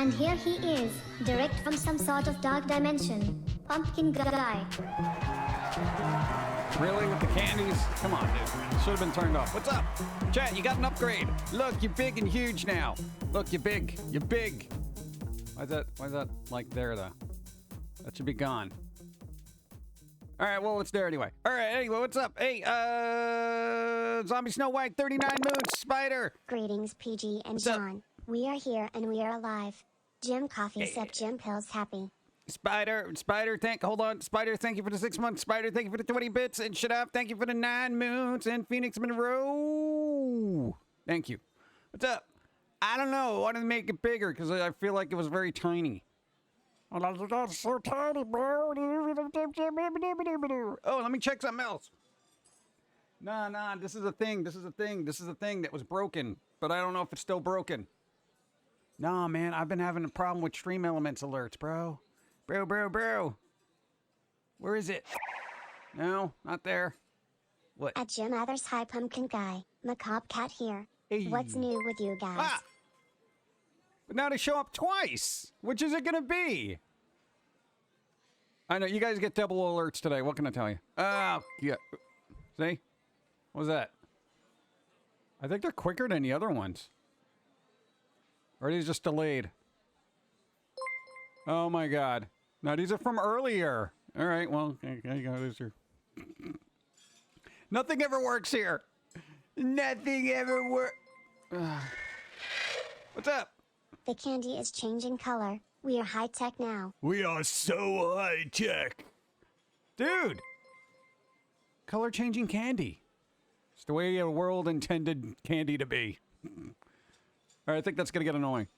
And here he is, direct from some sort of dark dimension. Pumpkin guy. Really? With the candies? Come on, dude. Should have been turned off. What's up? Chat, you got an upgrade. Look, you're big and huge now. Look, you're big. You're big. Why is that like there, though? That should be gone. All right, well, it's there anyway. All right, anyway, what's up? Hey, Zombie Snow White, 39 Moons, Spider. Greetings, PG and What's John. up? We are here and we are alive. Jim Coffee sip Jim Pills happy. Spider, hold on. Spider, thank you for the 6 months. Spider, thank you for the 20 bits. And shut up, thank you for the 9 moons. And Phoenix Monroe. Thank you. What's up? I don't know. I wanted to make it bigger because I feel like it was very tiny. Oh, that's so tiny, bro. Oh, let me check something else. Nah, this is a thing. This is a thing that was broken. But I don't know if it's still broken. Nah, man, I've been having a problem with Stream Elements alerts, bro. Bro. Where is it? No, not there. What? At Jim Others High Pumpkin Guy. Macabre Cat here. Hey. What's new with you guys? Ah! But now they show up twice. Which is it gonna be? I know, you guys get double alerts today. What can I tell you? Oh, yeah. See? What was that? I think they're quicker than the other ones. Or are these just delayed? Oh my god. No, these are from earlier. Alright, well, there you go. These are... Nothing ever works here. Nothing ever works. What's up? The candy is changing color. We are high tech now. We are so high tech. Dude! Color changing candy. It's the way the world intended candy to be. Alright, I think that's gonna get annoying.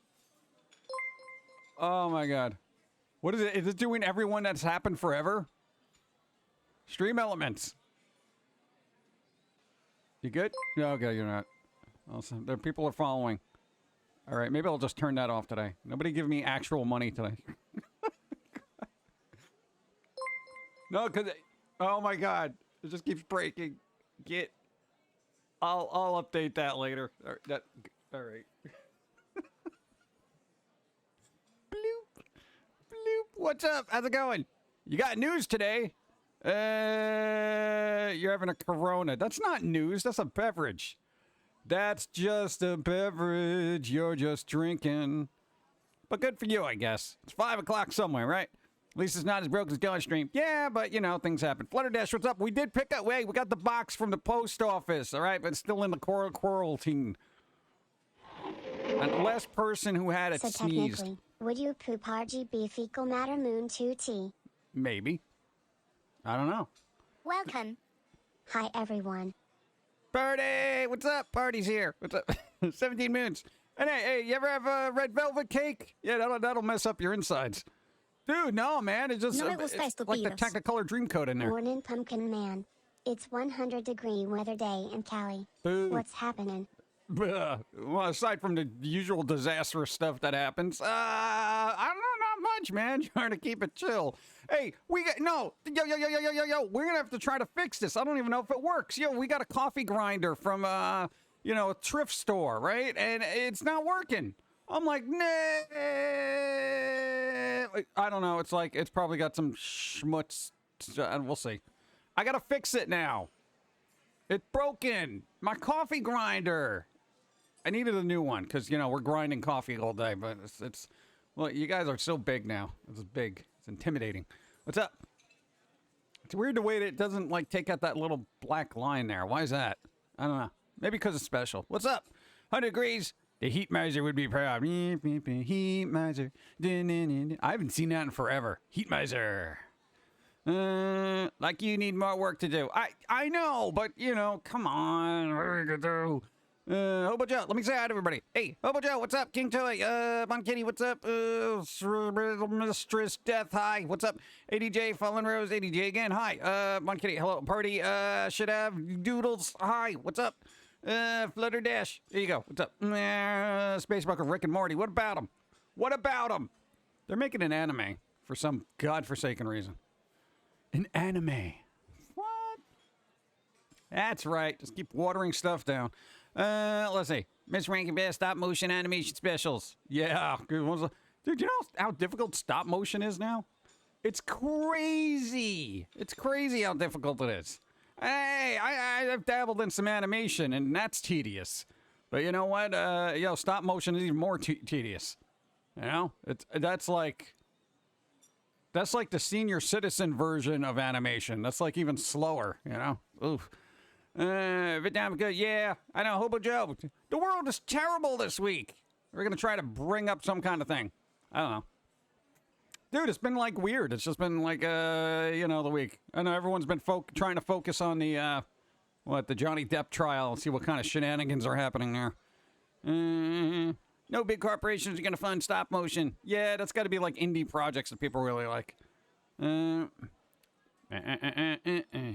Oh my god. What is it? Is it doing everyone that's happened forever? Stream Elements. You good? No, okay, you're not. Also, there people are following. Alright, maybe I'll just turn that off today. Nobody give me actual money today. No, because... Oh my god. It just keeps breaking. I'll update that later. Alright. Bloop. What's up? How's it going? You got news today? You're having a Corona. That's not news. That's a beverage. That's just a beverage. You're just drinking. But good for you, I guess. It's 5 o'clock somewhere, right? At least it's not as broke as Gun Stream. Yeah, but, you know, things happen. Flutterdash, what's up? We did pick up... Wait, we got the box from the post office, all right? But it's still in the quarantine. And the last person who had it So sneezed. technically, would you poop RGB fecal matter moon 2T? Maybe. I don't know. Welcome. Hi everyone. Party! What's up? Party's here. What's up? 17 moons. And hey, you ever have a red velvet cake? Yeah, that'll mess up your insides. Dude, no, man. It's just it's like the Technicolor Dreamcoat in there. Morning Pumpkin Man. It's 100-degree weather day in Cali. Boo. What's happening? Well, aside from the usual disastrous stuff that happens, I don't know, not much, man. Trying to keep it chill. Hey, we're gonna have to try to fix this. I don't even know if it works. We got a coffee grinder from, a thrift store, right? And it's not working. I'm like, nah. I don't know. It's like, it's probably got some schmutz. We'll see. I gotta fix it now. It's broken. My coffee grinder. I needed a new one because, we're grinding coffee all day, but it's well, you guys are so big now. It's big. It's intimidating. What's up? It's weird the way that it doesn't, take out that little black line there. Why is that? I don't know. Maybe because it's special. What's up? 100 degrees. The heat miser would be proud. Heat miser. I haven't seen that in forever. Heat miser. Like you need more work to do. I know, but, come on. What are we gonna do? Hobo Joe, let me say hi to everybody. Hey, Hobo Joe, what's up? King Toy, Bon Kitty, what's up? Mistress Death, hi. What's up? ADJ, Fallen Rose, ADJ again, hi. Bon Kitty, hello. Party, should have Doodles, hi. What's up? Flutter Dash, there you go. What's up? Space Bucker, Rick and Morty, what about them? What about them? They're making an anime for some godforsaken reason. An anime. What? That's right. Just keep watering stuff down. Let's see. Miss Rankin Bass stop motion animation specials. Yeah. Dude, you know how difficult stop motion is now? It's crazy. It's crazy how difficult it is. Hey, I've dabbled in some animation, and that's tedious. But you know what? Stop motion is even more tedious. You know? That's like the senior citizen version of animation. That's like even slower, you know? Oof. Vietnam good. Yeah, I know. Hobo Joe. The world is terrible this week. We're going to try to bring up some kind of thing. I don't know. Dude, it's been like weird. It's just been like, the week. I know everyone's been trying to focus on the Johnny Depp trial and see what kind of shenanigans are happening there. No big corporations are going to fund stop motion. Yeah, that's got to be like indie projects that people really like.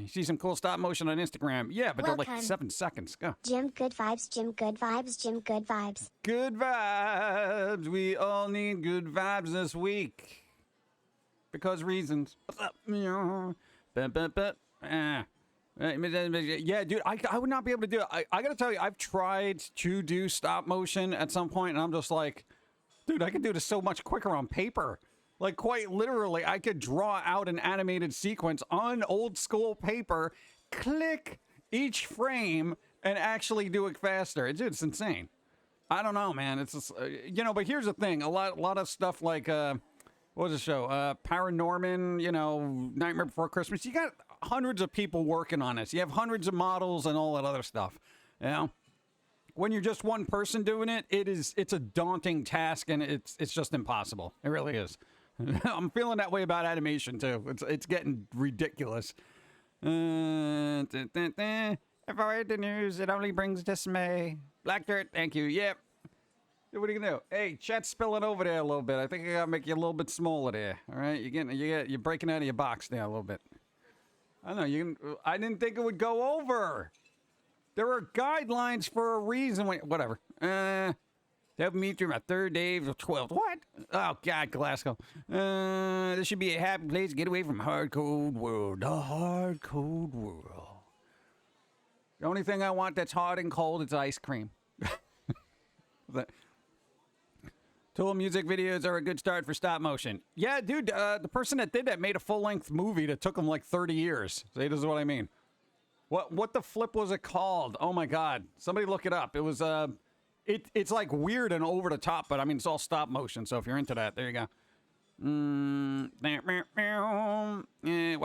See some cool stop motion on Instagram. Yeah, but they're like 7 seconds. Go. Jim, good vibes. Jim, good vibes. Jim, good vibes. Good vibes. We all need good vibes this week. Because reasons. Yeah, dude, I would not be able to do it. I gotta tell you, I've tried to do stop motion at some point, and I'm just like, dude, I could do this so much quicker on paper. Like, quite literally, I could draw out an animated sequence on old school paper, click each frame, and actually do it faster. Dude, it's insane. I don't know, man. It's just, but here's the thing. A lot of stuff like, what was the show? Paranorman, Nightmare Before Christmas. You got hundreds of people working on this. You have hundreds of models and all that other stuff. You know? When you're just one person doing it, it's a daunting task, and it's just impossible. It really is. I'm feeling that way about animation, too. It's getting ridiculous. If I read the news, it only brings dismay. Black dirt, thank you. Yep. What are you gonna do? Hey, chat's spilling over there a little bit. I think I gotta make you a little bit smaller there. All right, you're breaking out of your box there a little bit. I don't know. I didn't think it would go over. There are guidelines for a reason. Whatever. They'll meet through my third day of 12th. What? Oh, God, Glasgow. This should be a happy place to get away from hard, cold world. The hard, cold world. The only thing I want that's hard and cold is ice cream. Tool music videos are a good start for stop motion. Yeah, dude, the person that did that made a full-length movie that took him like 30 years. See, this is what I mean. What the flip was it called? Oh, my God. Somebody look it up. It was... It's like weird and over the top, but I mean, it's all stop motion. So if you're into that, there you go. When I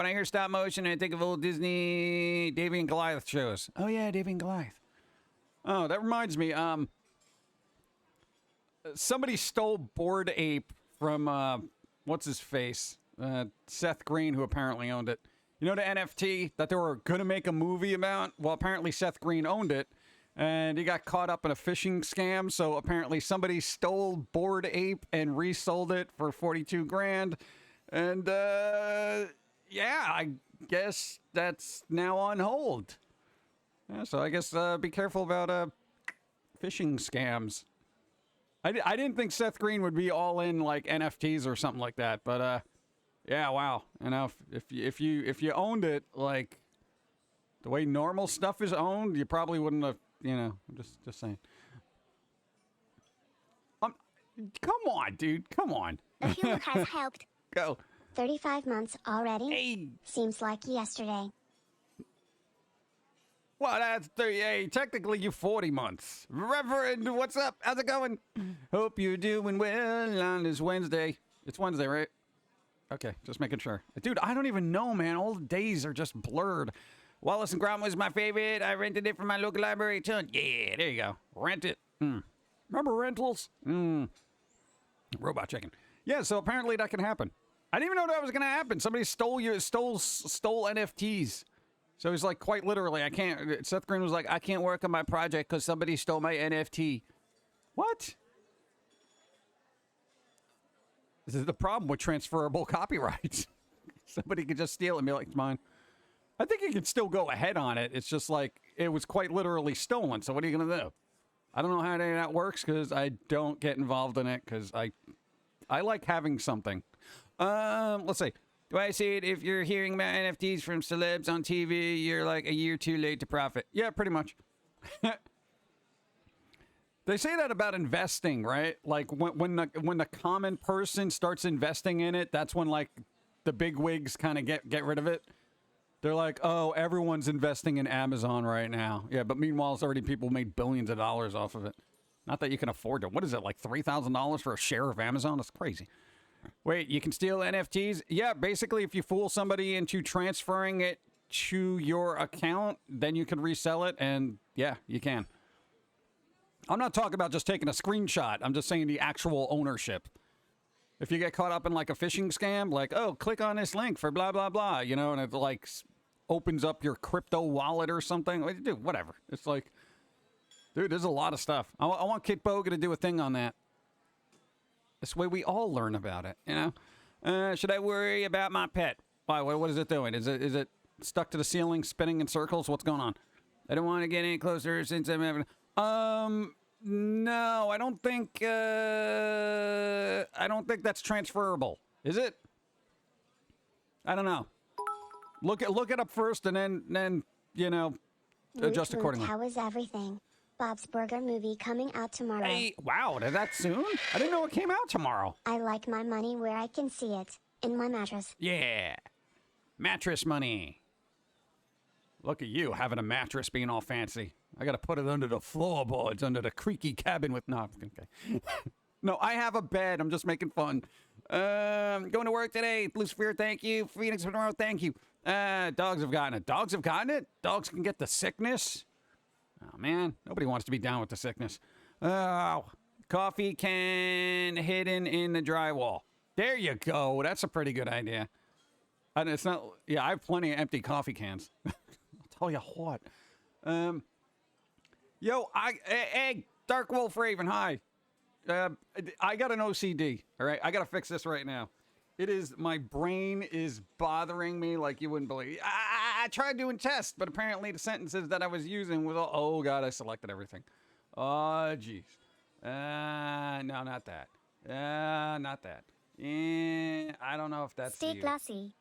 hear stop motion, I think of old Disney Davy and Goliath shows. Oh yeah, Davy and Goliath. Oh, that reminds me. Somebody stole Bored Ape from what's his face? Seth Green, who apparently owned it. You know the NFT that they were gonna make a movie about? Well, apparently Seth Green owned it. And he got caught up in a phishing scam, so apparently somebody stole Bored Ape and resold it for 42 grand. And, I guess that's now on hold. Yeah, so I guess be careful about phishing scams. I didn't think Seth Green would be all in, like, NFTs or something like that, but, yeah, wow. You know, if you owned it, like, the way normal stuff is owned, you probably wouldn't have. I'm just saying. Come on, dude. Come on. The humor has helped. Go. 35 months already? Hey. Seems like yesterday. Well, that's 38. Technically, you 40 months. Reverend, what's up? How's it going? Hope you're doing well on this Wednesday. It's Wednesday, right? Okay, just making sure. Dude, I don't even know, man. All the days are just blurred. Wallace and Gromit was my favorite. I rented it from my local library. Yeah, there you go. Rent it. Remember rentals? Robot chicken. Yeah, so apparently that can happen. I didn't even know that was going to happen. Somebody stole NFTs. So he's like, quite literally, I can't. Seth Green was like, I can't work on my project because somebody stole my NFT. What? This is the problem with transferable copyrights. Somebody could just steal it and be like, it's mine. I think you can still go ahead on it. It's just like, it was quite literally stolen. So what are you going to do? I don't know how that works because I don't get involved in it because I like having something. Let's see. Do I see it? If you're hearing about NFTs from celebs on TV, you're like a year too late to profit. Yeah, pretty much. They say that about investing, right? Like when the common person starts investing in it, that's when like the big wigs kind of get rid of it. They're like, oh, everyone's investing in Amazon right now. Yeah, but meanwhile, it's already people made billions of dollars off of it. Not that you can afford it. What is it, like $3,000 for a share of Amazon? That's crazy. Wait, you can steal NFTs? Yeah, basically, if you fool somebody into transferring it to your account, then you can resell it, and yeah, you can. I'm not talking about just taking a screenshot. I'm just saying the actual ownership. If you get caught up in like a phishing scam, like, oh, click on this link for blah, blah, blah, you know, and it like opens up your crypto wallet or something. Like, dude, whatever. It's like, dude, there's a lot of stuff. I want Kit Boga to do a thing on that. This way we all learn about it, you know? Should I worry about my pet? Why, what is it doing? Is it stuck to the ceiling, spinning in circles? What's going on? I don't want to get any closer since I'm having... No, I don't think that's transferable. Is it? I don't know. Look it up first, and then you know, adjust accordingly. How is everything? Bob's Burger movie coming out tomorrow. Hey, wow, that soon? I didn't know it came out tomorrow. I like my money where I can see it, in my mattress. Yeah, mattress money. Look at you having a mattress being all fancy. I gotta put it under the floorboards, under the creaky cabin with... No, okay. No, I have a bed. I'm just making fun. Going to work today. Blue Sphere, thank you. Phoenix tomorrow, thank you. Dogs have gotten it. Dogs have gotten it? Dogs can get the sickness? Oh, man. Nobody wants to be down with the sickness. Oh, coffee can hidden in the drywall. There you go. That's a pretty good idea. And it's not... Yeah, I have plenty of empty coffee cans. I'll tell you what. Yo, hey, Dark Wolf Raven, hi. I got an OCD, all right? I got to fix this right now. My brain is bothering me like you wouldn't believe. I tried doing tests, but apparently the sentences that I was using was all, oh, God, I selected everything. Oh, jeez. No, not that. Not that. I don't know if that's Stay classy.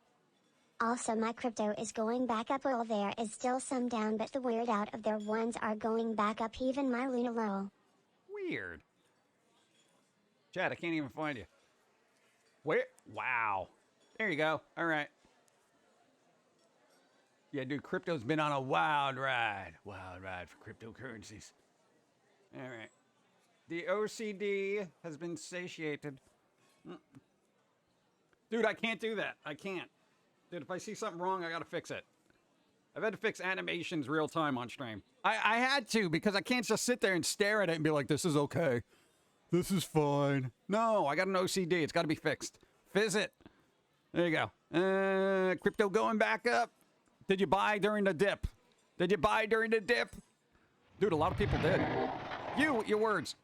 Also, my crypto is going back up. Well, there is still some down, but the weird out of their ones are going back up. Even my Luna low. Weird. Chad, I can't even find you. Where? Wow. There you go. All right. Yeah, dude, crypto's been on a wild ride. Wild ride for cryptocurrencies. All right. The OCD has been satiated. Dude, I can't do that. I can't. Dude, if I see something wrong, I gotta fix it. I've had to fix animations real time on stream. I had to, because I can't just sit there and stare at it and be like, this is okay. This is fine. No, I got an OCD. It's got to be fixed. Fizz it. There you go. Crypto going back up. Did you buy during the dip? Did you buy during the dip? Dude, a lot of people did. Your words.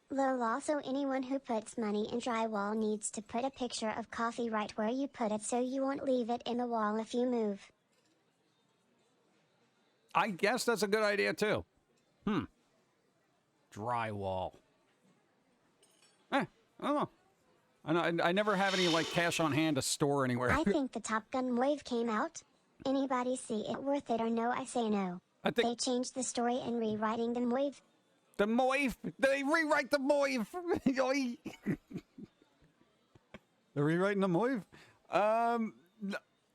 Lol, also anyone who puts money in drywall needs to put a picture of coffee right where you put it so you won't leave it in the wall if you move. I guess that's a good idea, too. Drywall. I don't know. I never have any, like, cash on hand to store anywhere. I think the Top Gun wave came out. Anybody see it worth it or no? I say no. They changed the story in rewriting the wave. The Moif? They rewrite the Moif? They're rewriting the Moif?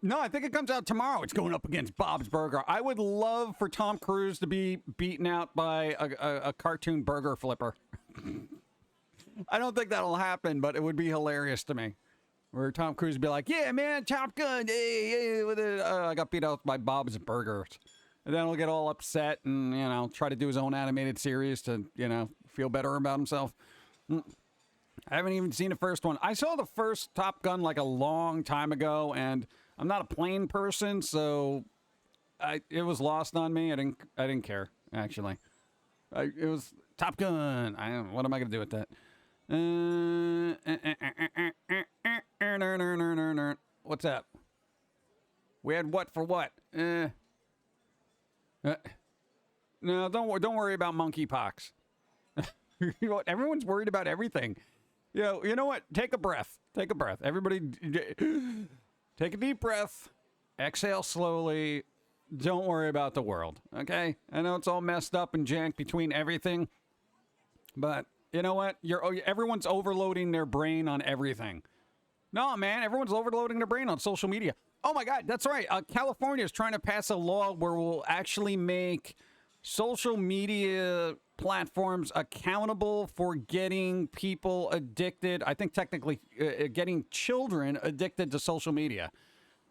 No, I think it comes out tomorrow. It's going up against Bob's Burger. I would love for Tom Cruise to be beaten out by a cartoon burger flipper. I don't think that'll happen, but it would be hilarious to me. Where Tom Cruise would be like, yeah, man, Top Gun. Hey, I got beat out by Bob's Burgers. And then he'll get all upset and, you know, try to do his own animated series to, you know, feel better about himself. I haven't even seen the first one. I saw the first Top Gun like a long time ago, and I'm not a plane person, so it was lost on me. I didn't care, actually. It was Top Gun. What am I going to do with that? What's up? We had what for what? No, don't worry about monkeypox. You know what? Everyone's worried about everything. You know what? Take a breath. Take a breath. Everybody, take a deep breath. Exhale slowly. Don't worry about the world. Okay? I know it's all messed up and janked between everything. But you know what? Everyone's overloading their brain on everything. No, man, everyone's overloading their brain on social media. Oh my God, that's right. California is trying to pass a law where we'll actually make social media platforms accountable for getting people addicted. I think technically getting children addicted to social media.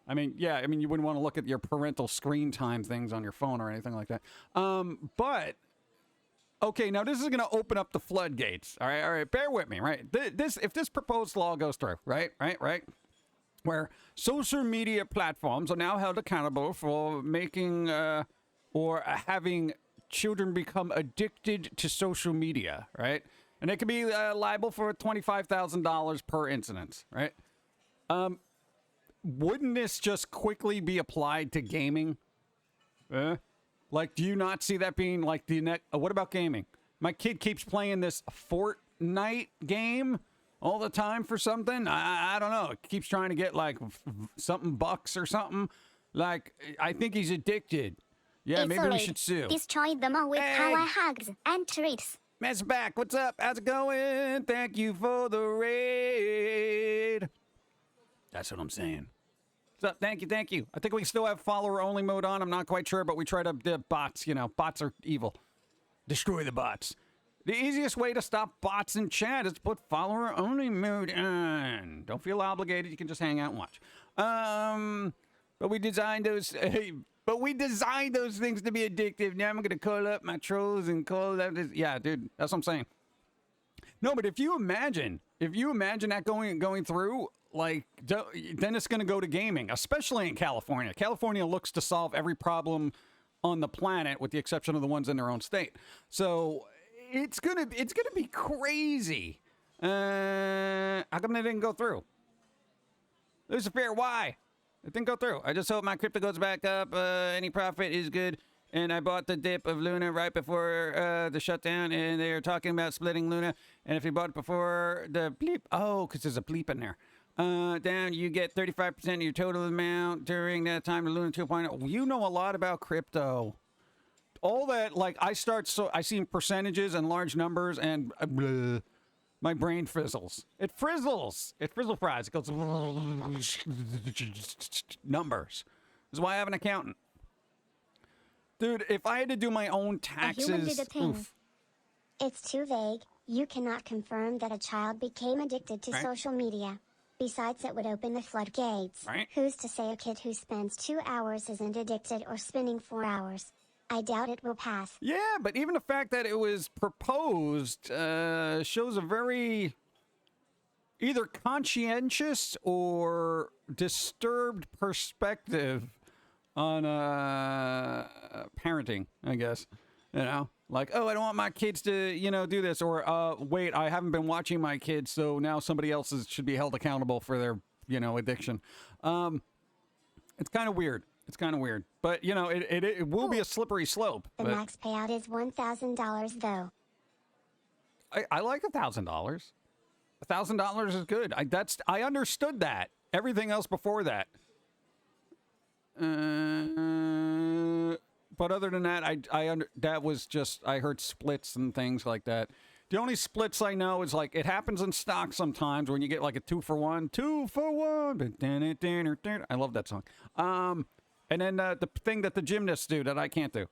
I mean, yeah, I mean, you wouldn't want to look at your parental screen time things on your phone or anything like that. But, okay, now this is going to open up the floodgates. All right, bear with me, right? If this proposed law goes through, right, where social media platforms are now held accountable for making or having children become addicted to social media, right? And it could be liable for $25,000 per incident, right? Wouldn't this just quickly be applied to gaming? Like, do you not see that being like the next? What about gaming? My kid keeps playing this Fortnite game all the time for something. I don't know. It keeps trying to get like something bucks or something. Like, I think he's addicted. Yeah, maybe we should sue. Destroy them all with kawaii hugs and treats. Mess back. What's up? How's it going? Thank you for the raid. That's what I'm saying. So, thank you. I think we still have follower-only mode on. I'm not quite sure, but we tried to bots. You know, bots are evil. Destroy the bots. The easiest way to stop bots in chat is to put follower-only mode on. Don't feel obligated. You can just hang out and watch. But we designed those. But we designed those things to be addictive. Now I'm gonna call up my trolls and call that. Yeah, dude, that's what I'm saying. No, but if you imagine that going through. Like, then it's going to go to gaming, especially in California. California looks to solve every problem on the planet, with the exception of the ones in their own state. So it's gonna be crazy. How come they didn't go through? There's a fair why. It didn't go through. I just hope my crypto goes back up. Any profit is good. And I bought the dip of Luna right before the shutdown, and they're talking about splitting Luna. And if you bought it before the bleep, because there's a bleep in there. Down, you get 35% of your total amount during that time of Luna 2.0. You know a lot about crypto. All that, like, I see percentages and large numbers, and my brain fizzles. It frizzles. It frizzle fries. It goes numbers. This is why I have an accountant. Dude, if I had to do my own taxes, A human did a thing. It's too vague. You cannot confirm that a child became addicted to social media. Besides, it would open the floodgates. Right. Who's to say a kid who spends 2 hours isn't addicted, or spending 4 hours? I doubt it will pass. Yeah, but even the fact that it was proposed shows a very either conscientious or disturbed perspective on parenting, I guess. You know? Like, oh, I don't want my kids to, do this. Or, wait, I haven't been watching my kids, so now somebody else should be held accountable for their, addiction. It's kind of weird. But, it will be a slippery slope. The max payout is $1,000, though. I like $1,000. $1,000 is good. I understood that. Everything else before that. But other than that, I heard splits and things like that. The only splits I know is like it happens in stock sometimes when you get like a 2-for-1. 2-for-1. I love that song. And then the thing that the gymnasts do that I can't do,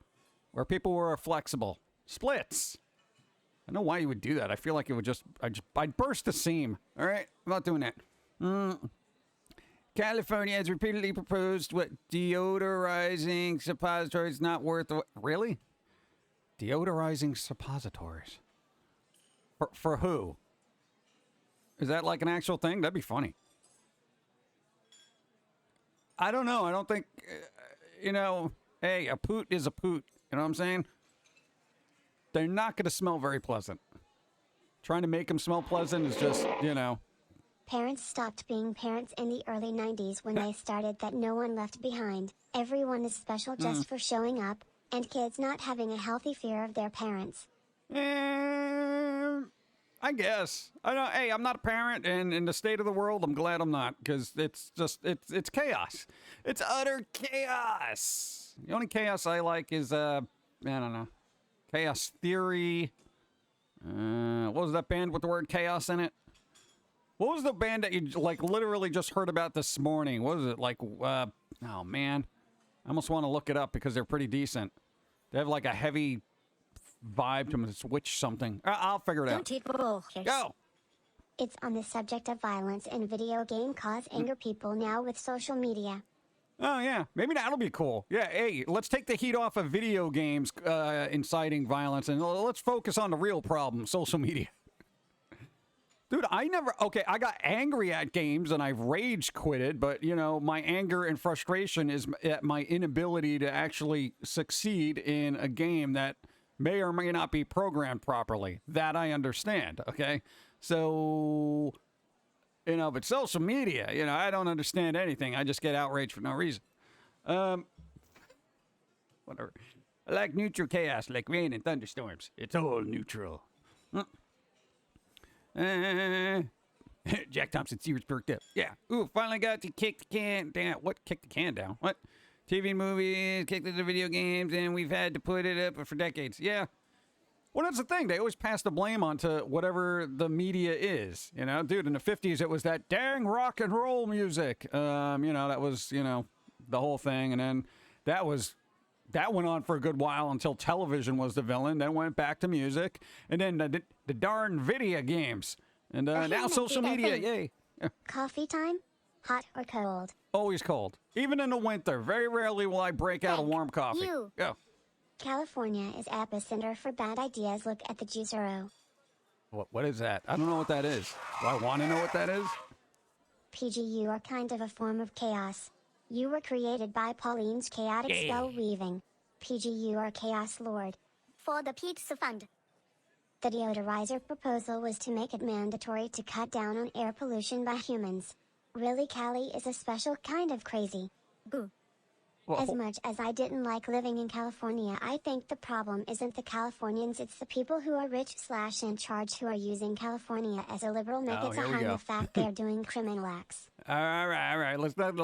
where people were flexible. Splits. I don't know why you would do that. I feel like it would I'd burst the seam. All right? I'm not doing that. California has repeatedly proposed deodorizing suppositories not worth the... Really? Deodorizing suppositories? For who? Is that like an actual thing? That'd be funny. I don't know. I don't think, hey, a poot is a poot. You know what I'm saying? They're not going to smell very pleasant. Trying to make them smell pleasant is just, Parents stopped being parents in the early 90s when they started that no one left behind. Everyone is special just for showing up, and kids not having a healthy fear of their parents. I guess. I know. Hey, I'm not a parent, and in the state of the world, I'm glad I'm not, because it's chaos. It's utter chaos. The only chaos I like is, I don't know, chaos theory. What was that band with the word chaos in it? What was the band that you, like, literally just heard about this morning? What was it? Like, oh, man. I almost want to look it up because they're pretty decent. They have, like, a heavy vibe to them. It's witch something. I'll figure it out. Go! It's on the subject of violence in video game cause anger people now with social media. Oh, yeah. Maybe that'll be cool. Yeah, hey, let's take the heat off of video games inciting violence, and let's focus on the real problem, social media. Dude, I got angry at games, and I've rage quitted, but, you know, my anger and frustration is at my inability to actually succeed in a game that may or may not be programmed properly. That I understand, okay? So, you know, but social media, you know, I don't understand anything. I just get outraged for no reason. Whatever. I like neutral chaos, like rain and thunderstorms. It's all neutral. Jack Thompson Sears perked up. Yeah. Ooh, finally got to kick the can down. What? Kick the can down? What? TV movies, kicked it to video games, and we've had to put it up for decades. Yeah. Well, that's the thing. They always pass the blame on to whatever the media is. You know, dude, in the 50s, it was that dang rock and roll music. You know, that was, you know, the whole thing. And then that went on for a good while until television was the villain. Then went back to music. And then the darn video games. And now social media. Yay. Yeah. Coffee time? Hot or cold? Always cold. Even in the winter. Very rarely will I break out a warm coffee. Go. California is epicenter for bad ideas. Look at the juicero. What is that? I don't know what that is. Do I want to know what that is? PGU are kind of a form of chaos. You were created by Pauline's chaotic spell weaving. PGU are Chaos Lord. For the Pizza Fund. The deodorizer proposal was to make it mandatory to cut down on air pollution by humans. Really, Cali is a special kind of crazy. Boo. As much as I didn't like living in California, I think the problem isn't the Californians, it's the people who are rich / in charge who are using California as a liberal mecca to hide the fact they're doing criminal acts. All right. Let's not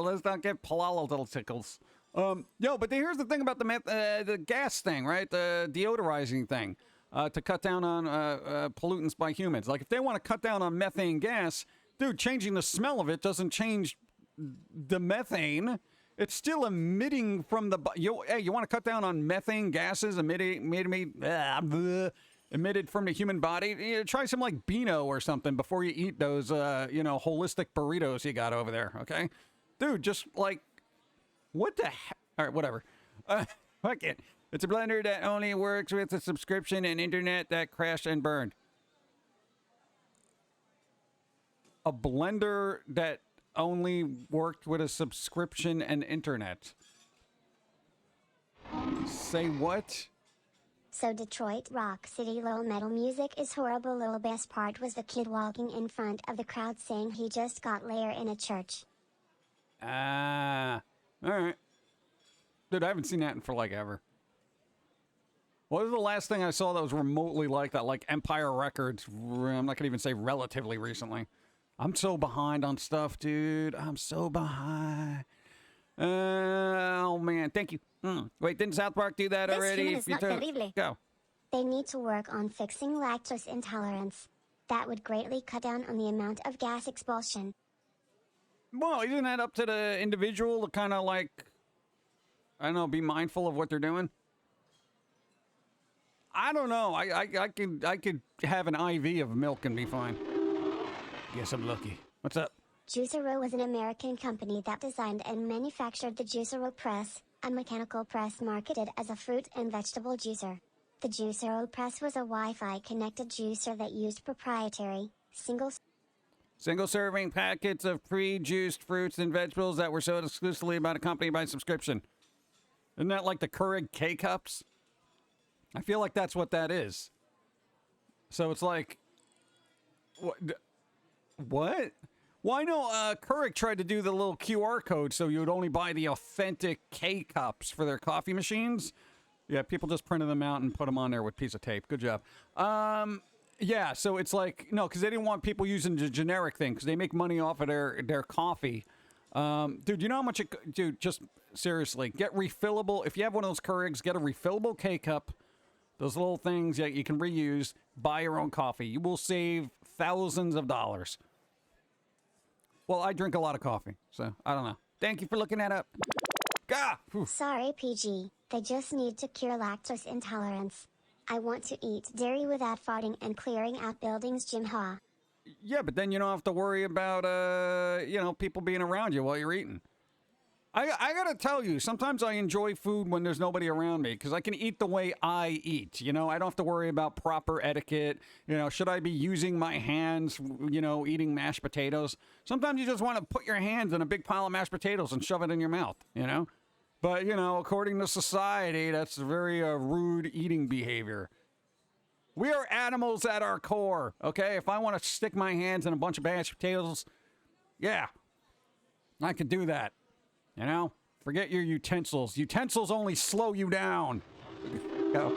get palala little tickles. But here's the thing about the gas thing, right? The deodorizing thing, to cut down on pollutants by humans. Like if they want to cut down on methane gas, dude, changing the smell of it doesn't change the methane. It's still emitting from the... you want to cut down on methane gases emitted from the human body? Try some, like, Beano or something before you eat those, holistic burritos you got over there, okay? Dude, just, like... What the heck? All right, whatever. Fuck it. It's a blender that only works with a subscription and internet that crashed and burned. A blender that... only worked with a subscription and internet. Say what? So Detroit Rock City low metal music is horrible. Little best part was the kid walking in front of the crowd saying he just got layer in a church. Alright. Dude, I haven't seen that in for like ever. What was the last thing I saw that was remotely like that? Like Empire Records. I'm not gonna even say relatively recently. I'm so behind on stuff, dude. I'm so behind. Oh, man. Thank you. Wait, didn't South Park do that already? This human is not terrible. Go. They need to work on fixing lactose intolerance. That would greatly cut down on the amount of gas expulsion. Well, isn't that up to the individual to kind of like, I don't know, be mindful of what they're doing? I don't know. I could have an IV of milk and be fine. Guess I'm lucky. What's up? Juicero was an American company that designed and manufactured the Juicero Press, a mechanical press marketed as a fruit and vegetable juicer. The Juicero Press was a Wi-Fi connected juicer that used proprietary, single-serving packets of pre-juiced fruits and vegetables that were sold exclusively by the company by subscription. Isn't that like the Keurig K-Cups? I feel like that's what that is. So it's like... What? Well, I know Keurig tried to do the little QR code so you would only buy the authentic K-Cups for their coffee machines. Yeah, people just printed them out and put them on there with a piece of tape. Good job. Yeah, so it's like, no, because they didn't want people using the generic thing because they make money off of their coffee. Dude, you know how much dude, just seriously, get refillable. If you have one of those Keurigs, get a refillable K-Cup. Those little things that you can reuse, buy your own coffee. You will save thousands of dollars. Well, I drink a lot of coffee, so I don't know. Thank you for looking that up. Gah! Sorry, PG. They just need to cure lactose intolerance. I want to eat dairy without farting and clearing out buildings, Jim Ha. Yeah, but then you don't have to worry about, people being around you while you're eating. I gotta tell you, sometimes I enjoy food when there's nobody around me because I can eat the way I eat. I don't have to worry about proper etiquette. Should I be using my hands, eating mashed potatoes? Sometimes you just want to put your hands in a big pile of mashed potatoes and shove it in your mouth, But, according to society, that's very rude eating behavior. We are animals at our core, okay? If I want to stick my hands in a bunch of mashed potatoes, yeah, I could do that. Forget your utensils. Utensils only slow you down. Go.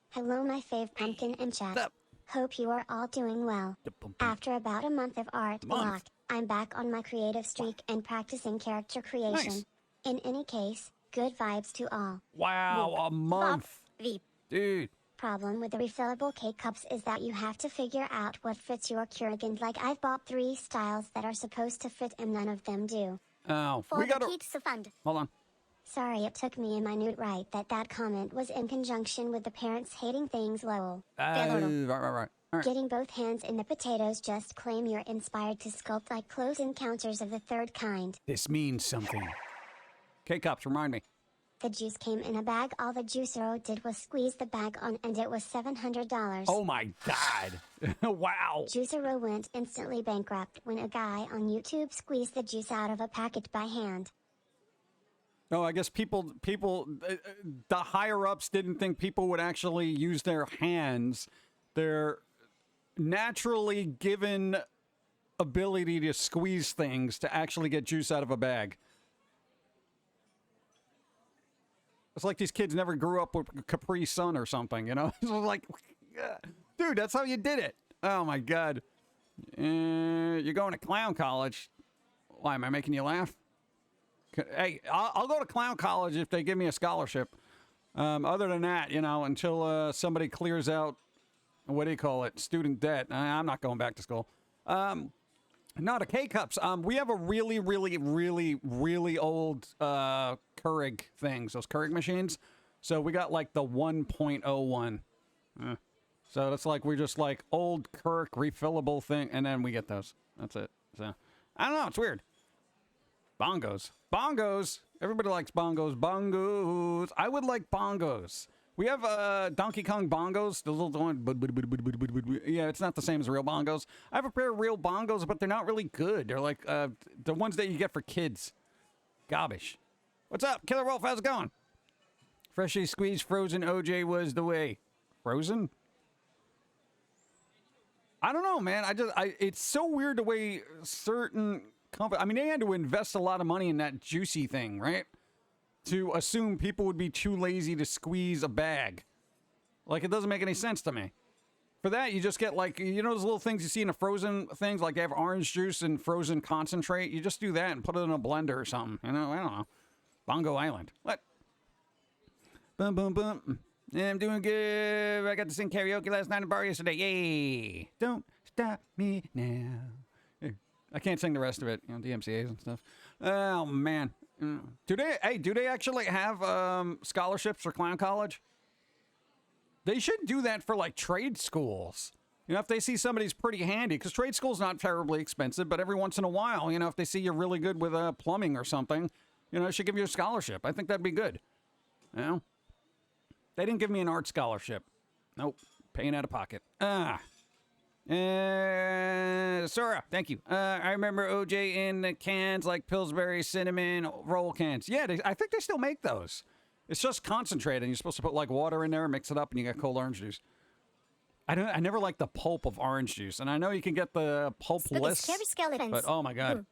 Hello, my fave Pum'Kin and chat. Hope you are all doing well. After about a month of art block, I'm back on my creative streak and practicing character creation. Nice. In any case, good vibes to all. Wow, a month. Dude. Problem with the refillable K-cups is that you have to figure out what fits your Keurig. Like I've bought 3 styles that are supposed to fit and none of them do. Oh, For we the gotta... kids fund. Hold on. Sorry it took me a minute right that comment was in conjunction with the parents hating things lol. Right. All right. Getting both hands in the potatoes, just claim you're inspired to sculpt like close encounters of the third kind. This means something. K-cups, remind me. The juice came in a bag. All the juicero did was squeeze the bag on and it was $700. Oh my God. Wow. Juicero went instantly bankrupt when a guy on YouTube squeezed the juice out of a packet by hand. No, I guess people, the higher-ups didn't think people would actually use their hands. Their naturally given ability to squeeze things to actually get juice out of a bag. It's like these kids never grew up with Capri Sun or something, It's like, dude, that's how you did it. Oh, my God. You're going to clown college. Why, am I making you laugh? Hey, I'll go to clown college if they give me a scholarship. Other than that, until somebody clears out, what do you call it, student debt, I'm not going back to school. No, the K-cups. We have a really, really, really, really old Keurig things, those Keurig machines. So we got like the 1.01. So that's like, we're just like old Keurig refillable thing, and then we get those. That's it. So, I don't know, it's weird. Bongos. Bongos! Everybody likes bongos. Bongos! I would like bongos. We have Donkey Kong bongos, the little one. Yeah, it's not the same as real bongos. I have a pair of real bongos, but they're not really good. They're like the ones that you get for kids. Garbage. What's up, Killer Wolf? How's it going? Freshly squeezed frozen OJ was the way. Frozen? I don't know, man. It's so weird the way certain companies. I mean, they had to invest a lot of money in that juicy thing, right? To assume people would be too lazy to squeeze a bag. Like, it doesn't make any sense to me. For that, you just get, like, those little things you see in the frozen things? Like, they have orange juice and frozen concentrate. You just do that and put it in a blender or something. I don't know. Bongo Island. What? Boom, boom, boom. Yeah, I'm doing good. I got to sing karaoke last night in a bar yesterday. Yay. Don't stop me now. I can't sing the rest of it. DMCAs and stuff. Oh, man. Do they actually have scholarships for clown college? They should do that for like trade schools. If they see somebody's pretty handy, because trade school's not terribly expensive, but every once in a while, if they see you're really good with plumbing or something, they should give you a scholarship. I think that'd be good. They didn't give me an art scholarship. Nope. Paying out of pocket. Sora, thank you. I remember OJ in the cans like Pillsbury cinnamon roll cans. Yeah, I think they still make those. It's just concentrated. You're supposed to put like water in there, mix it up, and you get cold orange juice. I never liked the pulp of orange juice, and I know you can get the pulpless, but oh my God.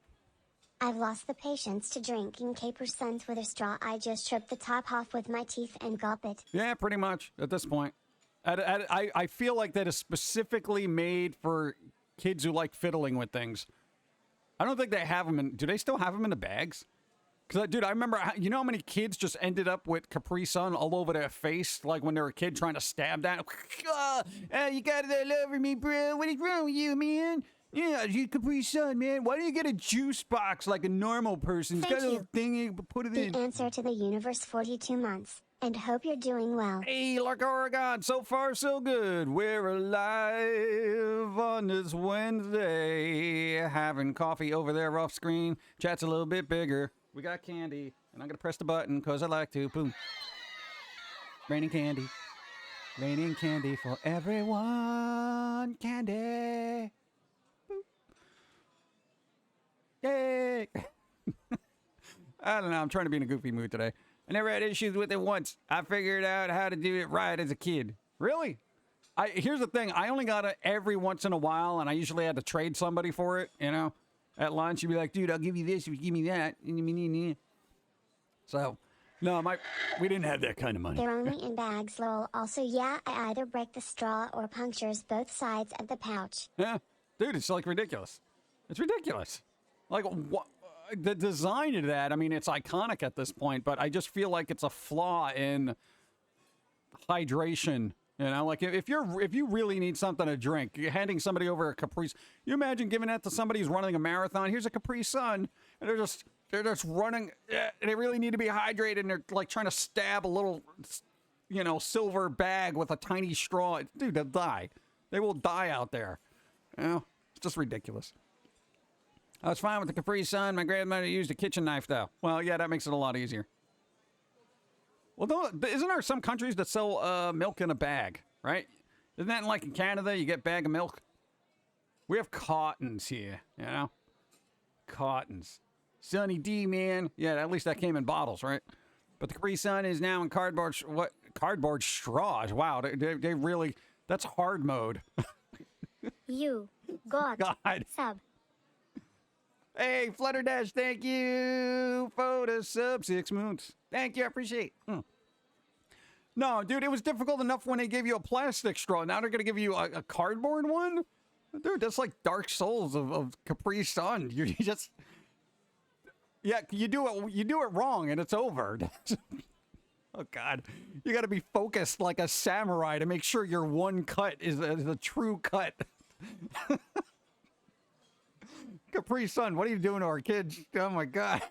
I've lost the patience to drinking K% with a straw. I just strip the top off with my teeth and gulp it. Yeah, pretty much at this point. I feel like that is specifically made for kids who like fiddling with things. I don't think they have them in... Do they still have them in the bags? Because, dude, I remember, you know how many kids just ended up with Capri Sun all over their face, like when they were a kid trying to stab that? You got that love for me, bro. What is wrong with you, man? Yeah, you Capri Sun, man. Why don't you get a juice box like a normal person? It's got a little thing you put it in. The answer to the universe 42 months, and hope you're doing well. Hey, Lark Oregon, so far so good. We're alive on this Wednesday. Having coffee over there off screen. Chat's a little bit bigger. We got candy, and I'm going to press the button because I like to. Boom. Raining candy. Raining candy for everyone. Candy. Boop. Yay. I don't know. I'm trying to be in a goofy mood today. I never had issues with it once. I figured out how to do it right as a kid. Really? Here's the thing. I only got it every once in a while, and I usually had to trade somebody for it, you know? At lunch, you'd be like, dude, I'll give you this if you give me that. So, no, we didn't have that kind of money. They're only in bags, lol. Also, yeah, I either break the straw or punctures both sides of the pouch. Yeah. Dude, it's like ridiculous. It's ridiculous. Like, what? The design of that, I mean, it's iconic at this point, but I just feel like it's a flaw in hydration. You know, like if you really need something to drink, you're handing somebody over a Capri. You imagine giving that to somebody who's running a marathon. Here's a Capri Sun, and they're just running. And they really need to be hydrated, and they're like trying to stab a little, you know, silver bag with a tiny straw. Dude, they'll die. They will die out there. You know, it's just ridiculous. I was fine with the Capri Sun. My grandmother used a kitchen knife, though. Well, yeah, that makes it a lot easier. Well, isn't there some countries that sell milk in a bag, right? Isn't that like in Canada, you get a bag of milk? We have Cottons here, you know? Cottons. Sunny D, man. Yeah, at least that came in bottles, right? But the Capri Sun is now in cardboard straws. Wow, they really, that's hard mode. You got God. sub. Hey, Flutterdash, thank you for the sub 6 months. Thank you, I appreciate it. No, dude, it was difficult enough when they gave you a plastic straw. Now they're going to give you a cardboard one? Dude, that's like Dark Souls of Capri Sun. You just... Yeah, you do it wrong and it's over. Oh, God. You got to be focused like a samurai to make sure your one cut is a true cut. Capri Sun, what are you doing to our kids? Oh, my God.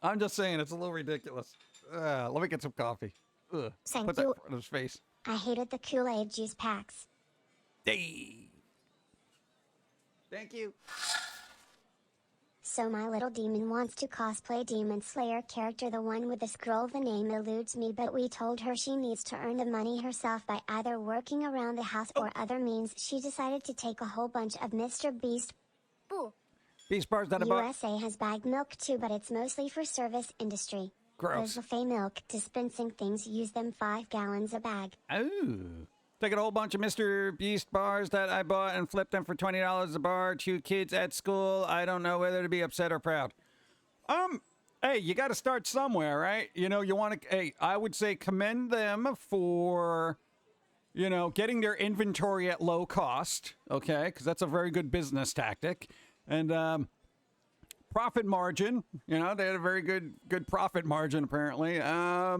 I'm just saying, it's a little ridiculous. Let me get some coffee. Ugh. Thank Put that you. in front of his face. I hated the Kool-Aid juice packs. Hey. Thank you. So my little demon wants to cosplay Demon Slayer character, the one with the scroll. The name eludes me, but we told her she needs to earn the money herself by either working around the house or other means. She decided to take a whole bunch of Mr. Beast. Boo. These bars that about... USA has bagged milk too, but it's mostly for service industry. Gross. Those buffet milk dispensing things use them 5 gallons a bag. Oh. Taking a whole bunch of Mr. Beast bars that I bought and flipped them for $20 a bar. 2 kids at school. I don't know whether to be upset or proud. Hey, you got to start somewhere, right? You know, you want to... Hey, I would say commend them for, you know, getting their inventory at low cost, okay? Because that's a very good business tactic. And, profit margin, you know, they had a very good profit margin, apparently. Yeah,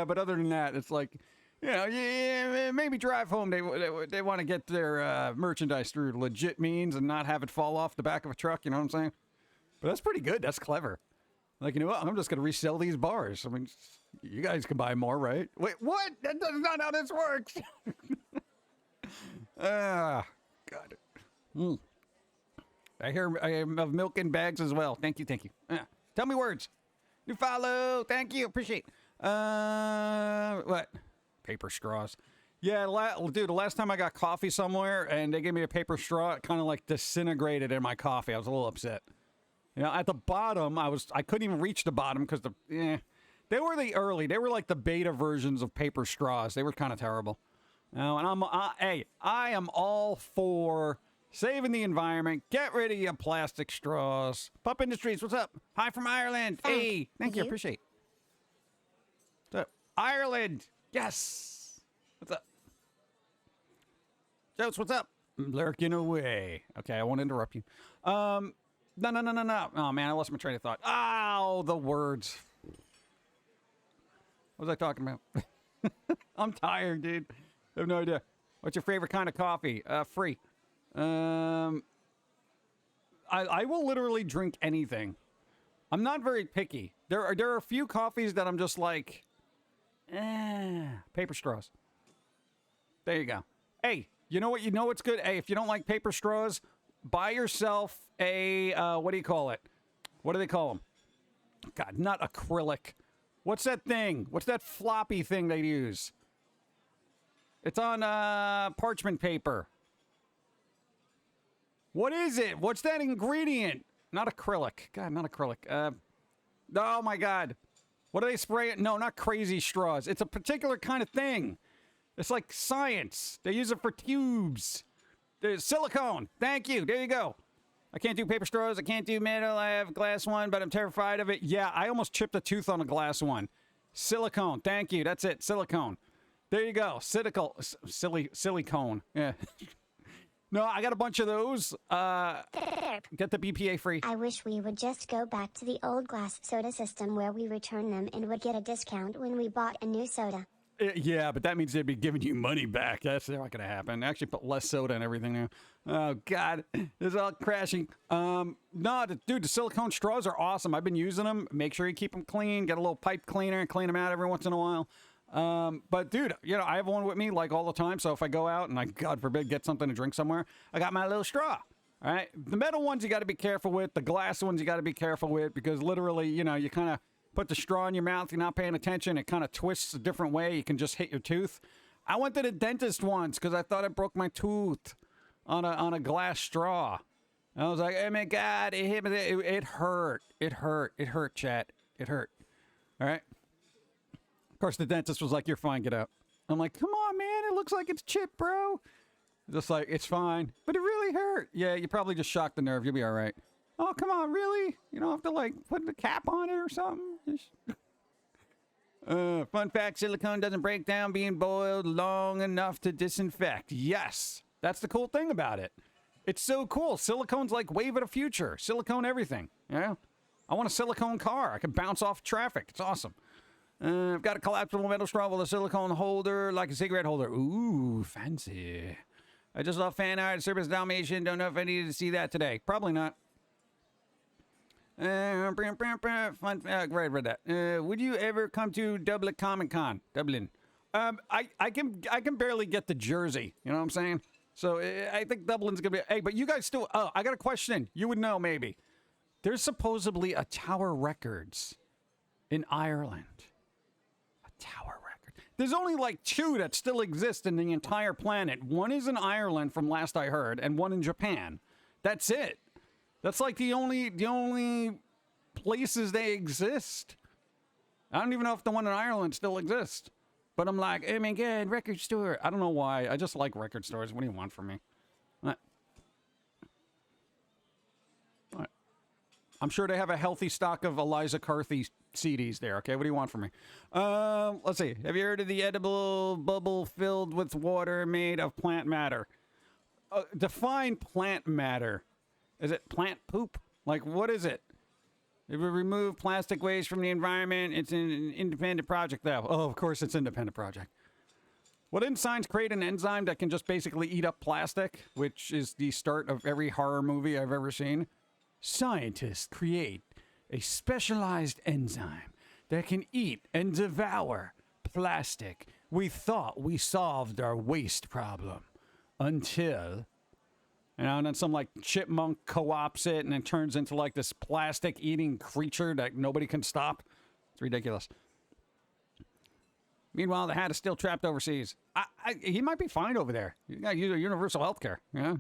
but other than that, it's like... You know, yeah, maybe drive home. They want to get their merchandise through legit means and not have it fall off the back of a truck. You know what I'm saying? But that's pretty good. That's clever. Like, you know what? I'm just going to resell these bars. I mean, you guys can buy more, right? Wait, what? That's not how this works. God. I hear I have milk in bags as well. Thank you. Tell me words. You follow. Thank you. Appreciate. What? Paper straws. Yeah, dude, the last time I got coffee somewhere and they gave me a paper straw, it kind of like disintegrated in my coffee. I was a little upset. You know, at the bottom, I couldn't even reach the bottom because they were they were like the beta versions of paper straws. They were kind of terrible. You know, and I am all for saving the environment. Get rid of your plastic straws. Pup Industries, what's up? Hi from Ireland. Hey, thank you. Appreciate. What's up? Ireland. Yes. What's up? Jokes, what's up? lurking away. Okay, I won't interrupt you. No. Oh, man, I lost my train of thought. Ow, the words. What was I talking about? I'm tired, dude. I have no idea. What's your favorite kind of coffee? Free. I will literally drink anything. I'm not very picky. There are a few coffees that I'm just like, paper straws. There you go. Hey, you know what? You know what's good? Hey, if you don't like paper straws, buy yourself a, what do you call it? What do they call them? God, not acrylic. What's that thing? What's that floppy thing they use? It's on parchment paper. What is it? What's that ingredient? Not acrylic. God, not acrylic. Oh my God. What do they spray it? No, not crazy straws. It's a particular kind of thing. It's like science. They use it for tubes. There's silicone. Thank you. There you go. I can't do paper straws. I can't do metal. I have a glass one, but I'm terrified of it. Yeah, I almost chipped a tooth on a glass one. Silicone. Thank you. That's it. Silicone. There you go. Silicone. Yeah. No, I got a bunch of those. Get the BPA free. I wish we would just go back to the old glass soda system where we return them and would get a discount when we bought a new soda. Yeah, but that means they'd be giving you money back. That's not going to happen. Actually, put less soda and everything now. Oh, God. This is all crashing. No, dude, the silicone straws are awesome. I've been using them. Make sure you keep them clean. Get a little pipe cleaner and clean them out every once in a while. But, dude, you know, I have one with me, like, all the time. So if I go out and I, God forbid, get something to drink somewhere, I got my little straw. All right? The metal ones you got to be careful with. The glass ones you got to be careful with because literally, you know, you kind of put the straw in your mouth, you're not paying attention, it kind of twists a different way, you can just hit your tooth. I went to the dentist once because I thought I broke my tooth on a glass straw. And I was like, oh my God, it hit me. It hurt. It hurt, chat. It hurt. All right? Of course, the dentist was like, you're fine, get out. I'm like, come on, man, it looks like it's chipped, bro. Just like, it's fine. But it really hurt. Yeah, you probably just shocked the nerve. You'll be all right. Oh, come on, really? You don't have to, like, put the cap on it or something? Fun fact, silicone doesn't break down being boiled long enough to disinfect. Yes, that's the cool thing about it. It's so cool. Silicone's like wave of the future. Silicone everything, you know? I want a silicone car. I can bounce off traffic. It's awesome. I've got a collapsible metal straw with a silicone holder, like a cigarette holder. Ooh, fancy. I just love fan art, Service Dalmatian. Don't know if I needed to see that today. Probably not. Fun, read that. Would you ever come to Dublin Comic Con? Dublin. I can barely get to Jersey. You know what I'm saying? So I think Dublin's gonna be. Hey, but you guys still. Oh, I got a question. You would know maybe. There's supposedly a Tower Records in Ireland. A Tower Record. There's only like 2 that still exist in the entire planet. One is in Ireland, from last I heard, and one in Japan. That's it. That's like the only places they exist. I don't even know if the one in Ireland still exists. But I'm like, oh my God, record store. I don't know why. I just like record stores. What do you want from me? What? I'm sure they have a healthy stock of Eliza Carthy CDs there. Okay, what do you want from me? Let's see. Have you heard of the edible bubble filled with water made of plant matter? Define plant matter. Is it plant poop? Like, what is it? It would remove plastic waste from the environment. It's an independent project, though. Oh, of course it's an independent project. What didn't science create an enzyme that can just basically eat up plastic, which is the start of every horror movie I've ever seen? Scientists create a specialized enzyme that can eat and devour plastic. We thought we solved our waste problem until... You know, and then some, like, chipmunk co-ops it, and it turns into, like, this plastic-eating creature that nobody can stop. It's ridiculous. Meanwhile, the hat is still trapped overseas. He might be fine over there. You got universal health care, you know?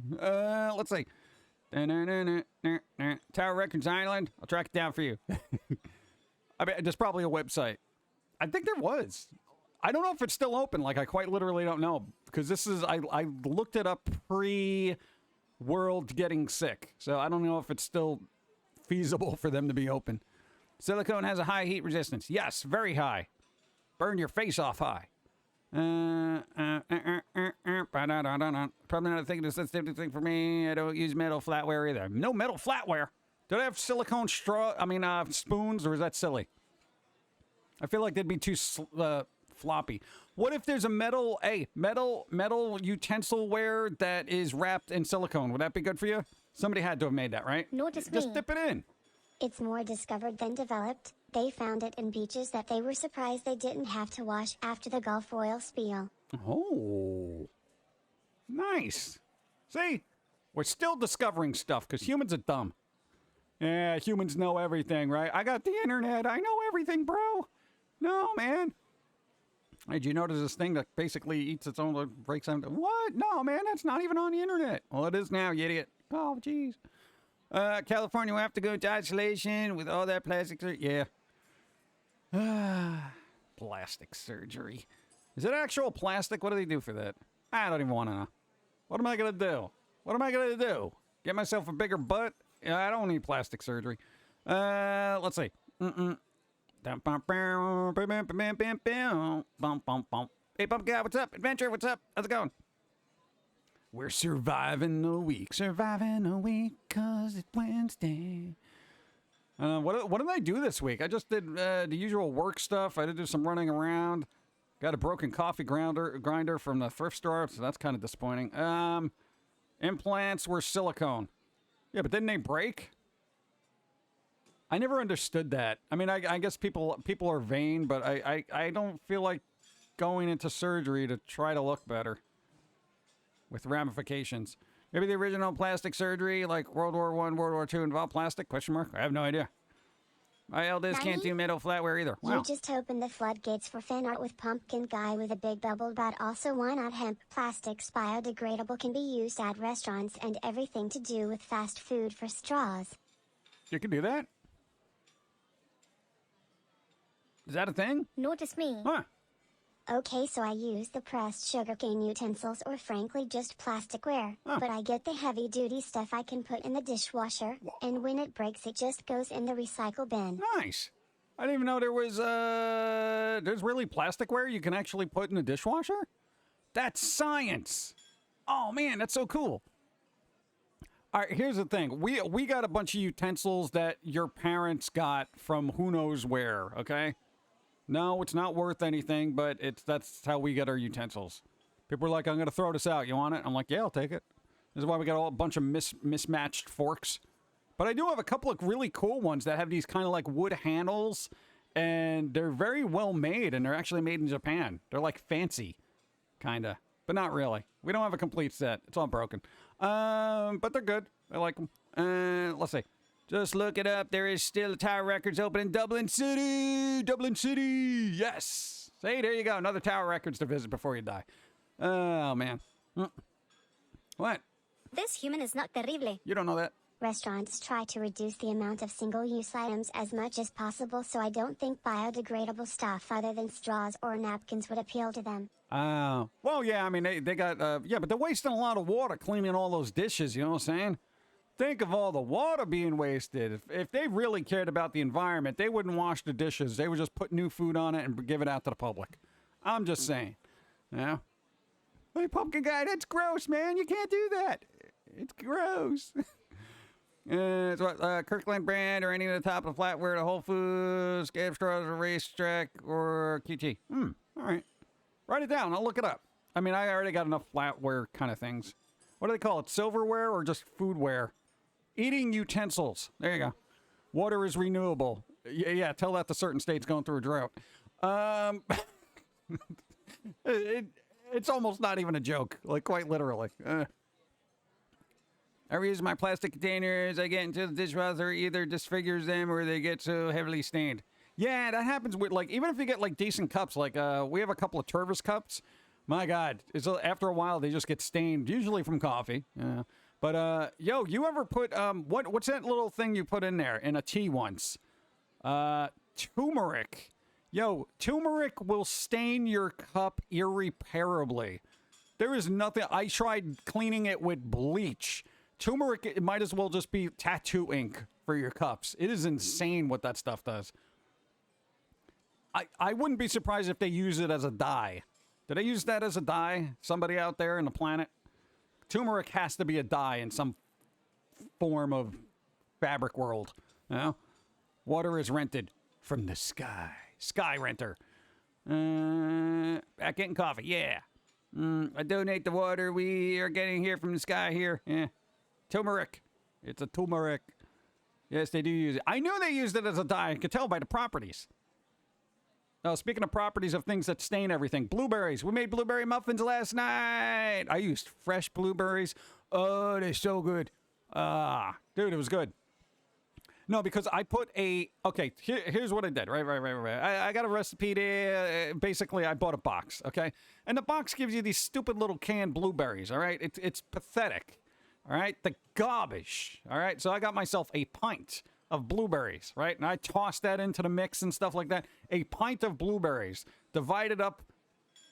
Let's see. Tower Records Island. I'll track it down for you. I mean, there's probably a website. I think there was. I don't know if it's still open. Like, I quite literally don't know. Because this is... I looked it up world getting sick. So I don't know if it's still feasible for them to be open. Silicone has a high heat resistance. Yes, very high. Burn your face off high. Probably not a thing, a sensitive thing for me. I don't use metal flatware either. No metal flatware. Do they have silicone spoons, or is that silly? I feel like they'd be too floppy. What if there's a metal utensilware that is wrapped in silicone? Would that be good for you? Somebody had to have made that, right? Notice Just me. dip it in. It's more discovered than developed. They found it in beaches that they were surprised they didn't have to wash after the Gulf oil spill. Oh, nice. See, we're still discovering stuff because humans are dumb. Yeah, humans know everything, right? I got the internet. I know everything, bro. No, man. Hey, did you notice this thing that basically eats its own, breaks down? What? No, man, that's not even on the internet. Well, it is now, you idiot. Oh, jeez. California will have to go into isolation with all that plastic surgery. Yeah. Plastic surgery. Is it actual plastic? What do they do for that? I don't even want to know. What am I going to do? What am I going to do? Get myself a bigger butt? Yeah, I don't need plastic surgery. Let's see. Hey, Pumpkin, what's up? Adventure, what's up? How's it going? We're surviving the week, cause it's Wednesday. What did I do this week? I just did the usual work stuff. I did do some running around. Got a broken coffee grinder from the thrift store, so that's kind of disappointing. Implants were silicone. Yeah, but didn't they break? I never understood that. I mean, I guess people are vain, but I don't feel like going into surgery to try to look better with ramifications. Maybe the original plastic surgery, like World War I, World War II, involved plastic? Question mark. I have no idea. My eldest can't do metal flatware either. Wow. You just opened the floodgates for fan art with Pumpkin Guy with a big bubble butt. Also, why not hemp? Plastics biodegradable, can be used at restaurants and everything to do with fast food for straws. You can do that? Is that a thing? Notice me. Huh. Okay, so I use the pressed sugarcane utensils or frankly just plasticware. Huh. But I get the heavy duty stuff I can put in the dishwasher, and when it breaks it just goes in the recycle bin. Nice. I didn't even know there was, there's really plasticware you can actually put in the dishwasher? That's science. Oh, man, that's so cool. All right, here's the thing. We got a bunch of utensils that your parents got from who knows where, okay? No, it's not worth anything, but that's how we get our utensils. People are like, I'm going to throw this out. You want it? I'm like, yeah, I'll take it. This is why we got a bunch of mismatched forks. But I do have a couple of really cool ones that have these kind of like wood handles, and they're very well made, and they're actually made in Japan. They're like fancy, kind of, but not really. We don't have a complete set. It's all broken. But they're good. I like them. Let's see. Just look it up. There is still a Tower Records open in Dublin City. Dublin City. Yes. See, there you go. Another Tower Records to visit before you die. Oh, man. What? This human is not terrible. You don't know that? Restaurants try to reduce the amount of single-use items as much as possible, so I don't think biodegradable stuff other than straws or napkins would appeal to them. Well, yeah, I mean, they got, but they're wasting a lot of water cleaning all those dishes, you know what I'm saying? Think of all the water being wasted. If they really cared about the environment, they wouldn't wash the dishes. They would just put new food on it and give it out to the public. I'm just saying. Yeah. Hey, Pumpkin Guy, that's gross, man. You can't do that. It's gross. It's what, Kirkland brand or any of the top of the flatware to Whole Foods, Scab Straws, or Racetrack, or QT. All right. Write it down. I'll look it up. I mean, I already got enough flatware kind of things. What do they call it? Silverware or just foodware? Eating utensils. There you go. Water is renewable. Yeah, tell that to certain states going through a drought. It's almost not even a joke. Like, quite literally. I reuse my plastic containers. I get into the dishwasher, either disfigures them or they get so heavily stained. Yeah, that happens with, like, even if you get, like, decent cups. Like, we have a couple of Tervis cups. My God. After a while, they just get stained, usually from coffee. Yeah. But, yo, you ever put, what's that little thing you put in there in a tea once? Turmeric. Yo, turmeric will stain your cup irreparably. There is nothing, I tried cleaning it with bleach. Turmeric, it might as well just be tattoo ink for your cups. It is insane what that stuff does. I wouldn't be surprised if they use it as a dye. Did I use that as a dye? Somebody out there in the planet? Turmeric has to be a dye in some form of fabric world. You know? Water is rented from the sky. Sky renter. Back getting coffee. Yeah. I donate the water we are getting here from the sky here. Yeah. Turmeric. It's a turmeric. Yes, they do use it. I knew they used it as a dye. I could tell by the properties. Oh, speaking of properties of things that stain everything. Blueberries. We made blueberry muffins last night. I used fresh blueberries. Oh, they're so good. Dude, it was good. No, because I put a... Okay, here's what I did. Right. I got a recipe there. Basically, I bought a box, okay? And the box gives you these stupid little canned blueberries, all right? It's pathetic, all right? The garbage, all right? So I got myself a pint of blueberries, right? And I tossed that into the mix and stuff like that. A pint of blueberries divided up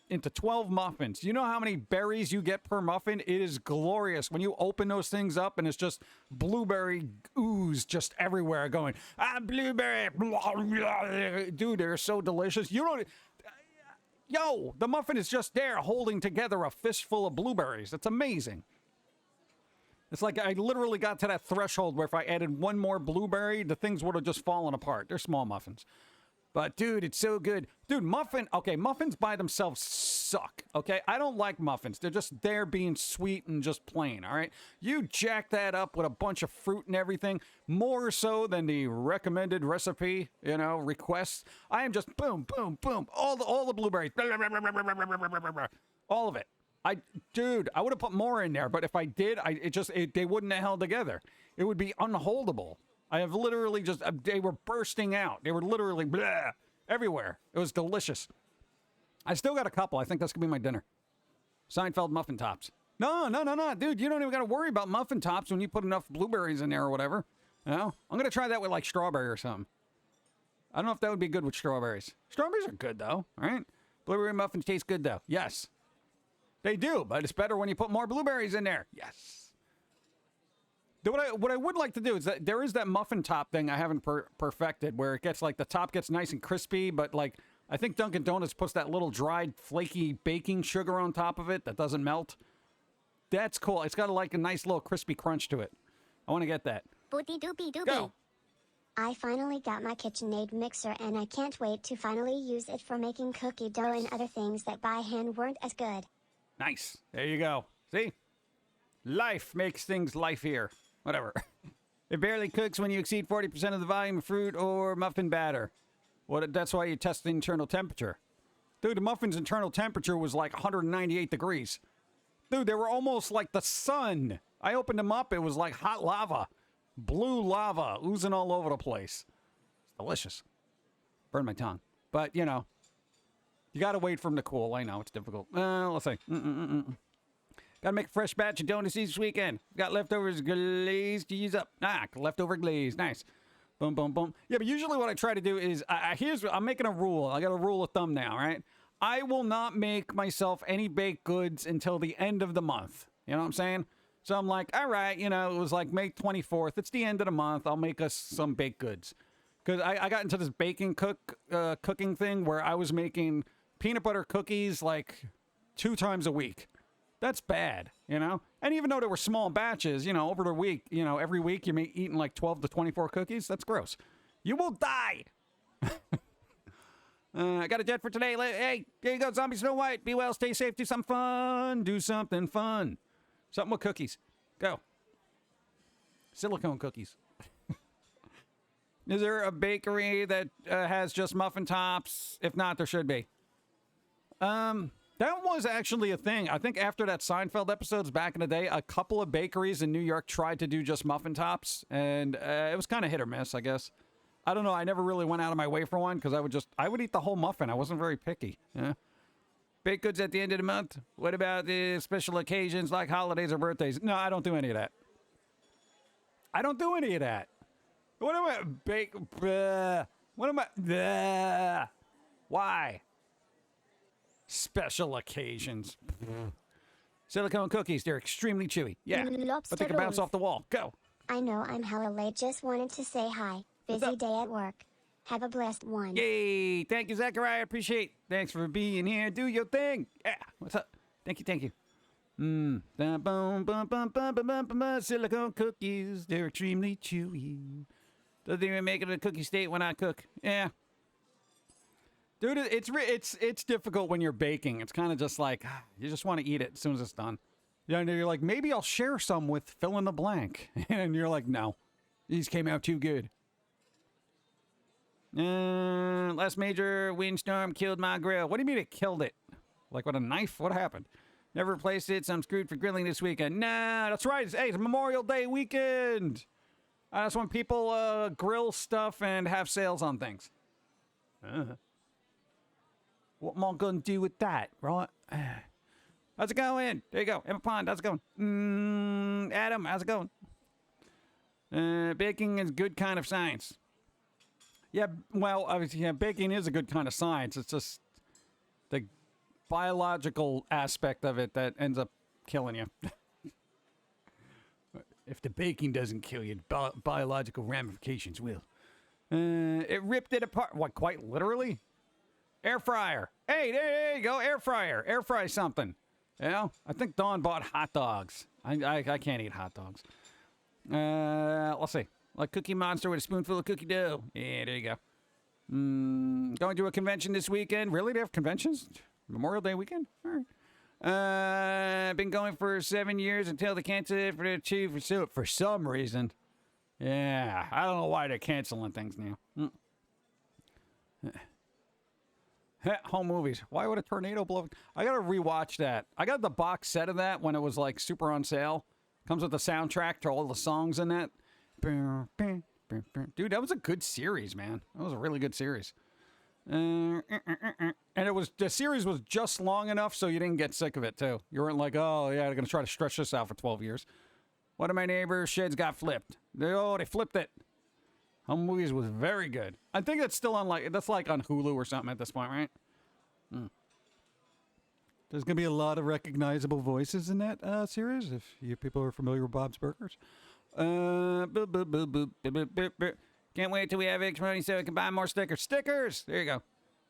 into 12 muffins. You know how many berries you get per muffin? It is glorious when you open those things up and it's just blueberry ooze just everywhere going, blueberry. Dude, they're so delicious. You don't... Yo, the muffin is just there holding together a fistful of blueberries. It's amazing. It's like I literally got to that threshold where if I added one more blueberry, the things would have just fallen apart. They're small muffins. But, dude, it's so good. Dude, muffins by themselves suck, okay? I don't like muffins. They're just there being sweet and just plain, all right? You jack that up with a bunch of fruit and everything, more so than the recommended recipe, requests. I am just boom, boom, boom, all the blueberries. All of it. Dude, I would have put more in there, but if I did, they wouldn't have held together. It would be unholdable. I have literally they were bursting out. They were literally blah, everywhere. It was delicious. I still got a couple. I think that's going to be my dinner. Seinfeld muffin tops. No. Dude, you don't even got to worry about muffin tops when you put enough blueberries in there or whatever. I'm going to try that with like strawberry or something. I don't know if that would be good with strawberries. Strawberries are good though, all right? Blueberry muffins taste good though. Yes. They do, but it's better when you put more blueberries in there. Yes. What I would like to do is that there is that muffin top thing I haven't perfected where it gets like the top gets nice and crispy, but like I think Dunkin' Donuts puts that little dried flaky baking sugar on top of it that doesn't melt. That's cool. It's got like a nice little crispy crunch to it. I want to get that. Booty doopy doopy. Go. I finally got my KitchenAid mixer and I can't wait to finally use it for making cookie dough and other things that by hand weren't as good. Nice. There you go. See? Life makes things life-ier. Whatever. It barely cooks when you exceed 40% of the volume of fruit or muffin batter. That's why you test the internal temperature. Dude, the muffin's internal temperature was like 198 degrees. Dude, they were almost like the sun. I opened them up. It was like hot lava. Blue lava oozing all over the place. It's delicious. Burned my tongue. But, you got to wait for them to cool. I know, it's difficult. Let's see. Got to make a fresh batch of donuts each weekend. Got leftovers glazed to use up. Leftover glaze. Nice. Boom, boom, boom. Yeah, but usually what I try to do is, I'm making a rule. I got a rule of thumb now, right? I will not make myself any baked goods until the end of the month. You know what I'm saying? So I'm like, all right, it was like May 24th. It's the end of the month. I'll make us some baked goods. Because I got into this cooking thing where I was making peanut butter cookies like 2 times a week. That's bad, And even though they were small batches, over the week, every week you may eating like 12 to 24 cookies. That's gross. You will die. I got a jet for today. Hey, here you go, Zombie Snow White. Be well, stay safe, do something fun. Do something fun. Something with cookies. Go. Silicone cookies. Is there a bakery that has just muffin tops? If not, there should be. That was actually a thing. I think after that Seinfeld episodes back in the day, a couple of bakeries in New York tried to do just muffin tops, and it was kind of hit or miss, I guess. I don't know. I never really went out of my way for one because I would eat the whole muffin. I wasn't very picky. Yeah. Baked goods at the end of the month. What about the special occasions like holidays or birthdays? No, I don't do any of that. What am I Why? Special occasions. Silicone cookies, they're extremely chewy. Yeah, but they can bounce off the wall. Go. I know I'm hella late, just wanted to say hi. Busy day at work. Have a blessed one. Yay! Thank you, Zachariah. Appreciate. Thanks for being here. Do your thing. Yeah. What's up? Thank you. Thank you. Silicone cookies. They're extremely chewy. Doesn't even make it a cookie state when I cook. Yeah. Dude, it's difficult when you're baking. It's kind of just like, you just want to eat it as soon as it's done. Yeah, and you're like, maybe I'll share some with fill in the blank. And you're like, no. These came out too good. Last major windstorm killed my grill. What do you mean it killed it? Like with a knife? What happened? Never replaced it, so I'm screwed for grilling this weekend. Nah, that's right. It's Memorial Day weekend. That's when people grill stuff and have sales on things. What am I going to do with that, right? How's it going? There you go. Emma Pond, how's it going? Adam, how's it going? Baking is good kind of science. Yeah, well, obviously, yeah, baking is a good kind of science. It's just the biological aspect of it that ends up killing you. If the baking doesn't kill you, biological ramifications will. It ripped it apart. What, quite literally? Air fryer. Hey, there you go. Air fryer. Air fry something. You know? I think Dawn bought hot dogs. I can't eat hot dogs. Let's see. Like Cookie Monster with a spoonful of cookie dough. Yeah, there you go. Going to a convention this weekend. Really? They have conventions? Memorial Day weekend? All right. Been going for 7 years until they canceled it for the chief for some reason. Yeah, I don't know why they're canceling things now. Home movies. Why would a tornado blow? I gotta rewatch that. I got the box set of that when it was like super on sale. Comes with the soundtrack to all the songs in that. Dude, that was a good series, man. That was a really good series. And the series was just long enough so you didn't get sick of it too. You weren't like, oh yeah, they're gonna try to stretch this out for 12 years. One of my neighbors' sheds got flipped. They flipped it. Home movies was very good. I think it's still on that's like on Hulu or something at this point, right? There's gonna be a lot of recognizable voices in that series if you people are familiar with Bob's Burgers. Can't wait till we have extra money so I can buy more stickers. Stickers! There you go.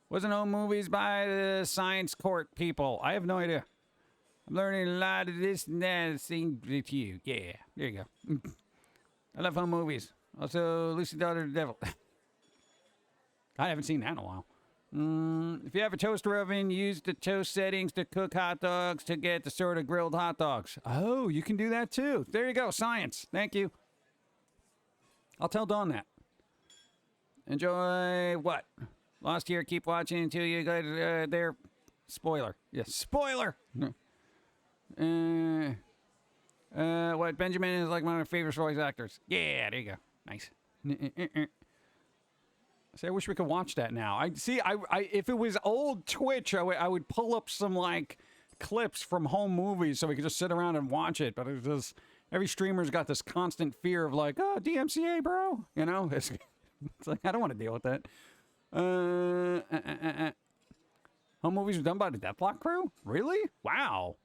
Wasn't home movies by the science court people. I have no idea. I'm learning a lot of this and that. Same with you. Yeah, there you go. I love home movies. Also, Lucy Daughter of the Devil. I haven't seen that in a while. If you have a toaster oven, use the toast settings to cook hot dogs to get the sort of grilled hot dogs. Oh, you can do that too. There you go. Science. Thank you. I'll tell Dawn that. Enjoy what? Lost here. Keep watching until you go there. Spoiler. Yes, spoiler. What? Benjamin is like one of my favorite voice actors. Yeah, there you go. Nice. See, I wish we could watch that now. If it was old Twitch, I would pull up some like clips from home movies so we could just sit around and watch it. But it's just every streamer's got this constant fear of like, oh, DMCA, bro. You know, it's like I don't want to deal with that. Home movies were done by the Deathlock crew? Really? Wow.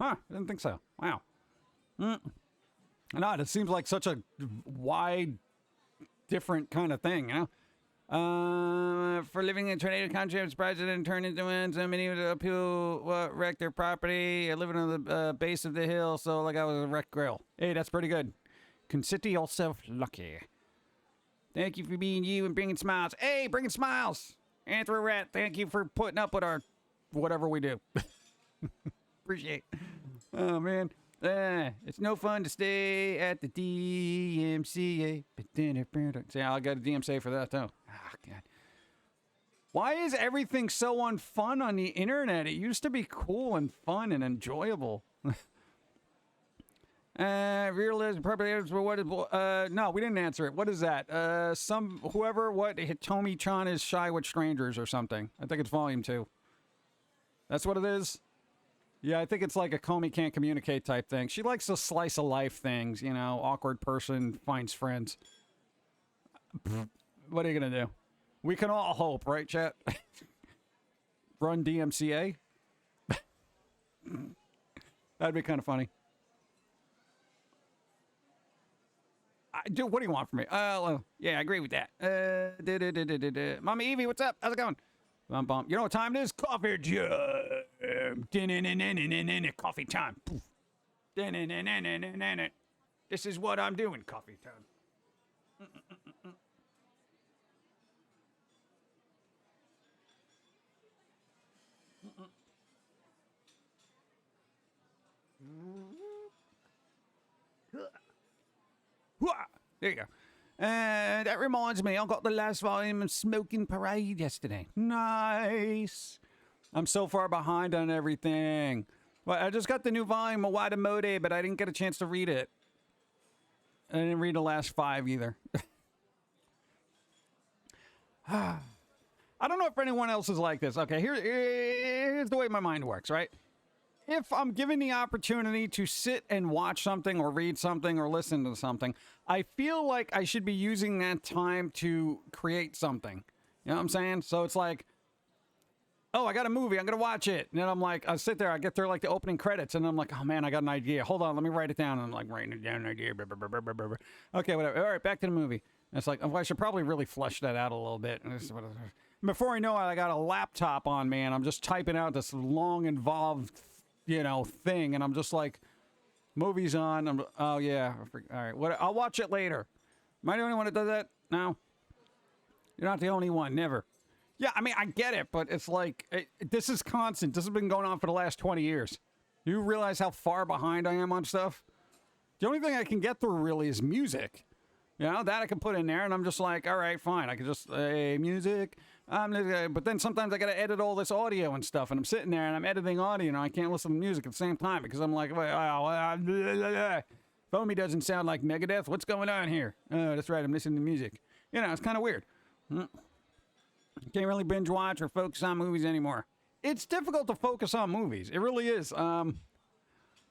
Huh? I didn't think so. Wow. No, it seems like such a wide, different kind of thing, you know? For living in a tornado country, I'm surprised it didn't turn into one. So many of people wrecked their property. I live on the base of the hill, so like I was a wrecked grill. Hey, that's pretty good. Consider yourself lucky. Thank you for being you and bringing smiles. Hey, bringing smiles. Anthro Rat, thank you for putting up with our whatever we do. Appreciate it. Oh, man. It's no fun to stay at the DMCA. See, I got a DMCA for that, though. Oh, God. Why is everything so unfun on the internet? It used to be cool and fun and enjoyable. Realism, appropriators, what is, no, we didn't answer it. What is that? Hitomi-chan is shy with strangers or something. I think it's volume 2. That's what it is? Yeah, I think it's like a Comey can't communicate type thing. She likes the slice of life things, you know, awkward person finds friends. What are you going to do? We can all hope, right, chat? Run DMCA? That'd be kind of funny. Dude, what do you want from me? Yeah, I agree with that. Mama Evie, what's up? How's it going? Bum, bum. You know what time it is? Coffee time. Coffee time. Poof. This is what I'm doing. Coffee time. There you go. And that reminds me, I got the last volume of Smoking Parade yesterday. Nice. I'm so far behind on everything. Well, I just got the new volume of Wada Mode, but I didn't get a chance to read it. I didn't read the last 5 either. I don't know if anyone else is like this. Okay, here's the way my mind works, right? If I'm given the opportunity to sit and watch something or read something or listen to something, I feel like I should be using that time to create something. You know what I'm saying? So it's like, oh, I got a movie, I'm going to watch it. And then I'm like, I sit there, I get through like the opening credits, and I'm like, oh man, I got an idea. Hold on, let me write it down. And I'm like, writing it down, an idea. Blah, blah, blah, blah, blah, blah. Okay, whatever. All right, back to the movie. And it's like, oh, I should probably really flesh that out a little bit. Before I know it, I got a laptop on me, and I'm just typing out this long, involved thing, and I'm just like, movie's on. Oh yeah, all right. What? I'll watch it later. Am I the only one that does that? No, you're not the only one. Never. Yeah, I mean, I get it, but it's like this is constant. This has been going on for the last 20 years. Do you realize how far behind I am on stuff? The only thing I can get through really is music. That I can put in there, and I'm just like, all right, fine. I can just music. But then sometimes I got to edit all this audio and stuff, and I'm sitting there and I'm editing audio, and I can't listen to music at the same time because I'm like, Foamy doesn't sound like Megadeth. What's going on here? Oh, that's right. I'm listening to music. It's kind of weird. Can't really binge watch or focus on movies anymore. It's difficult to focus on movies. It really is.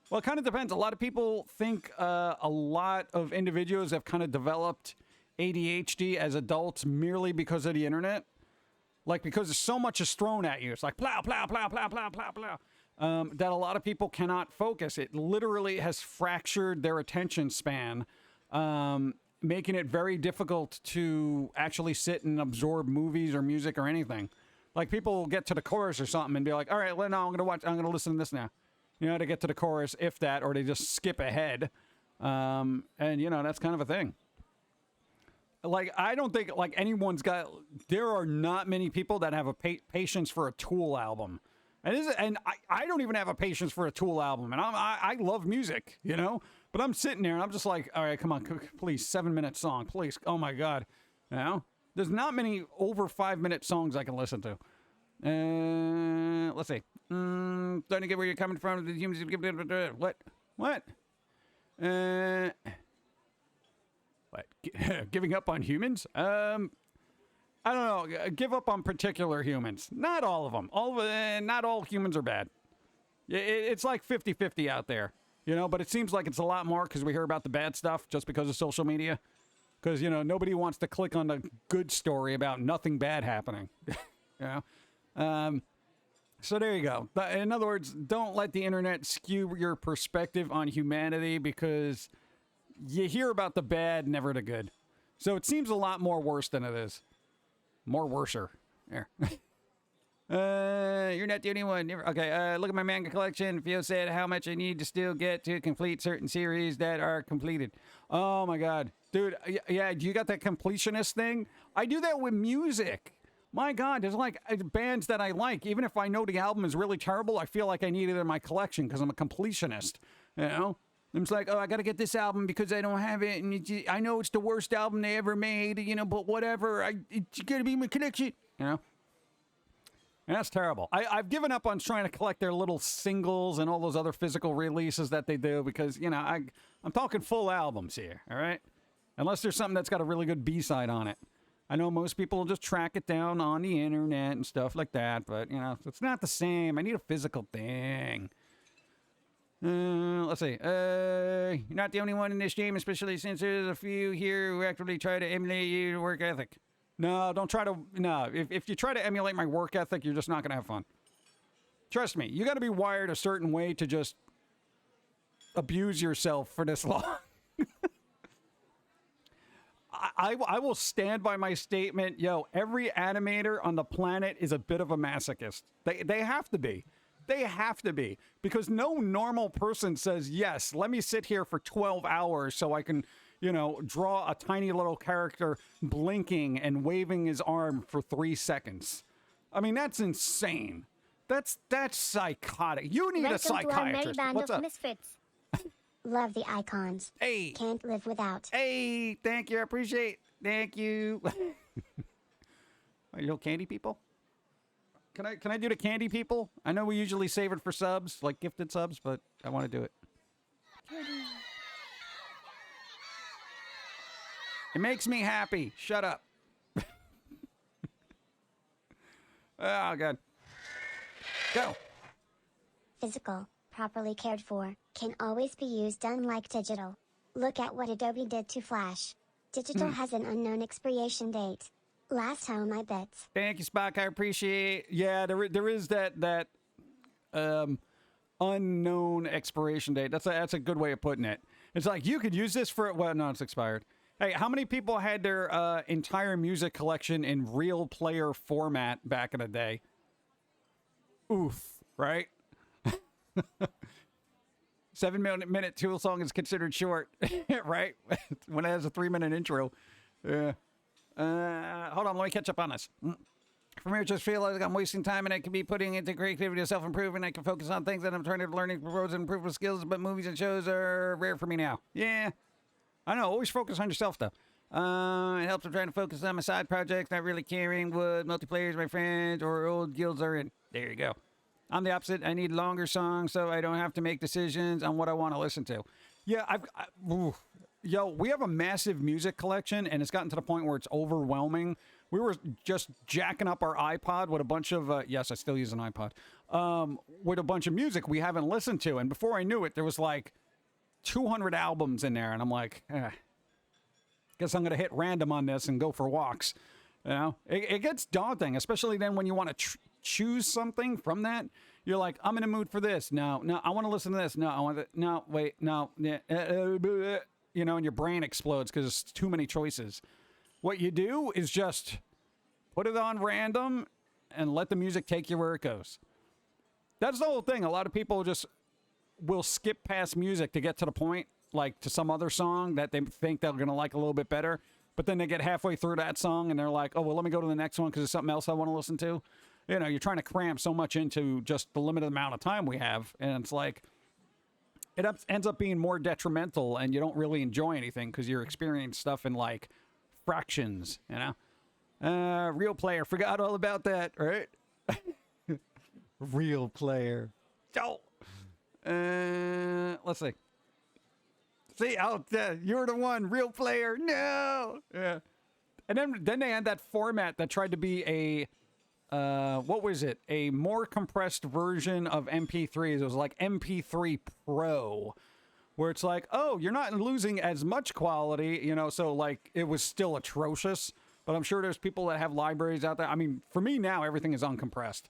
Well, it kind of depends. A lot of people think a lot of individuals have kind of developed ADHD as adults merely because of the internet. Like, because so much is thrown at you. It's like, plow, plow, plow, plow, plow, plow, plow. That a lot of people cannot focus. It literally has fractured their attention span, making it very difficult to actually sit and absorb movies or music or anything. Like, people will get to the chorus or something and be like, all right, well, no, I'm going to listen to this now. To get to the chorus, if that, or they just skip ahead. And, that's kind of a thing. Like, I don't think, like, there are not many people that have a patience for a Tool album. And I don't even have a patience for a Tool album. And I love music, But I'm sitting there and I'm just like, all right, come on, please, 7-minute song, please. Oh, my God. There's not many over 5-minute songs I can listen to. Let's see. Starting to get where you're coming from. The humans. What? What? Giving up on humans? I don't know. Give up on particular humans. Not all of them. Not all humans are bad. It's like 50-50 out there, but it seems like it's a lot more because we hear about the bad stuff just because of social media. Because, nobody wants to click on the good story about nothing bad happening. So there you go. In other words, don't let the internet skew your perspective on humanity because you hear about the bad, never the good. So it seems a lot more worse than it is. More worser. There. You're not the only one. Okay, look at my manga collection. Feel sad how much I need to still get to complete certain series that are completed. Oh my God. Dude, yeah, you got that completionist thing? I do that with music. My God, there's like bands that I like. Even if I know the album is really terrible, I feel like I need it in my collection because I'm a completionist. I'm just like, oh, I got to get this album because I don't have it. And I know it's the worst album they ever made, but whatever. It's going to be in my collection, And that's terrible. I've given up on trying to collect their little singles and all those other physical releases that they do because, I'm talking full albums here, all right? Unless there's something that's got a really good B-side on it. I know most people will just track it down on the internet and stuff like that, but, it's not the same. I need a physical thing. Let's see. You're not the only one in this game, especially since there's a few here who actively try to emulate your work ethic. No, don't try to. No, if you try to emulate my work ethic, you're just not going to have fun. Trust me, you got to be wired a certain way to just abuse yourself for this long. I will stand by my statement. Yo, every animator on the planet is a bit of a masochist. They have to be. They have to be. Because no normal person says, yes, let me sit here for 12 hours so I can, you know, draw a tiny little character blinking and waving his arm for 3 seconds. I mean, that's insane. That's psychotic. You need a psychiatrist. Welcome to our merry band What's of up? misfits. Love the icons. Hey. Can't live without. Hey, thank you. I appreciate. Thank you. Are you little candy people? Can I do the candy people? I know we usually save it for subs, like gifted subs, but I want to do it. It makes me happy. Shut up. Oh, God. Go. Physical, properly cared for, can always be used unlike digital. Look at what Adobe did to Flash. Digital has an unknown expiration date. Last home I bets. Thank you, Spock. I appreciate. Yeah, there is that unknown expiration date. That's a good way of putting it. It's like you could use this for. Well, no, it's expired. Hey, how many people had their entire music collection in real player format back in the day? Oof, right? 7-minute Tool song is considered short, right? When it has a 3-minute intro. Yeah. Hold on, let me catch up on this. For me, I just feel like I'm wasting time and I could be putting into creativity and self-improvement. I can focus on things that I'm trying to learn and propose and improve my skills, but movies and shows are rare for me now. Yeah. I know, always focus on yourself, though. It helps I'm trying to focus on my side projects, not really caring what multiplayers my friends or old guilds are in. There you go. I'm the opposite. I need longer songs so I don't have to make decisions on what I want to listen to. Yeah, Yo, we have a massive music collection, and it's gotten to the point where it's overwhelming. We were just jacking up our iPod with a bunch of, yes, I still use an iPod, with a bunch of music we haven't listened to. And before I knew it, there was like 200 albums in there, and I'm like, guess I'm going to hit random on this and go for walks. You know, it gets daunting, especially then when you want to choose something from that. You're like, I'm in a mood for this. No, I want to listen to this. No, I want to. No, wait, no. You know, and your brain explodes because it's too many choices. What you do is just put it on random and let the music take you where it goes. That's the whole thing. A lot of people just will skip past music to get to the point, like to some other song that they think they're going to like a little bit better. But then they get halfway through that song and they're like, oh, well, let me go to the next one because there's something else I want to listen to. You know, you're trying to cram so much into just the limited amount of time we have. And it's like, it ends up being more detrimental and you don't really enjoy anything because you're experiencing stuff in like fractions, you know? Real player. Forgot all about that, right? Real player. Oh. Let's see. See, you're the one. Real player. No. Yeah. And then they had that format that tried to be a, what was it? A more compressed version of MP3s. It was like MP3 Pro, where it's like, oh, you're not losing as much quality, you know, so like it was still atrocious. But I'm sure there's people that have libraries out there. I mean, for me now, everything is uncompressed.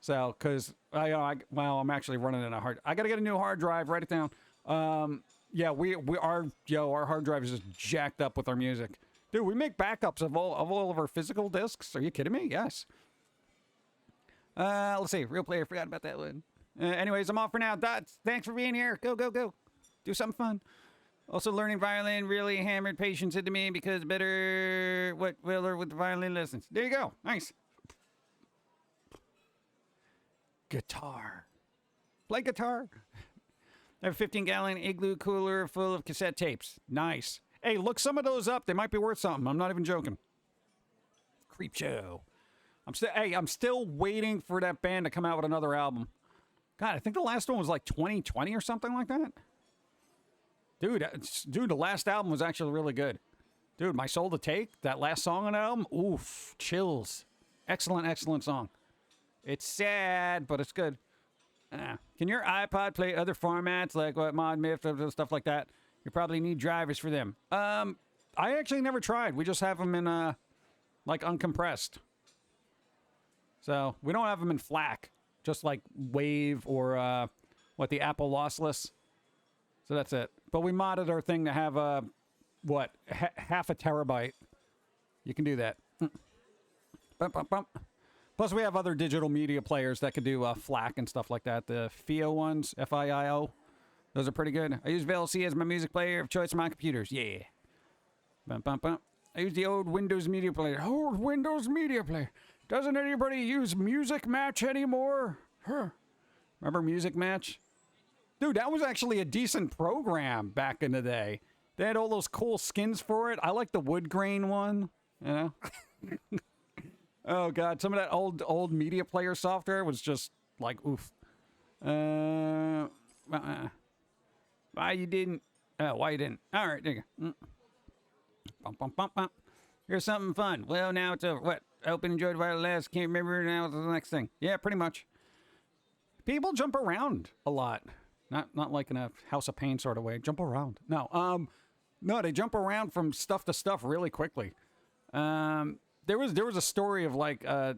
So, because I'm actually running in a hard. I got to get a new hard drive. Write it down. Yeah, our hard drive is just jacked up with our music. Dude, we make backups of all of our physical discs. Are you kidding me? Yes. Let's see. Real player. Forgot about that one. Anyways, I'm off for now. Dots, thanks for being here. Go. Do something fun. Also, learning violin really hammered patience into me because better what Willer with the violin lessons. There you go. Nice. Guitar. Play guitar. I have a 15-gallon igloo cooler full of cassette tapes. Nice. Hey, look some of those up. They might be worth something. I'm not even joking. Creep show. I'm still waiting for that band to come out with another album. God, I think the last one was like 2020 or something like that. Dude, the last album was actually really good. Dude, My Soul to Take, that last song on the album, oof, chills. Excellent song. It's sad, but it's good. Can your iPod play other formats like what Mod Miff or stuff like that? You probably need drivers for them. I actually never tried. We just have them in like uncompressed. So we don't have them in FLAC, just like Wave or the Apple lossless. So that's it. But we modded our thing to have what, half a terabyte. You can do that. Bump, bump, bump. Plus, we have other digital media players that could do FLAC and stuff like that. The FIO ones, FIIO. Those are pretty good. I use VLC as my music player of choice on my computers. Yeah. Bump, bump, bump. I use the old Windows Media Player. Old Windows Media Player. Doesn't anybody use Music Match anymore? Huh. Remember Music Match? Dude, that was actually a decent program back in the day. They had all those cool skins for it. I like the wood grain one, you know? Oh, God. Some of that old media player software was just like, oof. Why you didn't? Oh, why you didn't? All right, there you go. Bump, bump, bump, bump. Here's something fun. Well, now it's over. What? I hope you enjoyed the last. Can't remember now. What's the next thing? Yeah, pretty much. People jump around a lot. Not like in a House of Pain sort of way. Jump around. No, they jump around from stuff to stuff really quickly. There was a story of like, what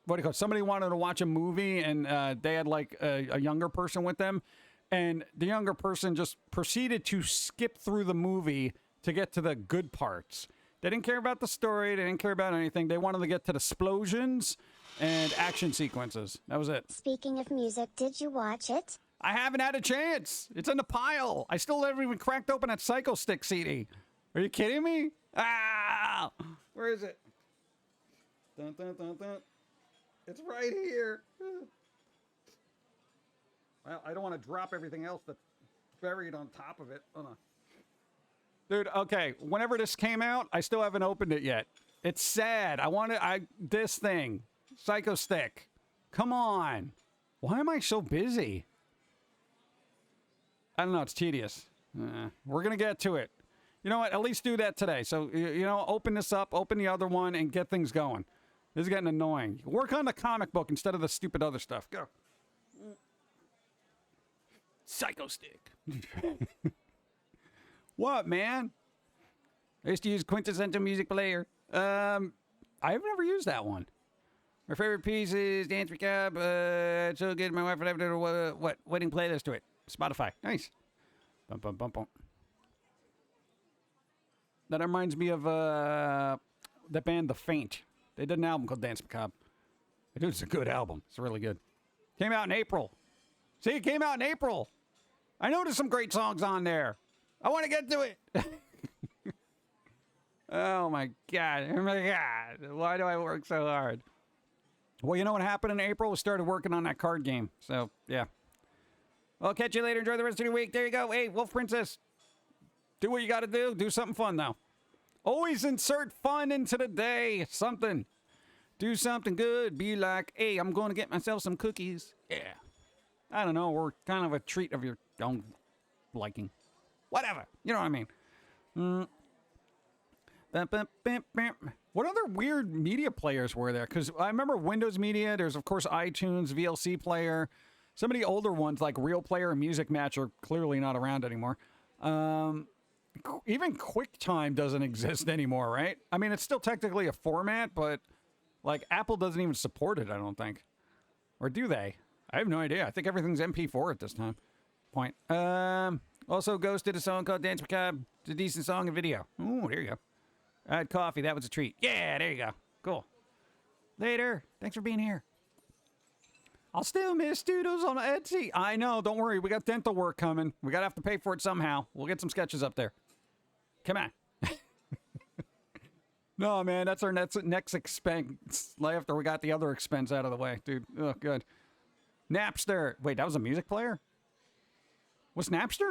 do you call it? Somebody wanted to watch a movie and they had like a younger person with them. And the younger person just proceeded to skip through the movie to get to the good parts. They didn't care about the story. They didn't care about anything. They wanted to get to the explosions and action sequences. That was it. Speaking of music, did you watch it? I haven't had a chance. It's in the pile. I still haven't even cracked open that Psycho Stick CD. Are you kidding me? Ah! Where is it? Dun, dun, dun, dun. It's right here. Well, I don't want to drop everything else that's buried on top of it. Hold on. Dude, okay. Whenever this came out, I still haven't opened it yet. It's sad. This thing. Psycho Stick. Come on. Why am I so busy? I don't know. It's tedious. We're going to get to it. You know what? At least do that today. So, you know, open this up, open the other one, and get things going. This is getting annoying. Work on the comic book instead of the stupid other stuff. Go. Psycho Stick. What, man? I used to use Quintessential Music Player. I've never used that one. My favorite piece is Dance Recap. It's so good. My wife would have to do a wedding playlist to it. Spotify. Nice. Bump, bump, bump, bump. That reminds me of the band The Faint. They did an album called Dance Macabre. Dude, it's a good album. It's really good. Came out in April. See, it came out in April. I know there's some great songs on there. I want to get to it. Oh, my God. Oh, my God. Why do I work so hard? Well, you know what happened in April? We started working on that card game. So, yeah. I'll catch you later. Enjoy the rest of your week. There you go. Hey, Wolf Princess. Do what you got to do. Do something fun, though. Always insert fun into the day. Something. Do something good. Be like, hey, I'm going to get myself some cookies. Yeah. I don't know. Or kind of a treat of your own liking. Whatever. You know what I mean. What other weird media players were there? Because I remember Windows Media. There's, of course, iTunes, VLC Player. Some of the older ones, like Real Player and Music Match, are clearly not around anymore. Even QuickTime doesn't exist anymore, right? I mean, it's still technically a format, but, like, Apple doesn't even support it, I don't think. Or do they? I have no idea. I think everything's MP4 at this time. Point. Also, Ghost did a song called Dance Macabre. It's a decent song and video. Ooh, there you go. I had coffee. That was a treat. Yeah, there you go. Cool. Later. Thanks for being here. I'll still miss Doodles on Etsy. I know. Don't worry. We got dental work coming. We got to have to pay for it somehow. We'll get some sketches up there. Come on. No, man. That's our next expense. After we got the other expense out of the way. Dude. Oh, good. Napster. Wait, that was a music player? Was Napster?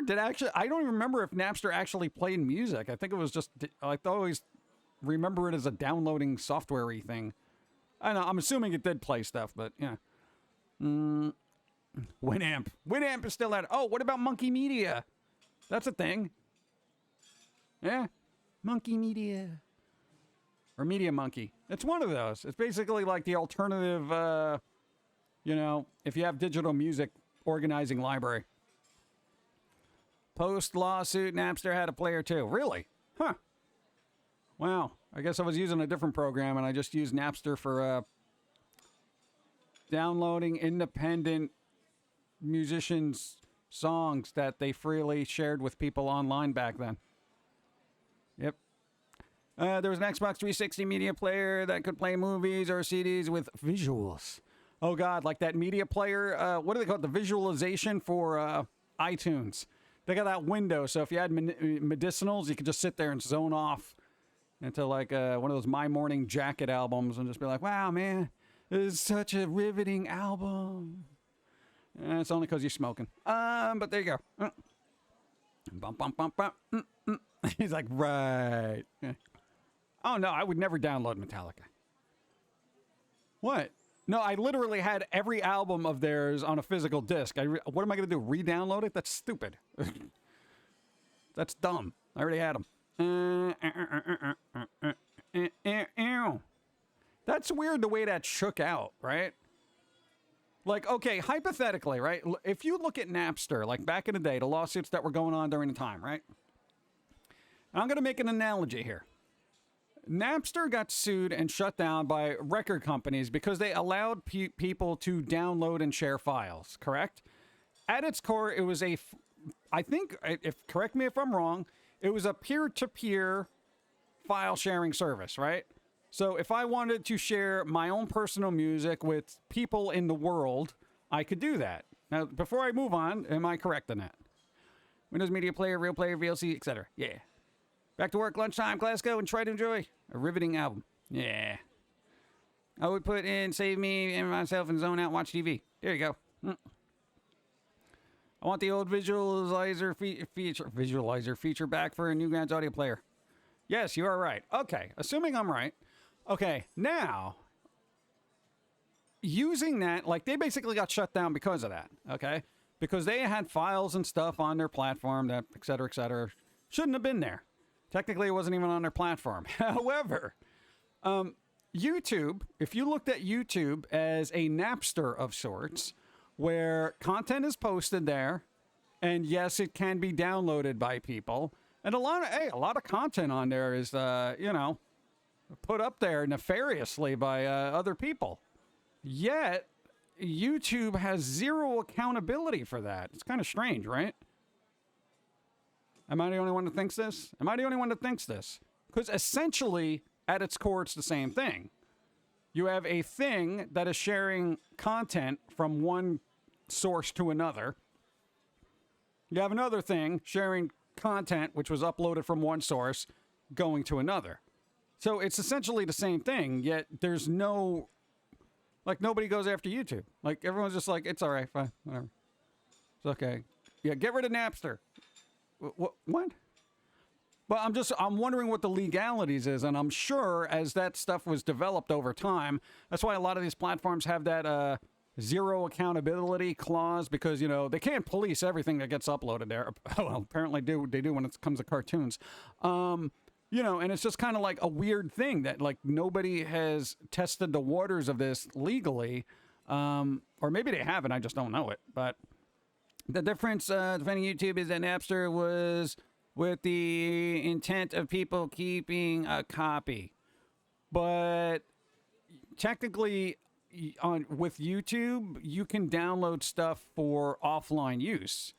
I don't even remember if Napster actually played music. I think it was just, I always remember it as a downloading software-y thing. I don't know, I'm assuming it did play stuff, but yeah. Winamp. Winamp is still at it. Oh, what about Monkey Media? That's a thing. Yeah. Monkey Media. Or Media Monkey. It's one of those. It's basically like the alternative, you know, if you have digital music organizing library. Post-lawsuit, Napster had a player too. Really? Huh. Wow. I guess I was using a different program and I just used Napster for downloading independent musicians' songs that they freely shared with people online back then. Yep. There was an Xbox 360 media player that could play movies or CDs with visuals. Oh, God, like that media player. What do they call it? The visualization for iTunes. They got that window, so if you had medicinals, you could just sit there and zone off into like one of those My Morning Jacket albums and just be like, wow, man, this is such a riveting album. And it's only because you're smoking. But there you go. Bump, bump, bump, bump. He's like, right. Oh, no, I would never download Metallica. What? No, I literally had every album of theirs on a physical disc. What am I going to do? Re-download it? That's stupid. That's dumb. I already had them. That's weird the way that shook out, right? Like, okay, hypothetically, right? If you look at Napster, like back in the day, the lawsuits that were going on during the time, right? And I'm going to make an analogy here. Napster got sued and shut down by record companies because they allowed people to download and share files, correct? At its core, it was I think, correct me if I'm wrong, it was a peer-to-peer file sharing service, right? So if I wanted to share my own personal music with people in the world, I could do that. Now, before I move on, am I correct in that? Windows Media Player, Real Player, VLC, etc. Yeah. Back to work, lunchtime, Glasgow, and try to enjoy a riveting album. Yeah. I would put in Save Me and myself and zone out, watch TV. There you go. I want the old visualizer feature back for a Newgrounds audio player. Yes, you are right. Okay, assuming I'm right. Okay, now, using that, like, they basically got shut down because of that, okay? Because they had files and stuff on their platform that, et cetera, shouldn't have been there. Technically, it wasn't even on their platform. However, YouTube, if you looked at YouTube as a Napster of sorts, where content is posted there, and yes, it can be downloaded by people, and a lot of content on there is, put up there nefariously by other people. Yet, YouTube has zero accountability for that. It's kind of strange, right? Am I the only one that thinks this? Because essentially, at its core, it's the same thing. You have a thing that is sharing content from one source to another. You have another thing sharing content which was uploaded from one source going to another. So it's essentially the same thing, yet there's no... Like, nobody goes after YouTube. Like, everyone's just like, it's all right, fine, whatever. It's okay. Yeah, get rid of Napster. What? But I'm wondering what the legalities is, and I'm sure as that stuff was developed over time, that's why a lot of these platforms have that zero accountability clause, because, they can't police everything that gets uploaded there. Well, apparently they do when it comes to cartoons. And it's just kind of like a weird thing that, like, nobody has tested the waters of this legally, or maybe they haven't, I just don't know it, but... The difference, defending YouTube, is that Napster was with the intent of people keeping a copy. But technically, with YouTube, you can download stuff for offline use,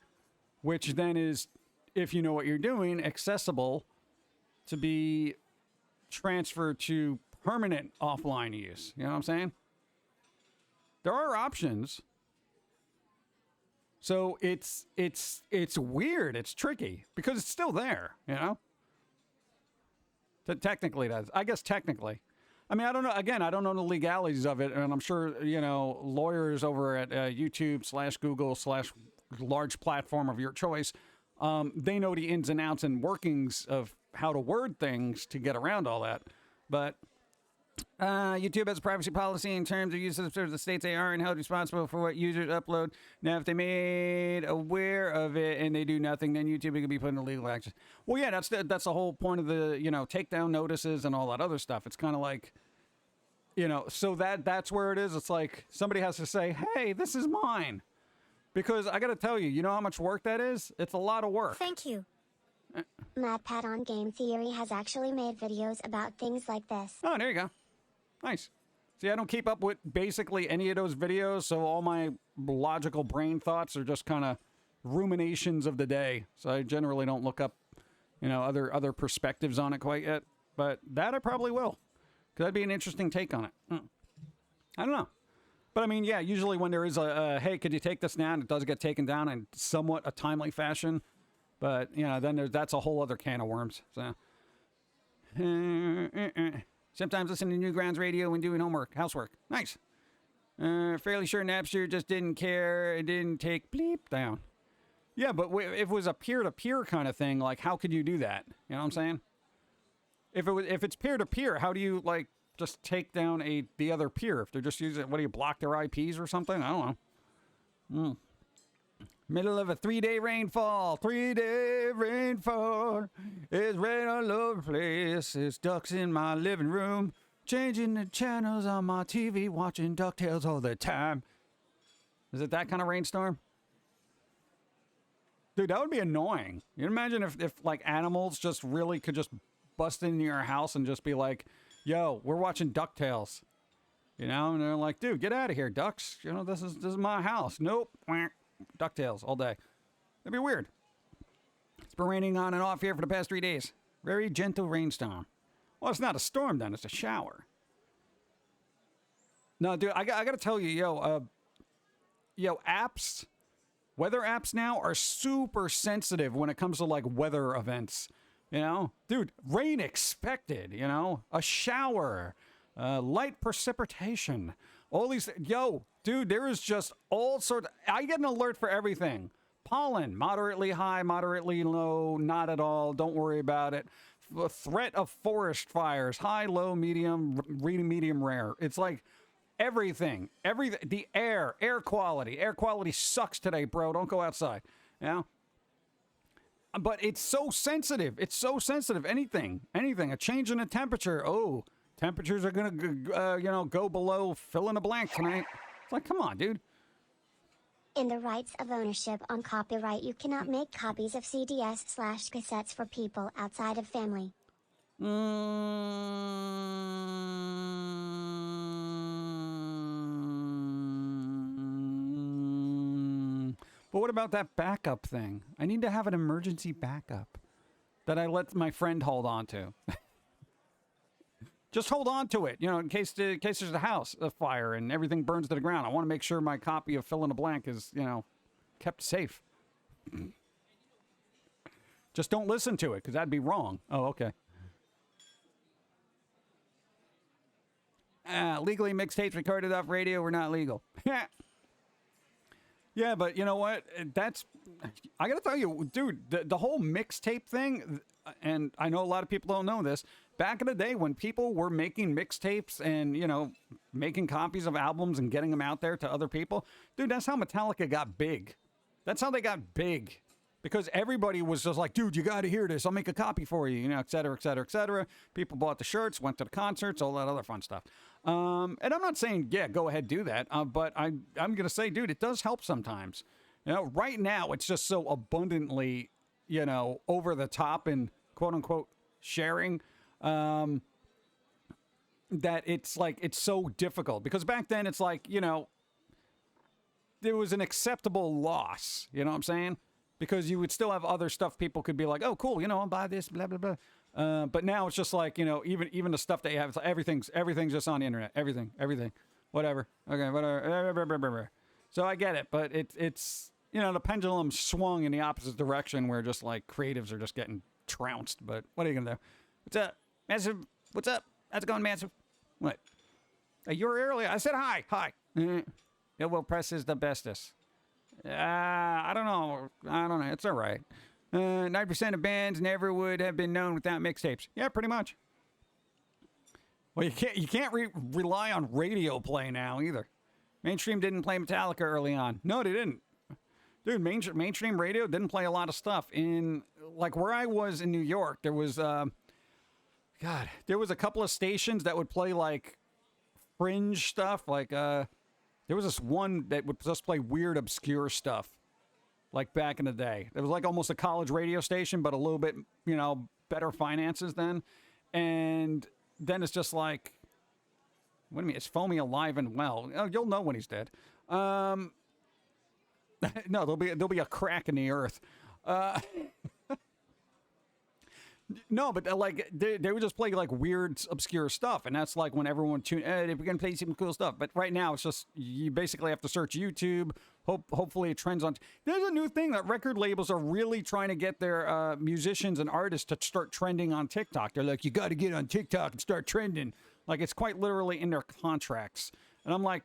which then is, if you know what you're doing, accessible to be transferred to permanent offline use. You know what I'm saying? There are options. So it's weird. It's tricky because it's still there, Technically, that's, I guess technically. I mean, I don't know. Again, I don't know the legalities of it, and I'm sure lawyers over at YouTube/Google/ large platform of your choice, they know the ins and outs and workings of how to word things to get around all that. But YouTube has a privacy policy in terms of use of the states they are and held responsible for what users upload. Now, if they made aware of it and they do nothing, then YouTube can be put into legal action. Well, yeah, that's the whole point of the takedown notices and all that other stuff. It's kind of like, so that's where it is. It's like somebody has to say, hey, this is mine, because I got to tell you, how much work that is. It's a lot of work. Thank you. MadPat on Game Theory has actually made videos about things like this. Oh, there you go. Nice. See, I don't keep up with basically any of those videos, so all my logical brain thoughts are just kind of ruminations of the day. So I generally don't look up other perspectives on it quite yet. But that I probably will, because that'd be an interesting take on it. I don't know. But I mean, yeah, usually when there is a hey, could you take this down? It does get taken down in somewhat a timely fashion. But, then that's a whole other can of worms. So, sometimes listen to Newgrounds radio when doing housework. Nice. Fairly sure Napster just didn't care. It didn't take bleep down. Yeah, but if it was a peer-to-peer kind of thing, like, how could you do that? You know what I'm saying? If it's peer-to-peer, how do you, like, just take down the other peer? If they're just using, what do you, block their IPs or something? I don't know. Middle of a 3-day rainfall. 3-day rainfall. It's rain all over the place. It's ducks in my living room. Changing the channels on my TV. Watching DuckTales all the time. Is it that kind of rainstorm? Dude, that would be annoying. You imagine if like animals just really could just bust into your house and just be like, yo, we're watching DuckTales. And they're like, dude, get out of here, ducks. This is my house. Nope. DuckTales all day. That'd be weird. It's been raining on and off here for the past 3 days. Very gentle rainstorm. Well, it's not a storm then. It's a shower. No, dude, I got to tell you, apps, weather apps now are super sensitive when it comes to like weather events. Dude, rain expected, a shower, light precipitation, all these, dude, there is just all sorts. I get an alert for everything. Pollen, moderately high, moderately low, not at all, don't worry about it. The threat of forest fires, high, low, medium, medium, rare. It's like everything, the air quality sucks today, bro. Don't go outside, But it's so sensitive. Anything, a change in the temperature. Oh, temperatures are gonna, go below fill in a blank tonight. It's like, come on, dude. In the rights of ownership on copyright, you cannot make copies of CDs/cassettes for people outside of family. But what about that backup thing? I need to have an emergency backup that I let my friend hold on to. Just hold on to it, in case there's a fire and everything burns to the ground. I want to make sure my copy of Fill in the Blank is, kept safe. Just don't listen to it, because that'd be wrong. Oh, okay. Legally mixtapes recorded off radio were not legal. Yeah, but you know what? I gotta tell you, dude, the whole mixtape thing, and I know a lot of people don't know this, back in the day when people were making mixtapes and, making copies of albums and getting them out there to other people, dude, that's how Metallica got big. That's how they got big. Because everybody was just like, dude, you got to hear this. I'll make a copy for you, et cetera, et cetera, et cetera. People bought the shirts, went to the concerts, all that other fun stuff. And I'm not saying, yeah, go ahead, do that. But I'm going to say, dude, it does help sometimes. Right now, it's just so abundantly, over the top and quote unquote sharing that it's like, it's so difficult. Because back then, it's like, there was an acceptable loss. You know what I'm saying? Because you would still have other stuff people could be like, oh, cool, I'll buy this, blah, blah, blah. But now it's just like, even the stuff that you have, everything's just on the internet. Everything. Whatever. Okay, whatever. So I get it, but it's the pendulum swung in the opposite direction where just like creatives are just getting trounced. But what are you going to do? What's up, Massive? What's up? How's it going, Massive? What? You were earlier. I said hi. Hi. It will press is the bestest. I don't know. It's all right. 9% of bands never would have been known without mixtapes. Yeah, pretty much. Well, you can't rely on radio play now either. Mainstream didn't play Metallica early on. No, they didn't. Dude, mainstream radio didn't play a lot of stuff. In like where I was in New York, there was there was a couple of stations that would play like fringe stuff, like there was this one that would just play weird, obscure stuff, like back in the day. It was like almost a college radio station, but a little bit, better finances then. And then it's just like, what do you mean? It's Foamy alive and well. Oh, you'll know when he's dead. No, there'll be a crack in the earth. No, but like they would just play like weird, obscure stuff, and that's like when everyone tune. We're gonna play some cool stuff, but right now it's just you basically have to search YouTube. Hopefully it trends on. There's a new thing that record labels are really trying to get their musicians and artists to start trending on TikTok. They're like, you got to get on TikTok and start trending. Like it's quite literally in their contracts, and I'm like,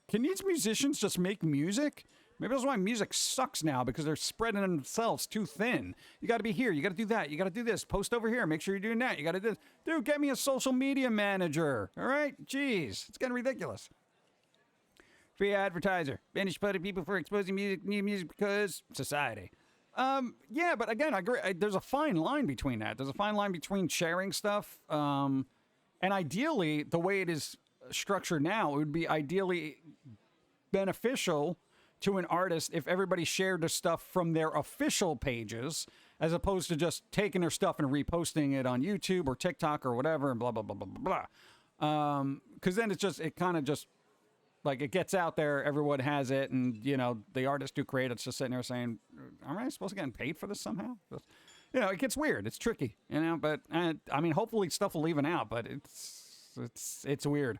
can these musicians just make music? Maybe that's why music sucks now, because they're spreading themselves too thin. You got to be here. You got to do that. You got to do this. Post over here. Make sure you're doing that. You got to do this. Dude, get me a social media manager. All right? Jeez. It's getting ridiculous. Free advertiser. Banish putty people for exposing new music because society. Yeah, but again, I agree. There's a fine line between that. There's a fine line between sharing stuff. And ideally, the way it is structured now, it would be ideally beneficial to an artist if everybody shared their stuff from their official pages, as opposed to just taking their stuff and reposting it on YouTube or TikTok or whatever, and blah, blah, blah, blah, blah, blah. Because then it kind of just, like, it gets out there, everyone has it, and, you know, the artist who created it's just sitting there saying, am I supposed to get paid for this somehow? You know, it gets weird. It's tricky, you know, but, I mean, hopefully stuff will even out, but it's weird.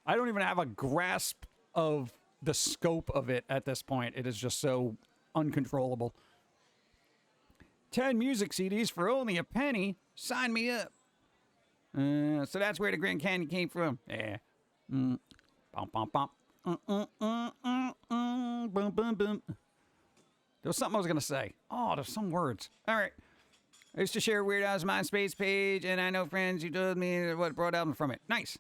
I don't even have a grasp of the scope of it at this point. It is just so uncontrollable. 10 music CDs for only a penny. Sign me up. So that's where the Grand Canyon came from. Yeah. Bum, bum, bum. Bum, bum, bum. There was something I was going to say. Oh, there's some words. All right. I used to share Weird Al's MySpace page, and I know friends who told me what brought album from it. Nice.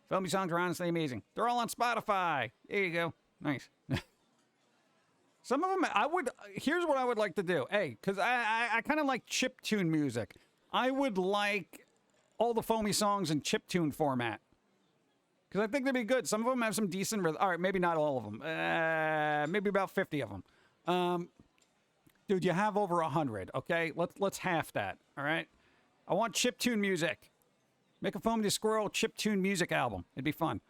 Foamy songs are honestly amazing. They're all on Spotify. There you go. Nice. Some of them, here's what I would like to do. Hey, because I kind of like chiptune music. I would like all the Foamy songs in chiptune format. Because I think they'd be good. Some of them have some decent rhythm. All right, maybe not all of them. Maybe about 50 of them. Dude, you have over 100, okay? Let's half that, all right? I want chiptune music. Make a Foamy the Squirrel chiptune music album. It'd be fun.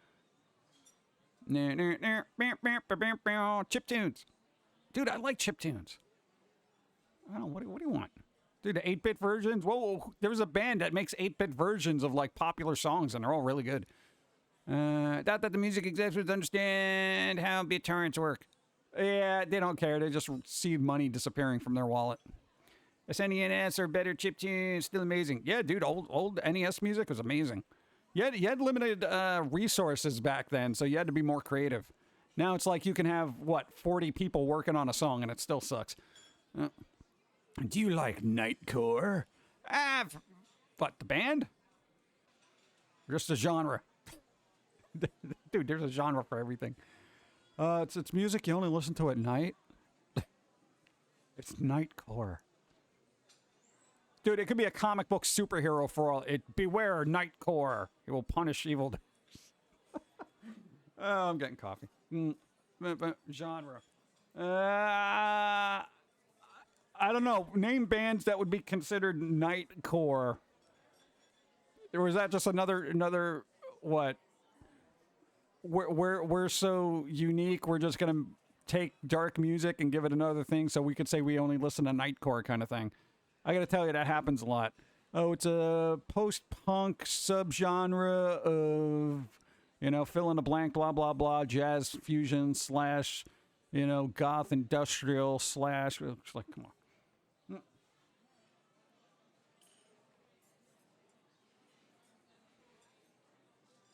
Chiptunes. Dude, I like chiptunes. I don't know, what do you want? Dude, the 8-bit versions? Whoa, there's a band that makes 8-bit versions of, like, popular songs, and they're all really good. Doubt that the music executives understand how BitTorrents work. Yeah, they don't care. They just see money disappearing from their wallet. SNES or better chiptunes, still amazing. Yeah, dude, old NES music was amazing. You had limited resources back then, so you had to be more creative. Now it's like you can have, 40 people working on a song, and it still sucks. Do you like Nightcore? What, the band? Just a genre. Dude, there's a genre for everything. It's music you only listen to at night. It's Nightcore. Dude, it could be a comic book superhero for all. Beware Nightcore. It will punish evil. Oh, I'm getting coffee. Genre. I don't know. Name bands that would be considered Nightcore. Or is that just another what? We're so unique. We're just gonna take dark music and give it another thing, so we could say we only listen to Nightcore kind of thing. I gotta tell you, that happens a lot. Oh, it's a post-punk subgenre of, fill in the blank, blah, blah, blah, jazz fusion / goth industrial / it's like, come on.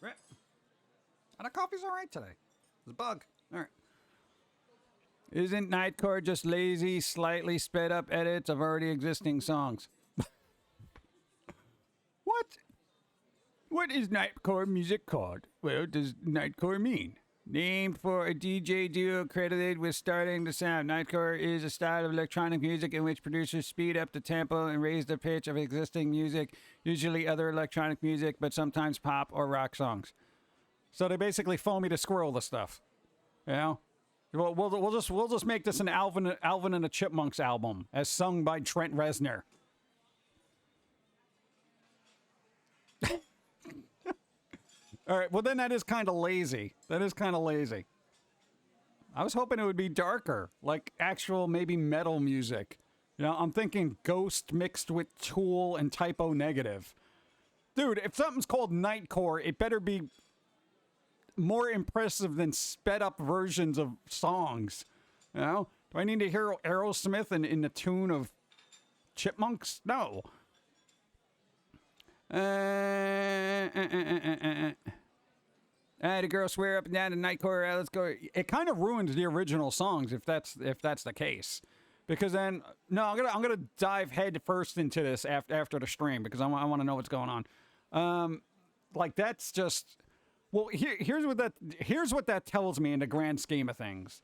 Right. And the coffee's all right today. It's a bug. All right. Isn't Nightcore just lazy, slightly sped up edits of already existing songs? What? What is Nightcore music called? Well, does Nightcore mean? Named for a DJ duo credited with starting the sound. Nightcore is a style of electronic music in which producers speed up the tempo and raise the pitch of existing music, usually other electronic music, but sometimes pop or rock songs. So they basically Foamy the Squirrel the stuff. You know? We'll just make this an Alvin and the Chipmunks album, as sung by Trent Reznor. All right, well then that is kind of lazy. I was hoping it would be darker, like actual maybe metal music. You know, I'm thinking Ghost mixed with Tool and Typo Negative. Dude, if something's called Nightcore, it better be more impressive than sped up versions of songs. You know? Do I need to hear Aerosmith in the tune of Chipmunks? No. The girls swear up and down to Nightcore. Let's go. It kind of ruins the original songs if that's the case. Because then, no, I'm gonna dive head first into this after the stream because I want to know what's going on. Like that's just, well, here's what that tells me in the grand scheme of things.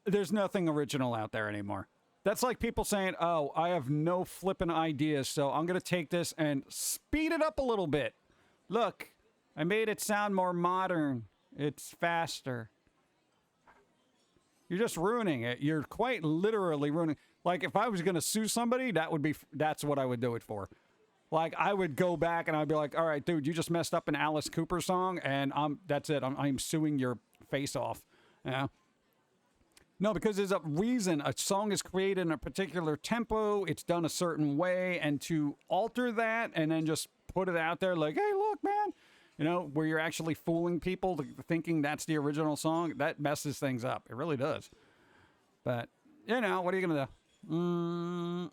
There's nothing original out there anymore. That's like people saying, "Oh, I have no flippin' ideas, so I'm gonna take this and speed it up a little bit. Look, I made it sound more modern. It's faster." You're just ruining it. You're quite literally ruining. Like, if I was going to sue somebody, that's what I would do it for. Like, I would go back and I'd be like, all right, dude, you just messed up an Alice Cooper song, and that's it. I'm suing your face off. Yeah. No, because there's a reason a song is created in a particular tempo. It's done a certain way, and to alter that and then just put it out there like, hey, look, man. You know, where you're actually fooling people thinking that's the original song, that messes things up. It really does. But, you know, what are you going to do?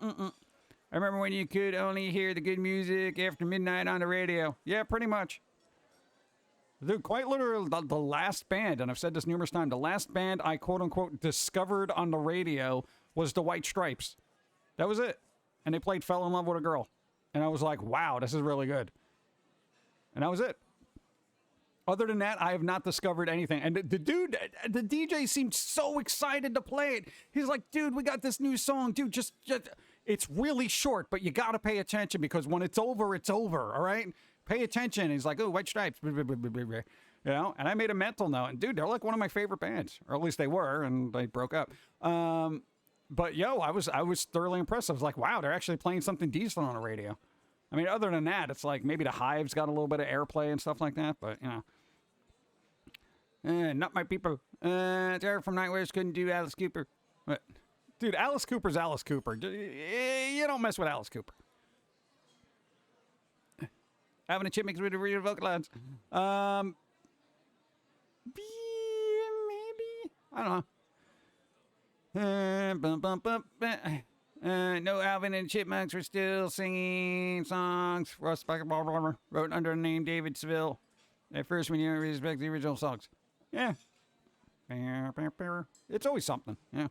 I remember when you could only hear the good music after midnight on the radio. Yeah, pretty much. Dude, quite literally, the last band, and I've said this numerous times, the last band I quote-unquote discovered on the radio was the White Stripes. That was it. And they played Fell in Love with a Girl. And I was like, wow, this is really good. And that was it. Other than that, I have not discovered anything. And the DJ seemed so excited to play it. He's like, dude, we got this new song. Dude, just it's really short, but you got to pay attention because when it's over, all right? Pay attention. And he's like, oh, White Stripes. You know, and I made a mental note. And, dude, they're like one of my favorite bands. Or at least they were, and they broke up. But, yo, I was thoroughly impressed. I was like, wow, they're actually playing something decent on the radio. I mean, other than that, it's like maybe the Hive's got a little bit of airplay and stuff like that, but, you know. Not my people. Derek from Nightwares couldn't do Alice Cooper. But, dude, Alice Cooper's Alice Cooper. You don't mess with Alice Cooper. Having a Chipmunks with a real vocal lines. Maybe. I don't know. No, Alvin and Chipmunks were still singing songs. Russ Bucket wrote under the name David Seville. At first, when you don't respect the original songs. Yeah. It's always something. Yeah.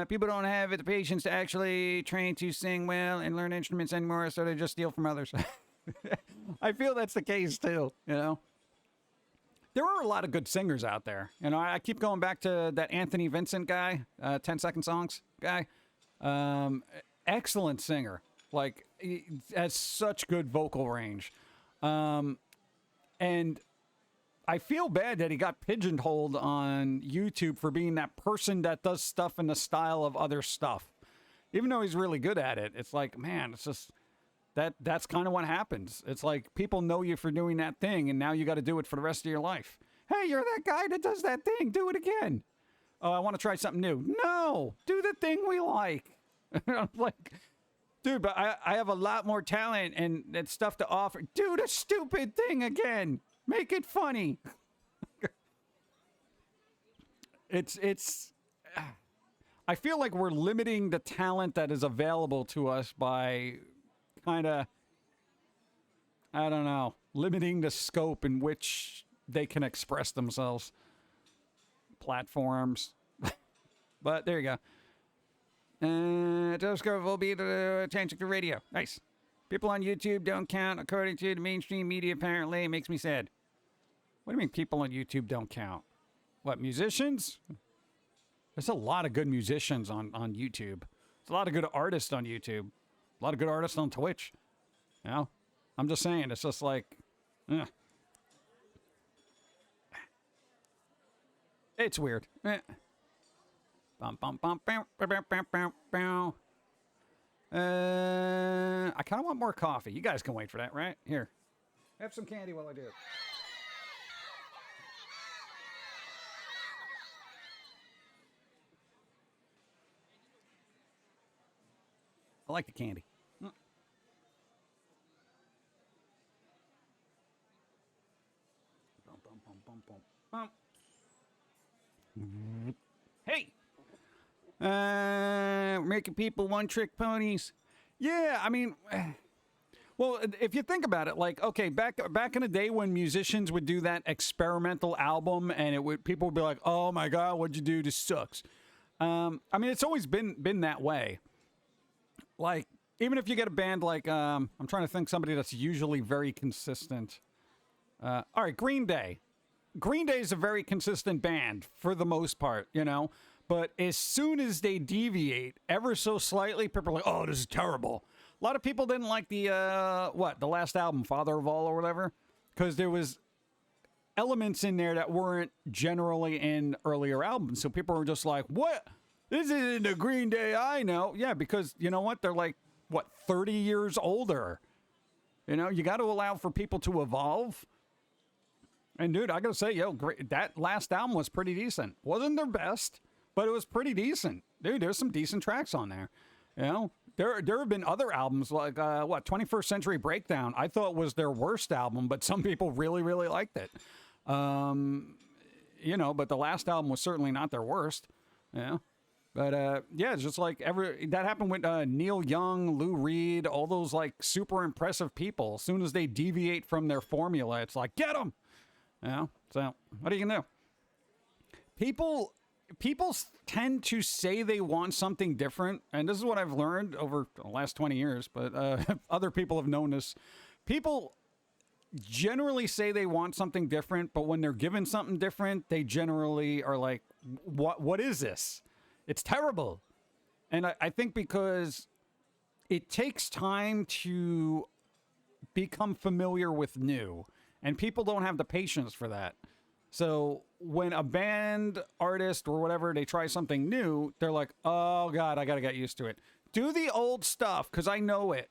People don't have the patience to actually train to sing well and learn instruments anymore, so they just steal from others. I feel that's the case, too, you know. There are a lot of good singers out there. You know, I keep going back to that Anthony Vincent guy, 10-second songs guy. Excellent singer. Like, he has such good vocal range. And I feel bad that he got pigeonholed on YouTube for being that person that does stuff in the style of other stuff. Even though he's really good at it, it's like, man, it's just that's kind of what happens. It's like people know you for doing that thing, and now you got to do it for the rest of your life. Hey, you're that guy that does that thing. Do it again. Oh, I want to try something new. No, do the thing we like. I'm like, dude, but I have a lot more talent and stuff to offer. Do the stupid thing again. Make it funny. It's I feel like we're limiting the talent that is available to us by kind of, I don't know, limiting the scope in which they can express themselves. Platforms. But there you go. Telescope will be the attention to radio. Nice. People on YouTube don't count according to the mainstream media, apparently. It makes me sad. What do you mean people on YouTube don't count? What, musicians? There's a lot of good musicians on YouTube. There's a lot of good artists on YouTube. A lot of good artists on Twitch. You know? I'm just saying, it's just like, it's weird. Bum, bum, bum, bum, bum, bum, bum, bum. I kind of want more coffee. You guys can wait for that, right? Here. Have some candy while I do it. I like the candy. Hey! Making people one-trick ponies. Yeah, I mean, well, if you think about it, like, okay, back in the day when musicians would do that experimental album, and people would be like, "Oh my God, what'd you do? This sucks." I mean, it's always been that way. Like, even if you get a band like, I'm trying to think somebody that's usually very consistent. All right, Green Day. Green Day is a very consistent band for the most part, you know. But as soon as they deviate ever so slightly, people are like, "Oh, this is terrible." A lot of people didn't like the last album, Father of All or whatever, because there was elements in there that weren't generally in earlier albums. So people were just like, "What? This isn't the Green Day I know." Yeah, because you know what? They're like, 30 years older. You know, you got to allow for people to evolve. And dude, I gotta say, that last album was pretty decent. Wasn't their best, but it was pretty decent. Dude, there's some decent tracks on there. You know, there have been other albums like 21st Century Breakdown. I thought was their worst album, but some people really, really liked it. You know, but the last album was certainly not their worst. Yeah. But yeah, it's just like that happened with Neil Young, Lou Reed, all those like super impressive people. As soon as they deviate from their formula, it's like, get them. You know? So what are you gonna do? People tend to say they want something different, and this is what I've learned over the last 20 years, but other people have known this. People generally say they want something different, but when they're given something different, they generally are like, what is this? It's terrible. And I think because it takes time to become familiar with new, and people don't have the patience for that. So when a band, artist, or whatever, they try something new, they're like, "Oh God, I gotta get used to it. Do the old stuff, because I know it."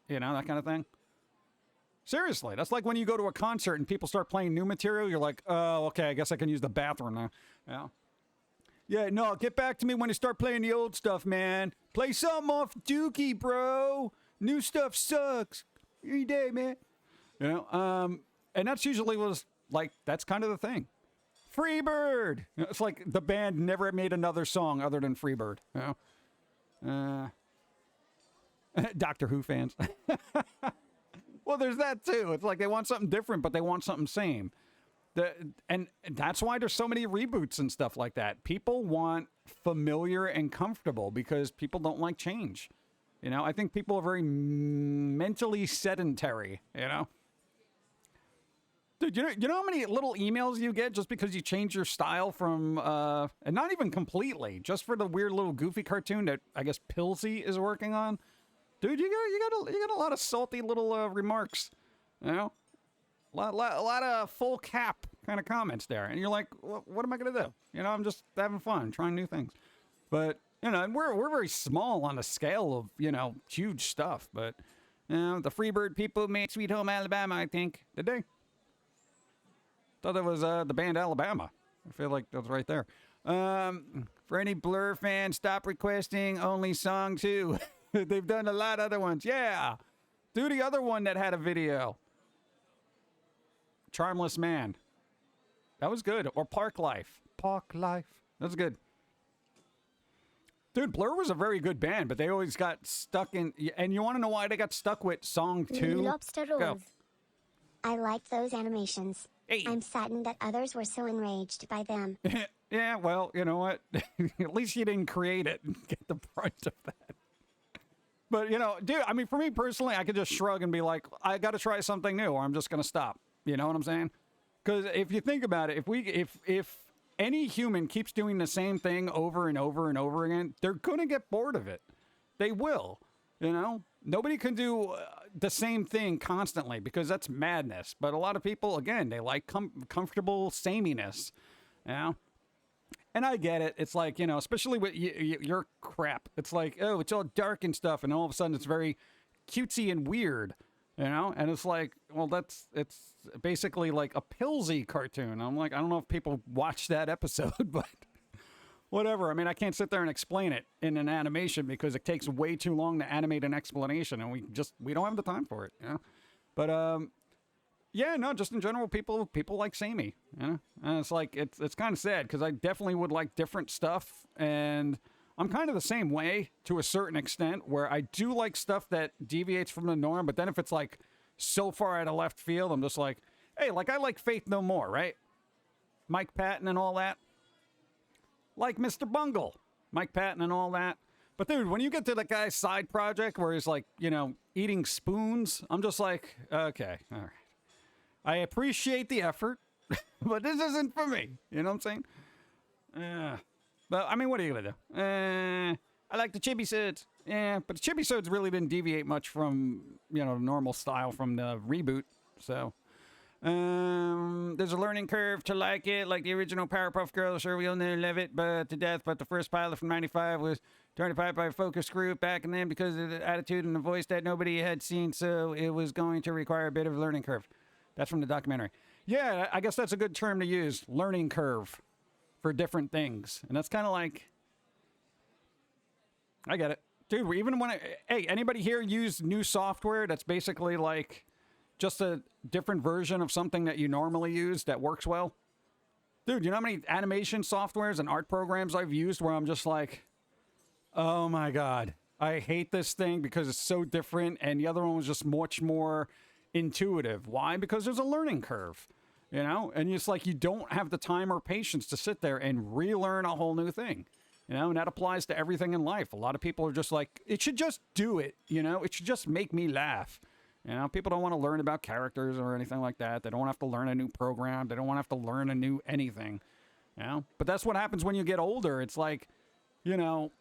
You know, that kind of thing. Seriously, that's like when you go to a concert and people start playing new material, you're like, "Oh, okay, I guess I can use the bathroom now." Yeah. Yeah, no, get back to me when you start playing the old stuff, man. Play something off Dookie, bro. New stuff sucks. Every day, man. You know, and that's usually that's kind of the thing. Freebird. You know, it's like the band never made another song other than Freebird. You know? Doctor Who fans. Well, there's that too. It's like they want something different, but they want something same. And that's why there's so many reboots and stuff like that. People want familiar and comfortable because people don't like change. You know, I think people are very mentally sedentary, you know? Dude, you know how many little emails you get just because you change your style from, and not even completely, just for the weird little goofy cartoon that I guess Pilsy is working on? Dude, you got a lot of salty little remarks, you know? A lot of full cap kind of comments there. And you're like, what am I going to do? You know, I'm just having fun, trying new things. But, you know, and we're very small on the scale of, you know, huge stuff. But, you know, the Freebird people made Sweet Home Alabama, I think. Did they? Thought that was the band Alabama. I feel like that was right there. For any Blur fans, stop requesting only song 2. They've done a lot of other ones. Yeah. Do the other one that had a video. Charmless Man. That was good. Or Park Life. Park Life. That's good. Dude, Blur was a very good band, but they always got stuck in... And you want to know why they got stuck with song 2? Lobster rolls. Go. I liked those animations. Hey. I'm saddened that others were so enraged by them. Yeah, well, you know what? At least you didn't create it and get the brunt of that. But, you know, dude, I mean, for me personally, I could just shrug and be like, I got to try something new, or I'm just going to stop. You know what I'm saying? Because if you think about it, if any human keeps doing the same thing over and over and over again, they're going to get bored of it. They will. You know? Nobody can do the same thing constantly because that's madness. But a lot of people, again, they like comfortable sameness. You know? And I get it. It's like, you know, especially with your crap. It's like, oh, it's all dark and stuff. And all of a sudden it's very cutesy and weird. You know, and it's like, well, it's basically like a Pilsy cartoon. I'm like, I don't know if people watch that episode, but whatever. I mean, I can't sit there and explain it in an animation because it takes way too long to animate an explanation, and we don't have the time for it, you know? But, yeah, no, just in general, people like Samey, you know? And it's like, it's kind of sad because I definitely would like different stuff, and I'm kind of the same way to a certain extent where I do like stuff that deviates from the norm, but then if it's like so far out of left field, I'm just like, hey, like I like Faith No More, right? Mike Patton and all that. Like Mr. Bungle, Mike Patton and all that. But dude, when you get to the guy's side project where he's like, you know, eating spoons, I'm just like, okay, all right. I appreciate the effort, but this isn't for me. You know what I'm saying? But, I mean, what are you going to do? I like the chibi suits. Yeah, but the chibi suits really didn't deviate much from, you know, normal style from the reboot. So, there's a learning curve to like it, like the original Powerpuff Girls. Sure, we'll never love it but to death. But the first pilot from 95 was turned apart by a focus group back and then because of the attitude and the voice that nobody had seen. So it was going to require a bit of a learning curve. That's from the documentary. Yeah, I guess that's a good term to use. Learning curve. For different things. And that's kind of like, I get it. Dude, even when hey, anybody here use new software that's basically like just a different version of something that you normally use that works well? Dude, you know how many animation softwares and art programs I've used where I'm just like, oh my God, I hate this thing because it's so different. And the other one was just much more intuitive. Why? Because there's a learning curve. You know, and it's like you don't have the time or patience to sit there and relearn a whole new thing. You know, and that applies to everything in life. A lot of people are just like, it should just do it. You know, it should just make me laugh. You know, people don't want to learn about characters or anything like that. They don't have to learn a new program. They don't want to have to learn a new anything. You know, but that's what happens when you get older. It's like, you know,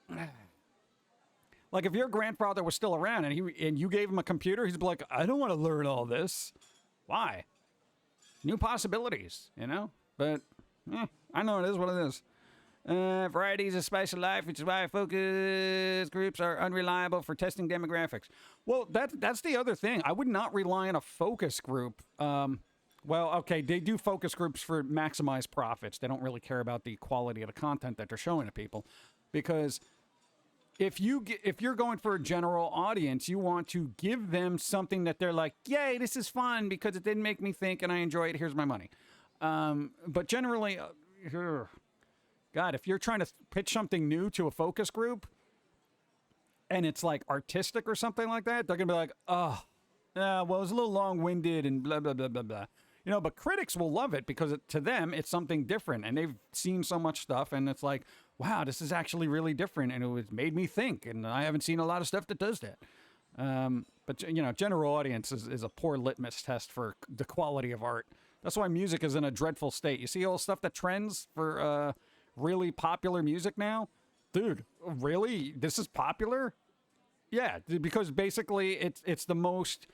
like if your grandfather was still around and you gave him a computer, he'd be like, I don't want to learn all this. Why? New possibilities, you know? But, I know it is what it is. Variety is a spice of life, which is why focus groups are unreliable for testing demographics. Well, that's the other thing. I would not rely on a focus group. Well, okay, they do focus groups for maximize profits. They don't really care about the quality of the content that they're showing to people. Because if you're going for a general audience, you want to give them something that they're like, yay, this is fun because it didn't make me think and I enjoy it. Here's my money. But generally, God, if you're trying to pitch something new to a focus group and it's like artistic or something like that, they're going to be like, oh, well, it was a little long-winded and blah, blah, blah, blah, blah. You know, but critics will love it because to them, it's something different and they've seen so much stuff and it's like, wow, this is actually really different and it was made me think and I haven't seen a lot of stuff that does that. But, you know, general audience is a poor litmus test for the quality of art. That's why music is in a dreadful state. You see all the stuff that trends for really popular music now? Dude, really? This is popular? Yeah, because basically it's the most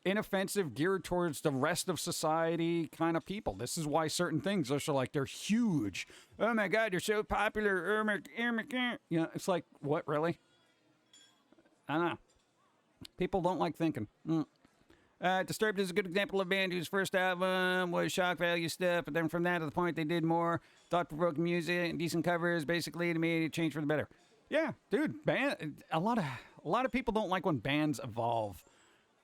inoffensive, geared towards the rest of society kind of people. This is why certain things are so like, they're huge. Oh my God, you're so popular. You know, it's like, what, really? I don't know. People don't like thinking. Disturbed is a good example of a band whose first album was shock value stuff, but then from that to the point they did more thought-provoking music and decent covers, basically to me, it changed for the better. Yeah, dude, a lot of people don't like when bands evolve.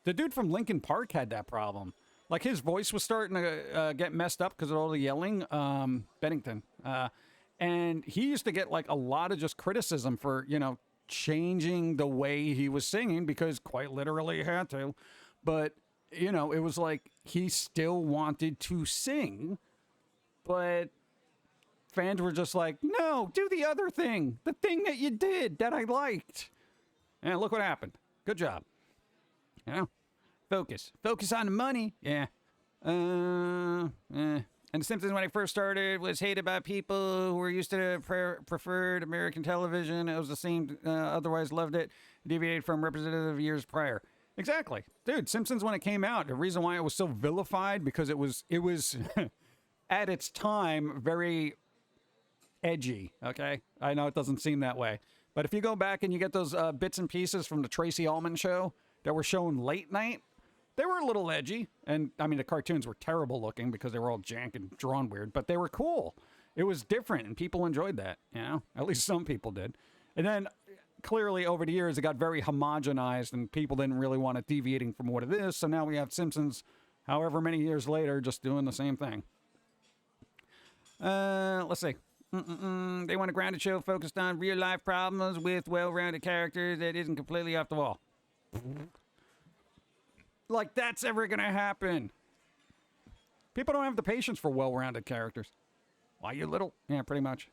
The dude from Linkin Park had that problem. Like, his voice was starting to get messed up because of all the yelling. Bennington. And he used to get, like, a lot of just criticism for, you know, changing the way he was singing because quite literally he had to. But, you know, it was like he still wanted to sing, but fans were just like, no, do the other thing. The thing that you did that I liked. And look what happened. Good job. You know, focus on the money. Yeah. And The Simpsons, when it first started, was hated by people who were used to preferred American television. It was the same, otherwise loved it, deviated from representative years prior. Exactly. Dude, Simpsons, when it came out, the reason why it was so vilified, because it was at its time, very edgy, okay? I know it doesn't seem that way. But if you go back and you get those bits and pieces from the Tracy Ullman show that were shown late night, they were a little edgy. And, I mean, the cartoons were terrible looking because they were all jank and drawn weird, but they were cool. It was different, and people enjoyed that, you know? At least some people did. And then, clearly, over the years, it got very homogenized, and people didn't really want it deviating from what it is, so now we have Simpsons, however many years later, just doing the same thing. Let's see. They want a grounded show focused on real-life problems with well-rounded characters that isn't completely off the wall. Like, that's ever gonna happen. People don't have the patience for well-rounded characters. Why, you little? Yeah, pretty much.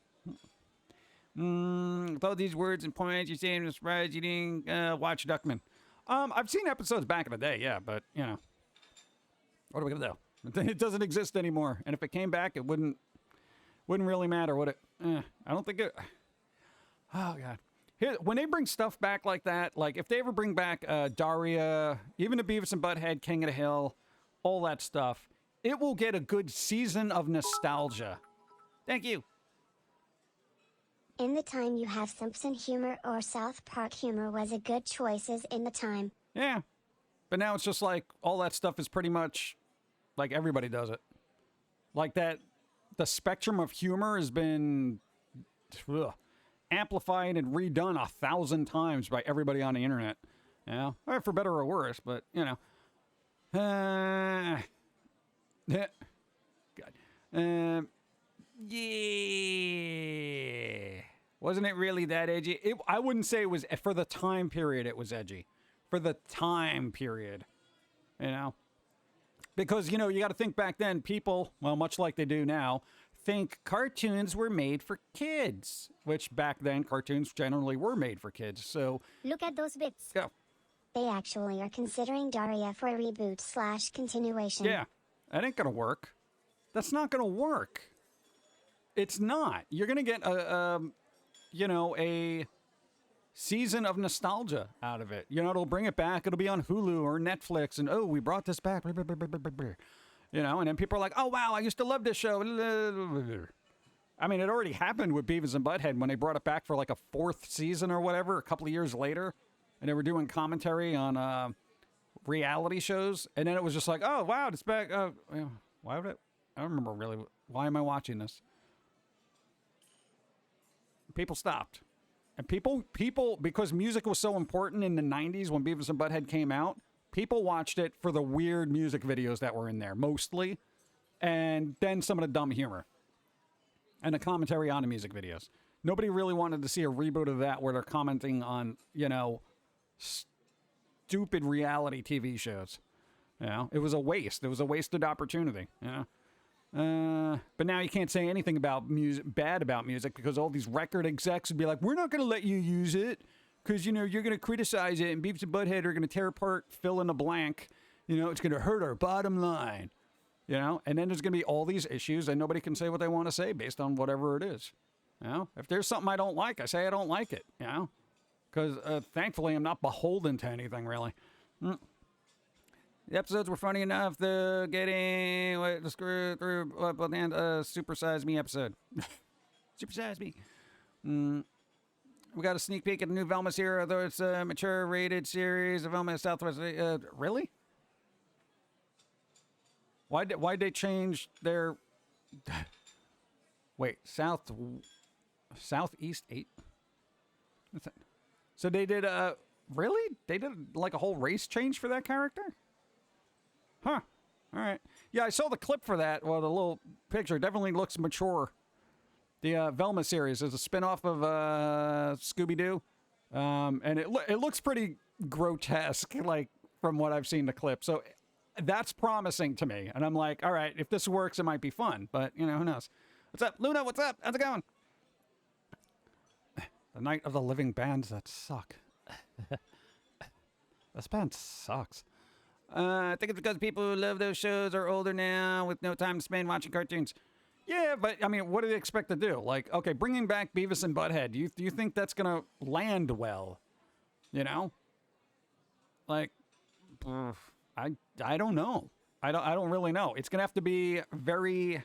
With all these words and points, you're saying I'm surprised you didn't watch Duckman. I've seen episodes back in the day, yeah, but, you know. What are we gonna do? It doesn't exist anymore. And if it came back, it wouldn't really matter, would it? I don't think it... Oh, God. Here, when they bring stuff back like that, like, if they ever bring back Daria, even the Beavis and Butthead, King of the Hill, all that stuff, it will get a good season of nostalgia. Thank you. In the time you have Simpson humor or South Park humor was a good choices in the time. Yeah. But now it's just like, all that stuff is pretty much, like, everybody does it. Like that, the spectrum of humor has been amplified and redone 1,000 times by everybody on the internet. You know? Or for better or worse, but, you know. God. Yeah. Wasn't it really that edgy? I wouldn't say it was, for the time period it was edgy. For the time period. You know? Because, you know, you got to think back then, people, well, much like they do now, think cartoons were made for kids. Which back then, cartoons generally were made for kids. So, Look at those bits. go. They actually are considering Daria for a reboot / continuation. Yeah. That ain't gonna work. That's not gonna work. It's not. You're gonna get a season of nostalgia out of it. You know, it'll bring it back. It'll be on Hulu or Netflix, and we brought this back. You know, and then people are like, oh wow, I used to love this show. I mean, it already happened with Beavis and Butthead when they brought it back for like a 4th season or whatever, a couple of years later, and they were doing commentary on reality shows, and then it was just like, oh wow, it's back. Why would it? I don't remember really. Why am I watching this? People stopped, and people because music was so important in the 90s when Beavis and Butthead came out. People watched it for the weird music videos that were in there mostly, and then some of the dumb humor and the commentary on the music videos. Nobody really wanted to see a reboot of that where they're commenting on, you know, stupid reality TV shows. You know, it was a waste. It was a wasted opportunity. You know, but now you can't say anything about music, bad about music, because all these record execs would be like, "We're not going to let you use it because you know you're going to criticize it, and Beavis and Butthead are going to tear apart, fill in the blank. You know, it's going to hurt our bottom line. You know, and then there's going to be all these issues, and nobody can say what they want to say based on whatever it is. You know, if there's something I don't like, I say I don't like it. You know." Because thankfully, I'm not beholden to anything, really. The episodes were funny enough. The getting the screw through and Super Size Me episode. Super Size Me. We got a sneak peek at the new Velma series, although it's a mature rated series of Velma Southwest. Really? Why'd they change their? Wait, Southeast 8. What's that? So they did really? They did like a whole race change for that character? Huh. All right. Yeah, I saw the clip for that. Well, the little picture definitely looks mature. The Velma series is a spinoff of Scooby-Doo. And it looks pretty grotesque, like, from what I've seen the clip. So that's promising to me. And I'm like, all right, if this works, it might be fun. But, you know, who knows? What's up, Luna? What's up? How's it going? The Night of the Living Bands that suck. This band sucks. I think it's because people who love those shows are older now with no time to spend watching cartoons. Yeah, but, I mean, what do they expect to do? Like, okay, bringing back Beavis and Butthead, do you think that's going to land well? You know? Like, I don't know. I don't really know. It's going to have to be very...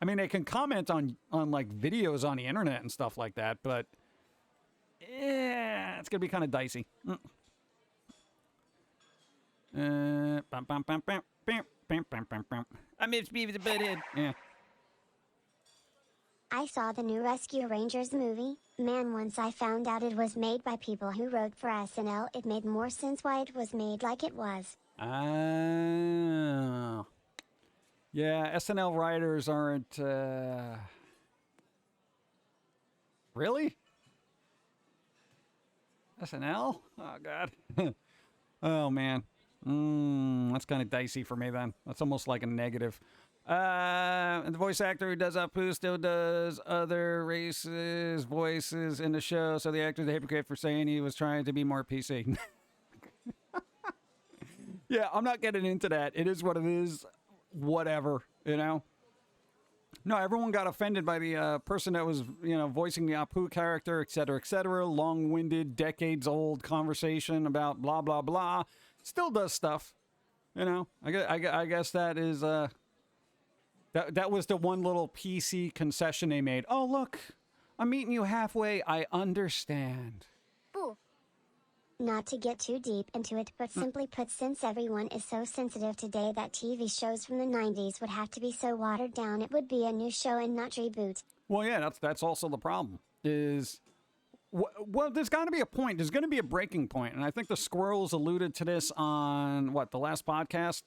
I mean, they can comment on like videos on the internet and stuff like that, but yeah, it's gonna be kind of dicey. I miss Beavis and Butthead. Yeah. I saw the new Rescue Rangers movie. Man, once I found out it was made by people who wrote for SNL, it made more sense why it was made like it was. Ah. Yeah, SNL writers aren't, Really? SNL? Oh, God. Oh, man. That's kind of dicey for me, then. That's almost like a negative. And the voice actor who does Apu still does other races' voices in the show, so the actor's a hypocrite for saying he was trying to be more PC. Yeah, I'm not getting into that. It is what it is. Whatever, you know? No, everyone got offended by the person that was, voicing the Apu character, et cetera, long-winded, decades-old conversation about blah, blah, blah. Still does stuff, I guess that is, that was the one little PC concession they made. Oh, look, I'm meeting you halfway. I understand. Ooh. Not to get too deep into it, but simply put, since everyone is so sensitive today that TV shows from the 90s would have to be so watered down, it would be a new show and not reboot. Well, yeah, that's also the problem. Well, there's got to be a point. There's going to be a breaking point, and I think the Squirrels alluded to this on the last podcast,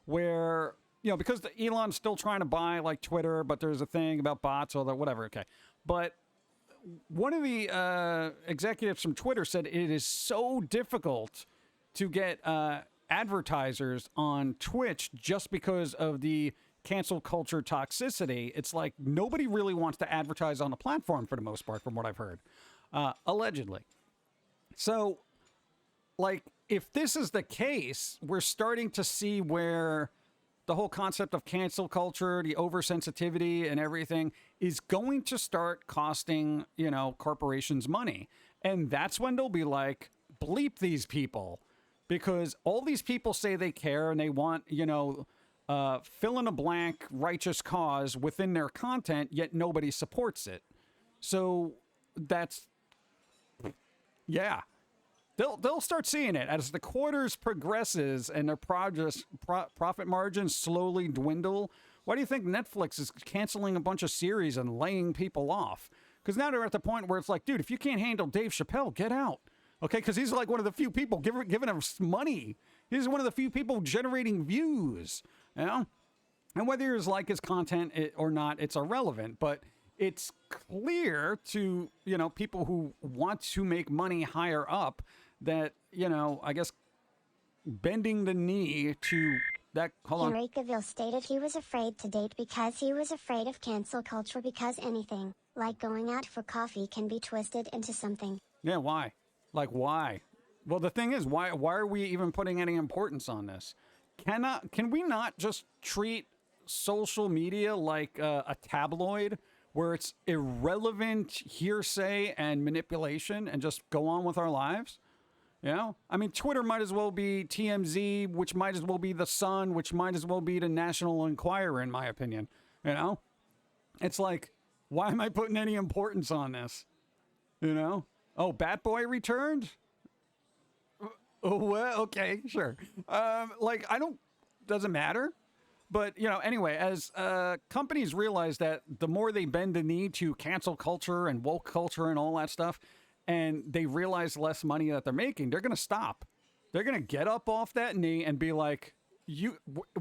where because Elon's still trying to buy like Twitter, but there's a thing about bots or whatever. Okay, but one of the executives from Twitter said it is so difficult to get advertisers on Twitch just because of the cancel culture toxicity. It's like nobody really wants to advertise on the platform for the most part, from what I've heard, allegedly. So, like, if this is the case, we're starting to see where the whole concept of cancel culture, the oversensitivity and everything is going to start costing, corporations money. And that's when they'll be like, bleep these people. Because all these people say they care and they want, fill in a blank righteous cause within their content, yet nobody supports it. So that's, yeah. They'll start seeing it as the quarters progresses and their profit margins slowly dwindle. Why do you think Netflix is canceling a bunch of series and laying people off? Because now they're at the point where it's like, dude, if you can't handle Dave Chappelle, get out. Okay, because he's like one of the few people giving us money. He's one of the few people generating views. And whether you like his content or not, it's irrelevant. But it's clear to people who want to make money higher up that, I guess, bending the knee to that... Hold on. Henry Cavill stated he was afraid to date because he was afraid of cancel culture because anything, like going out for coffee, can be twisted into something. Yeah, why? Like, why? Well, the thing is, why are we even putting any importance on this? Can we not just treat social media like a tabloid where it's irrelevant hearsay and manipulation and just go on with our lives? I mean, Twitter might as well be TMZ, which might as well be The Sun, which might as well be the National Enquirer, in my opinion. It's like, why am I putting any importance on this? Oh, Bat Boy returned? Oh, well, okay, sure. Doesn't matter. But, anyway, as companies realize that the more they bend the knee to cancel culture and woke culture and all that stuff, and they realize less money that they're making, they're going to stop. They're going to get up off that knee and be like,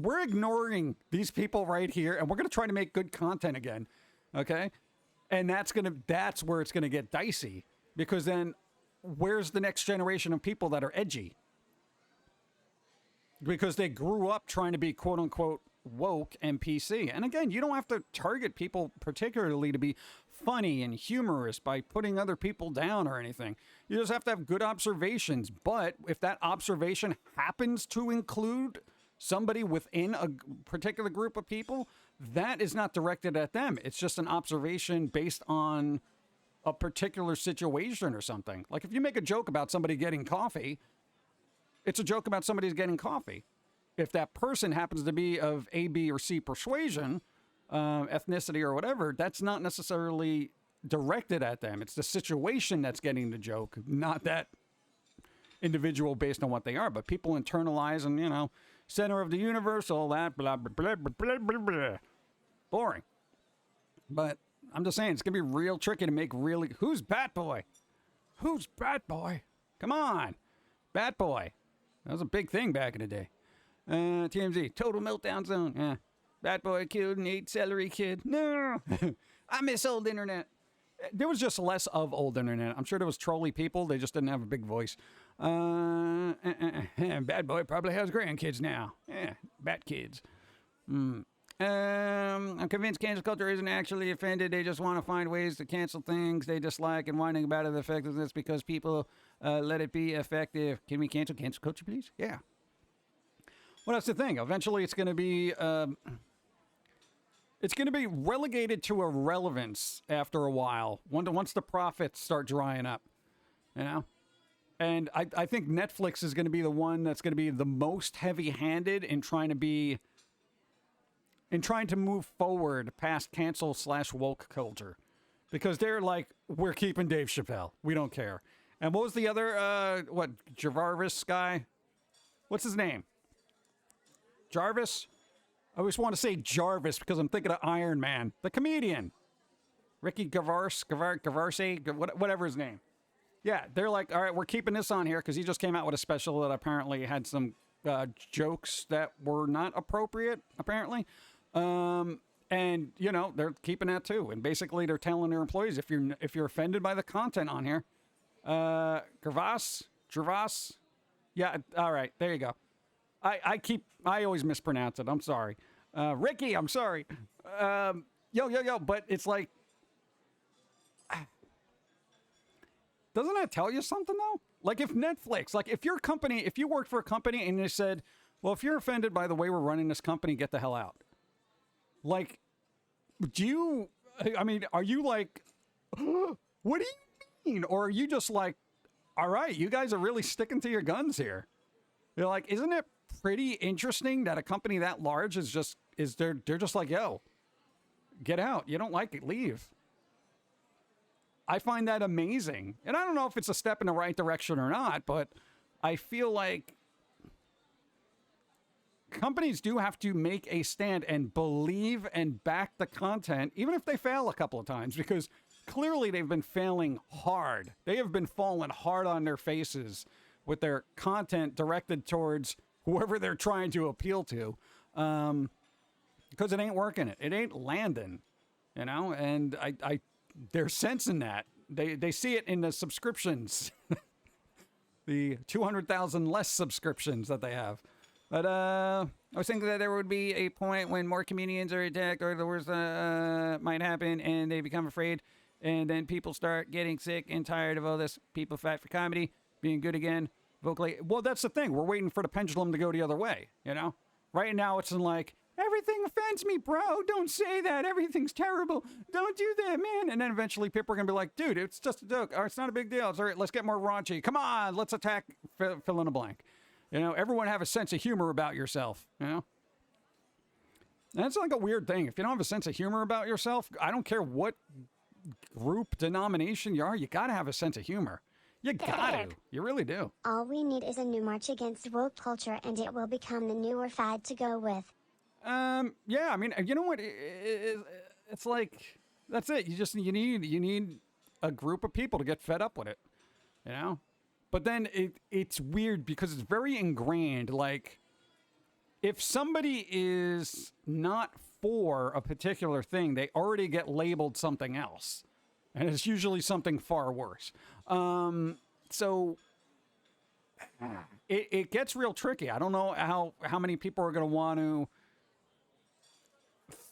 we're ignoring these people right here, and we're going to try to make good content again. Okay? And that's where it's going to get dicey, because then where's the next generation of people that are edgy? Because they grew up trying to be quote unquote woke and PC. And again, you don't have to target people particularly to be funny and humorous by putting other people down or anything. You just have to have good observations. But if that observation happens to include somebody within a particular group of people, that is not directed at them. It's just an observation based on a particular situation or something. Like if you make a joke about somebody getting coffee, it's a joke about somebody's getting coffee. If that person happens to be of A, B, or C persuasion, ethnicity or whatever, that's not necessarily directed at them. It's the situation that's getting the joke, not that individual based on what they are. But people internalize and, center of the universe, all that, blah, blah, blah, blah, blah, blah, blah. Boring. But I'm just saying, it's going to be real tricky to make really... Who's Bat Boy? Who's Bat Boy? Come on. Bat Boy. That was a big thing back in the day. TMZ, total meltdown zone. Yeah. Bat Boy killed an 8 celery kid. No. I miss old internet. There was just less of old internet. I'm sure there was trolly people. They just didn't have a big voice. Bad Boy probably has grandkids now. Yeah, bat kids. I'm convinced cancel culture isn't actually offended. They just want to find ways to cancel things they dislike and whining about it effectiveness because people let it be effective. Can we cancel culture, please? Yeah. Well, that's the thing. Eventually, it's going to be relegated to irrelevance after a while. Once the profits start drying up, you know. And I think Netflix is going to be the one that's going to be the most heavy-handed in trying to move forward past cancel/woke culture, because they're like, we're keeping Dave Chappelle. We don't care. And what was the other Jarvis guy? What's his name? Jarvis? I always want to say Jarvis because I'm thinking of Iron Man, the comedian. Ricky Gervais, whatever his name. Yeah, they're like, all right, we're keeping this on here because he just came out with a special that apparently had some jokes that were not appropriate, apparently. And, you know, they're keeping that too. And basically they're telling their employees, if you're offended by the content on here, Gervais, yeah, all right, there you go. I always mispronounce it. I'm sorry. Ricky, I'm sorry. Yo, but it's like, doesn't that tell you something though? Like if Netflix, like if you worked for a company and they said, well, if you're offended by the way we're running this company, get the hell out. Like, are you like, what do you mean? Or are you just like, all right, you guys are really sticking to your guns here. You're like, isn't it pretty interesting that a company that large they're just like, yo, get out. You don't like it, leave. I find that amazing. And I don't know if it's a step in the right direction or not, but I feel like companies do have to make a stand and believe and back the content, even if they fail a couple of times, because clearly they've been failing hard. They have been falling hard on their faces with their content directed towards whoever they're trying to appeal to, because it ain't working. It ain't landing, you know, and they're sensing that. They see it in the subscriptions, the 200,000 less subscriptions that they have. But I was thinking that there would be a point when more comedians are attacked or the worst might happen and they become afraid. And then people start getting sick and tired of all this. People fight for comedy, being good again, vocally. Well, that's the thing. We're waiting for the pendulum to go the other way, you know? Right now it's in like, everything offends me, bro. Don't say that. Everything's terrible. Don't do that, man. And then eventually people are going to be like, dude, it's just a joke. Or it's not a big deal. It's all right. Let's get more raunchy. Come on. Let's attack fill in a blank. You know, everyone have a sense of humor about yourself, you know? And it's like a weird thing. If you don't have a sense of humor about yourself, I don't care what group, denomination you are, you got to have a sense of humor. You got to. You really do. All we need is a new march against woke culture and it will become the newer fad to go with. Yeah, I mean, you know what? It's like, that's it. You need a group of people to get fed up with it, you know? But then it's weird because it's very ingrained. Like, if somebody is not for a particular thing, they already get labeled something else. And it's usually something far worse. So it gets real tricky. I don't know how many people are going to want to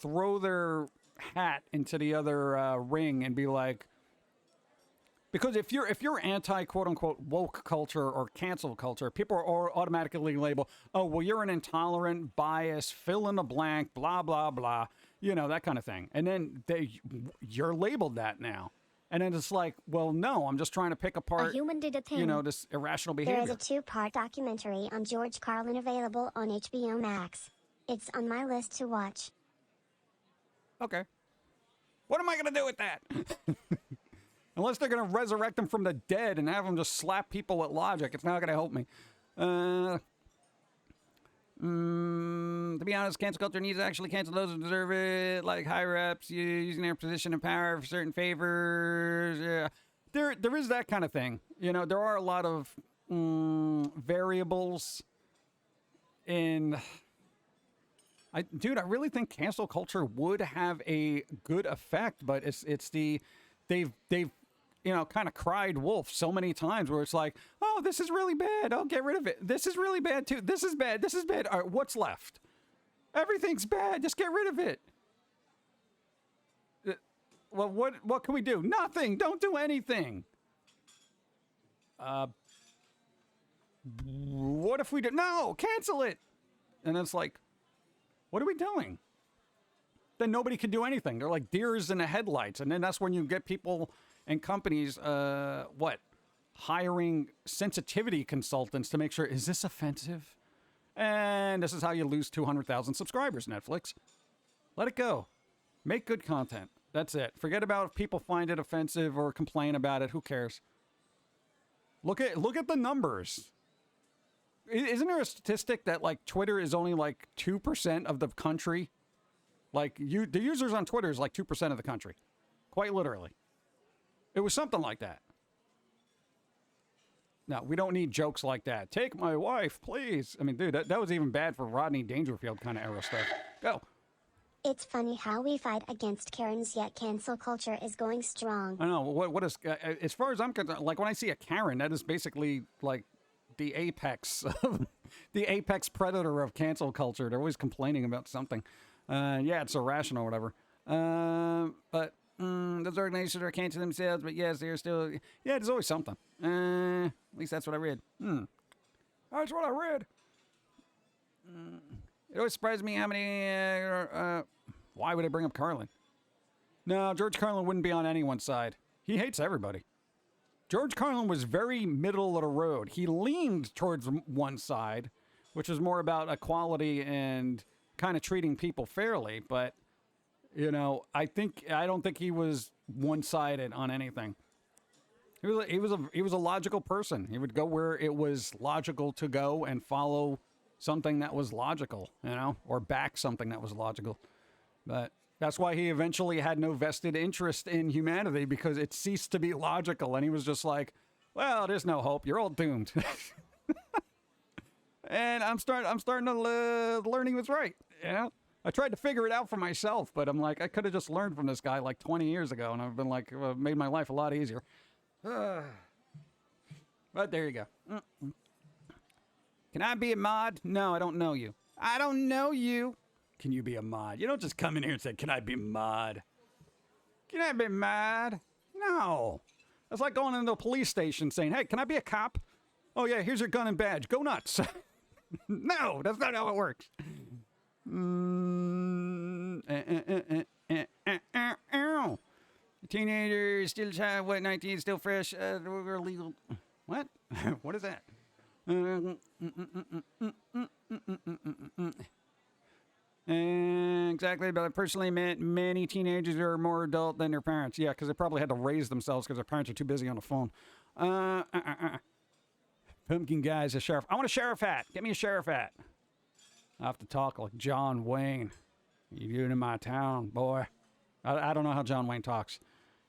throw their hat into the other ring and be like, because if you're anti quote unquote woke culture or cancel culture, people are automatically labeled, oh, well, you're an intolerant, biased, fill in the blank, blah, blah, blah, you know, that kind of thing. And then you're labeled that now. And then it's like, well, no, I'm just trying to pick apart, A human did a thing. you know, this irrational behavior. There is a 2-part documentary on George Carlin available on HBO Max. It's on my list to watch. Okay. What am I going to do with that? Unless they're going to resurrect him from the dead and have him just slap people with logic, it's not going to help me. To be honest, cancel culture needs to actually cancel those who deserve it, like higher ups using their position of power for certain favors. Yeah, there is that kind of thing. You know, there are a lot of variables in. Dude, I really think cancel culture would have a good effect, but they've kind of cried wolf so many times where it's like, oh, this is really bad. Oh, get rid of it. This is really bad too. This is bad. This is bad. All right, what's left? Everything's bad. Just get rid of it. Well, what can we do? Nothing. Don't do anything. What if we do? No, cancel it. And it's like, what are we doing? Then nobody can do anything. They're like deers in the headlights. And then that's when you get people and companies, hiring sensitivity consultants to make sure, is this offensive? And this is how you lose 200,000 subscribers, Netflix. Let it go. Make good content. That's it. Forget about if people find it offensive or complain about it. Who cares? Look at the numbers. Isn't there a statistic that like Twitter is only like 2% of the country? Like the users on Twitter is like 2% of the country. Quite literally. It was something like that. No, we don't need jokes like that. Take my wife, please. I mean, dude, that was even bad for Rodney Dangerfield kind of era stuff. Go. It's funny how we fight against Karens, yet cancel culture is going strong. I know. What is, as far as I'm concerned, like when I see a Karen, that is basically like the apex predator of cancel culture. They're always complaining about something. Yeah, it's irrational or whatever. But those organizations are canceling themselves, but yes, they're still, yeah, there's always something. At least that's what I read. That's what I read. It always surprises me how many, why would I bring up Carlin? No, George Carlin wouldn't be on anyone's side. He hates everybody. George Carlin was very middle of the road. He leaned towards one side, which was more about equality and kind of treating people fairly. But, you know, I don't think he was one-sided on anything. He was a logical person. He would go where it was logical to go and follow something that was logical, you know, or back something that was logical. But that's why he eventually had no vested interest in humanity, because it ceased to be logical. And he was just like, well, there's no hope. You're all doomed. And I'm starting to learn he was right. You know, I tried to figure it out for myself, but I'm like, I could have just learned from this guy like 20 years ago. And I've been like, made my life a lot easier. But there you go. Can I be a mod? No, I don't know you. I don't know you. Can you be a mod? You don't just come in here and say, can I be a mod? Can I be a mod? No. That's like going into a police station saying, hey, can I be a cop? Oh, yeah, here's your gun and badge. Go nuts. No, that's not how it works. Teenagers, still child, what, 19, still fresh, we're legal. What? What is that? Exactly, but I personally met many teenagers who are more adult than their parents. Yeah, because they probably had to raise themselves because their parents are too busy on the phone. Pumpkin guy's a sheriff. I want a sheriff hat. Get me a sheriff hat. I have to talk like John Wayne. You doing in my town, boy? I don't know how John Wayne talks.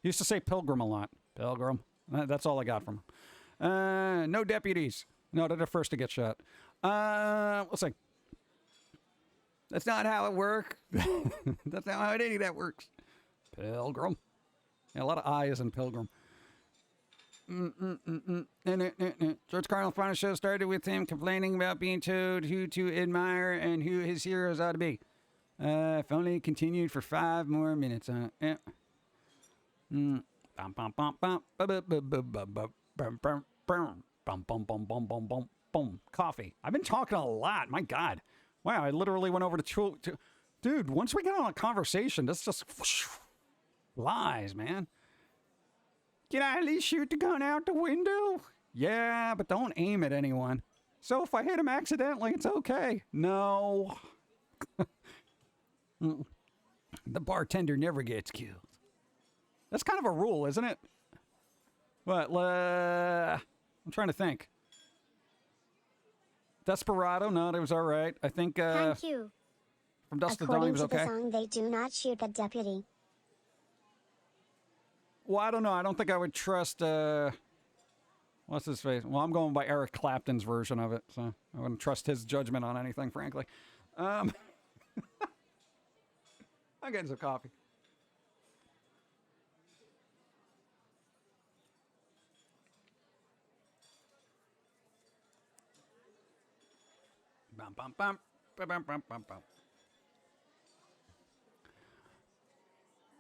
He used to say pilgrim a lot. Pilgrim. That's all I got from him. No deputies. No, they're the first to get shot. We'll see. That's not how it works. That's not how any of that works. Pilgrim. Yeah, a lot of I's in Pilgrim. George Carlin's final show started with him complaining about being told who to admire and who his heroes ought to be. If only it continued for 5 more minutes. Coffee. I've been talking a lot. My God. Wow, I literally went over to dude, once we get on a conversation, that's just lies, man. Can I at least shoot the gun out the window? Yeah, but don't aim at anyone. So if I hit him accidentally, it's okay. No. The bartender never gets killed. That's kind of a rule, isn't it? But, I'm trying to think. Desperado, no, it was all right. I think Thank you. From Dusk to Dawn, he According was to the okay. song, they do not shoot the deputy. Well, I don't know. I don't think I would trust. What's his face? Well, I'm going by Eric Clapton's version of it, so I wouldn't trust his judgment on anything, frankly. I'm getting some coffee. Bum, bum, bum. Bum, bum, bum, bum, bum.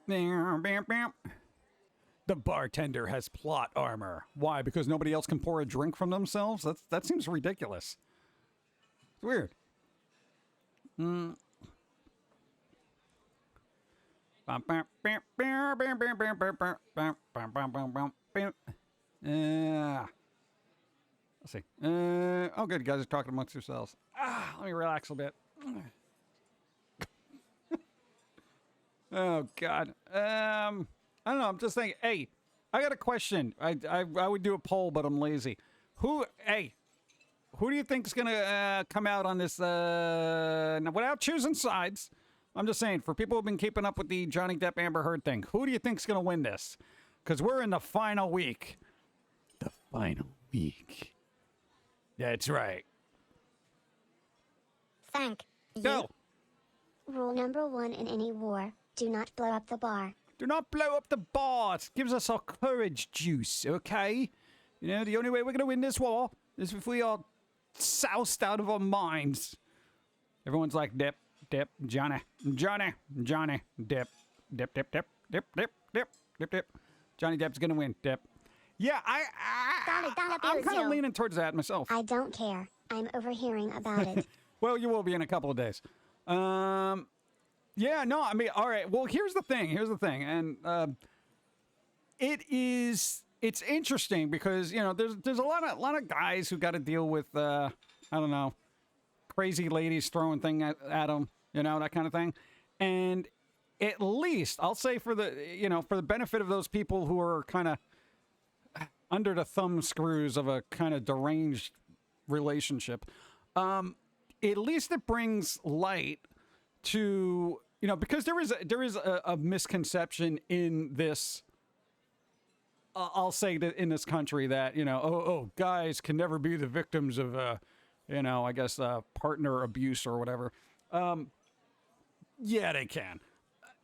Bam, bam, bam. The bartender has plot armor. Why? Because nobody else can pour a drink from themselves? That seems ridiculous. It's weird. Mm. Let's see. Oh, good. You guys are talking amongst yourselves. Let me relax a bit. Oh, God. I don't know. I'm just thinking, hey, I got a question. I would do a poll, but I'm lazy. Who do you think's going to come out on this, now, without choosing sides? I'm just saying, for people who've been keeping up with the Johnny Depp Amber Heard thing, who do you think's going to win this? Because we're in the final week. The final week. That's right. Thank you. Go. Rule number 1 in any war, do not blow up the bar. Do not blow up the bar. It gives us our courage juice, okay? You know, the only way we're going to win this war is if we are soused out of our minds. Everyone's like, Dip, Dip, Johnny, Johnny, Johnny, Dip, Dip, Dip, Dip, Dip, Dip, Dip, Dip, Dip. Johnny Depp's going to win, Dip. Yeah, I'm kind of leaning towards that myself. I don't care. I'm overhearing about it. Well, you will be in a couple of days. Yeah, no, I mean, all right. Well, here's the thing. And it's interesting because, you know, there's a lot of guys who got to deal with, I don't know, crazy ladies throwing things at them, you know, that kind of thing. And at least I'll say for the benefit of those people who are kind of under the thumb screws of a kind of deranged relationship, at least it brings light to, you know, because there is a misconception in this. I'll say that in this country that, you know, guys can never be the victims of, you know, I guess partner abuse or whatever. Yeah, they can.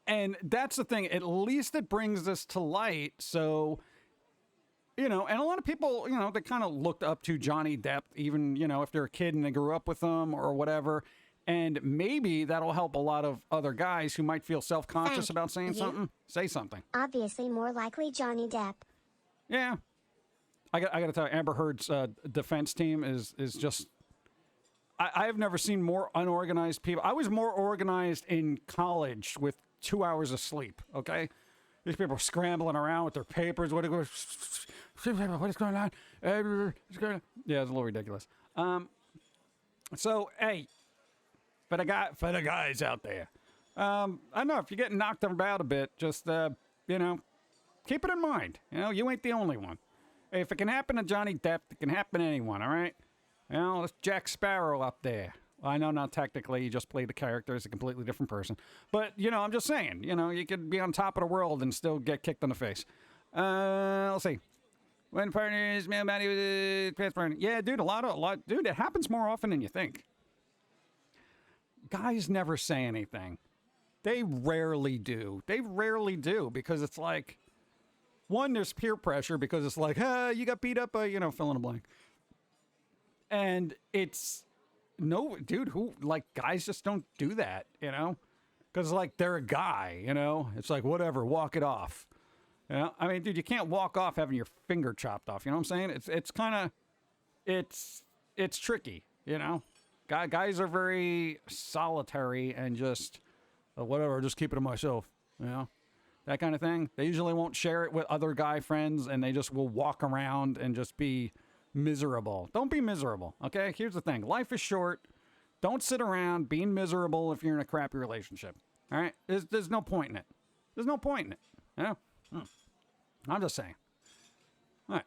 And that's the thing. At least it brings this to light. So, you know, and a lot of people, you know, they kind of looked up to Johnny Depp, even, you know, if they're a kid and they grew up with him or whatever. And maybe that'll help a lot of other guys who might feel self-conscious about saying something. Say something. Obviously, more likely Johnny Depp. Yeah. I got to tell you, Amber Heard's defense team is just... I have never seen more unorganized people. I was more organized in college with 2 hours of sleep, okay? These people are scrambling around with their papers. What is going on? Yeah, it's a little ridiculous. So, hey, for the guys out there, I don't know, if you're getting knocked about a bit, just, you know, keep it in mind. You know, you ain't the only one. Hey, if it can happen to Johnny Depp, it can happen to anyone, all right? You know, it's Jack Sparrow up there. Well, I know not technically, he just played the character as a completely different person. But, you know, I'm just saying, you know, you could be on top of the world and still get kicked in the face. Let's see. When partners, male body with transparent. Yeah, dude, a lot. Dude, it happens more often than you think. Guys never say anything. They rarely do. Because it's like, one, there's peer pressure because it's like, you got beat up by, you know, fill in the blank. And it's, no, dude, guys just don't do that, you know? Because, like, they're a guy, you know? It's like, whatever, walk it off. You know? I mean, dude, you can't walk off having your finger chopped off, you know what I'm saying? It's kind of, it's tricky, you know? Guys are very solitary and just, whatever, just keep it to myself, you know? That kind of thing. They usually won't share it with other guy friends, and they just will walk around and just be miserable. Don't be miserable, okay? Here's the thing. Life is short. Don't sit around being miserable if you're in a crappy relationship, all right? There's no point in it. There's no point in it, you know? I'm just saying. All right.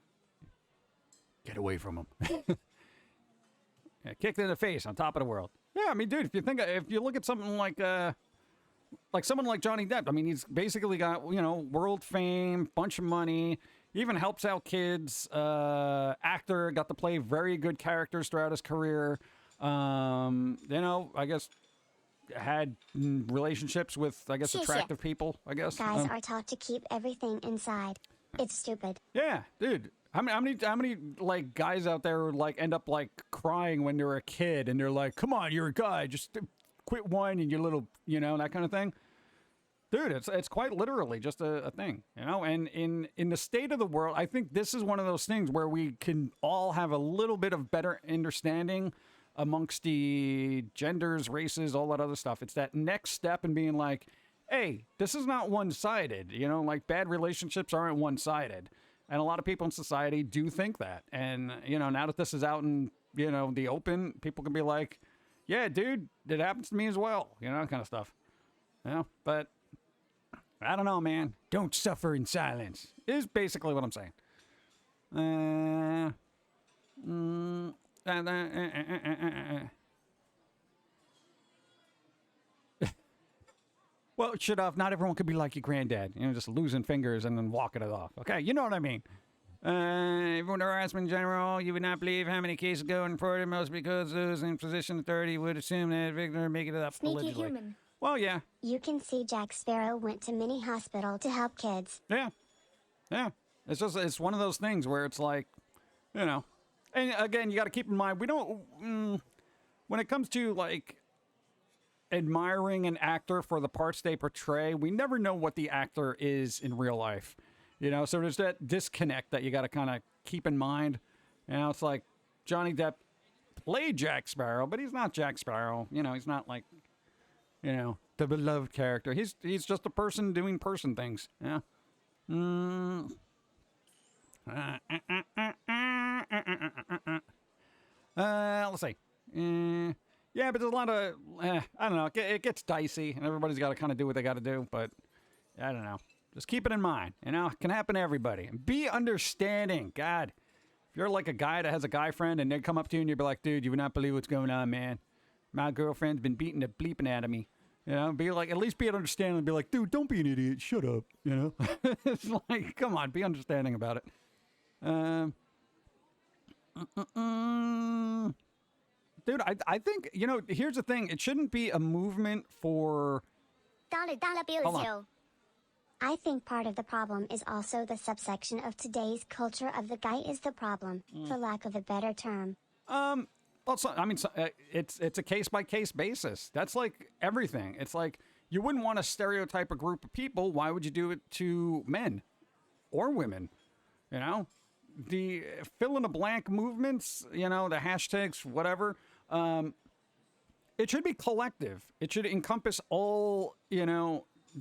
Get away from him. Yeah, kicked in the face on top of the world. Yeah, I mean, dude, if you look at something like someone like Johnny Depp, I mean, he's basically got, world fame, bunch of money, even helps out kids, actor, got to play very good characters throughout his career. I guess had relationships with, attractive people, I guess. Guys are taught to keep everything inside. It's stupid. Yeah, dude. How many like guys out there like end up like crying when they're a kid and they're like, come on, you're a guy, just quit whining, you little, that kind of thing. Dude, it's quite literally just a thing, and in the state of the world, I think this is one of those things where we can all have a little bit of better understanding amongst the genders, races, all that other stuff. It's that next step in being like, hey, this is not one-sided, like bad relationships aren't one-sided. And a lot of people in society do think that. And, now that this is out in, the open, people can be like, yeah, dude, it happens to me as well, that kind of stuff. But I don't know, man. Don't suffer in silence is basically what I'm saying. Well, shut off. Not everyone could be like your granddad, just losing fingers and then walking it off. Okay, you know what I mean. Everyone harassment in general, you would not believe how many cases go unreported, most because those in position authority would assume that victims are making it up Sneaky allegedly. human. Well, yeah. You can see Jack Sparrow went to mini hospital to help kids. Yeah. It's one of those things where it's like, and again, you got to keep in mind, we don't, when it comes to like admiring an actor for the parts they portray, we never know what the actor is in real life, so there's that disconnect that you got to kind of keep in mind. It's like Johnny Depp played Jack Sparrow, but he's not Jack Sparrow. He's not like, the beloved character. He's just a person doing person things. Yeah. Let's see. Yeah, but there's a lot of, I don't know, it gets dicey, and everybody's got to kind of do what they got to do, but I don't know. Just keep it in mind, it can happen to everybody. And be understanding, God. If you're like a guy that has a guy friend, and they come up to you and you'll be like, dude, you would not believe what's going on, man. My girlfriend's been beating the bleeping out of me. Be like, at least be understanding and be like, dude, don't be an idiot, shut up, It's like, come on, be understanding about it. Dude, I think, here's the thing. It shouldn't be a movement for... Dollar bills, Hold on. yo. I think part of the problem is also the subsection of today's culture of the guy is the problem, for lack of a better term. It's a case-by-case basis. That's like everything. It's like, you wouldn't want to stereotype a group of people. Why would you do it to men or women? The fill-in-the-blank movements, the hashtags, whatever, it should be collective. It should encompass all,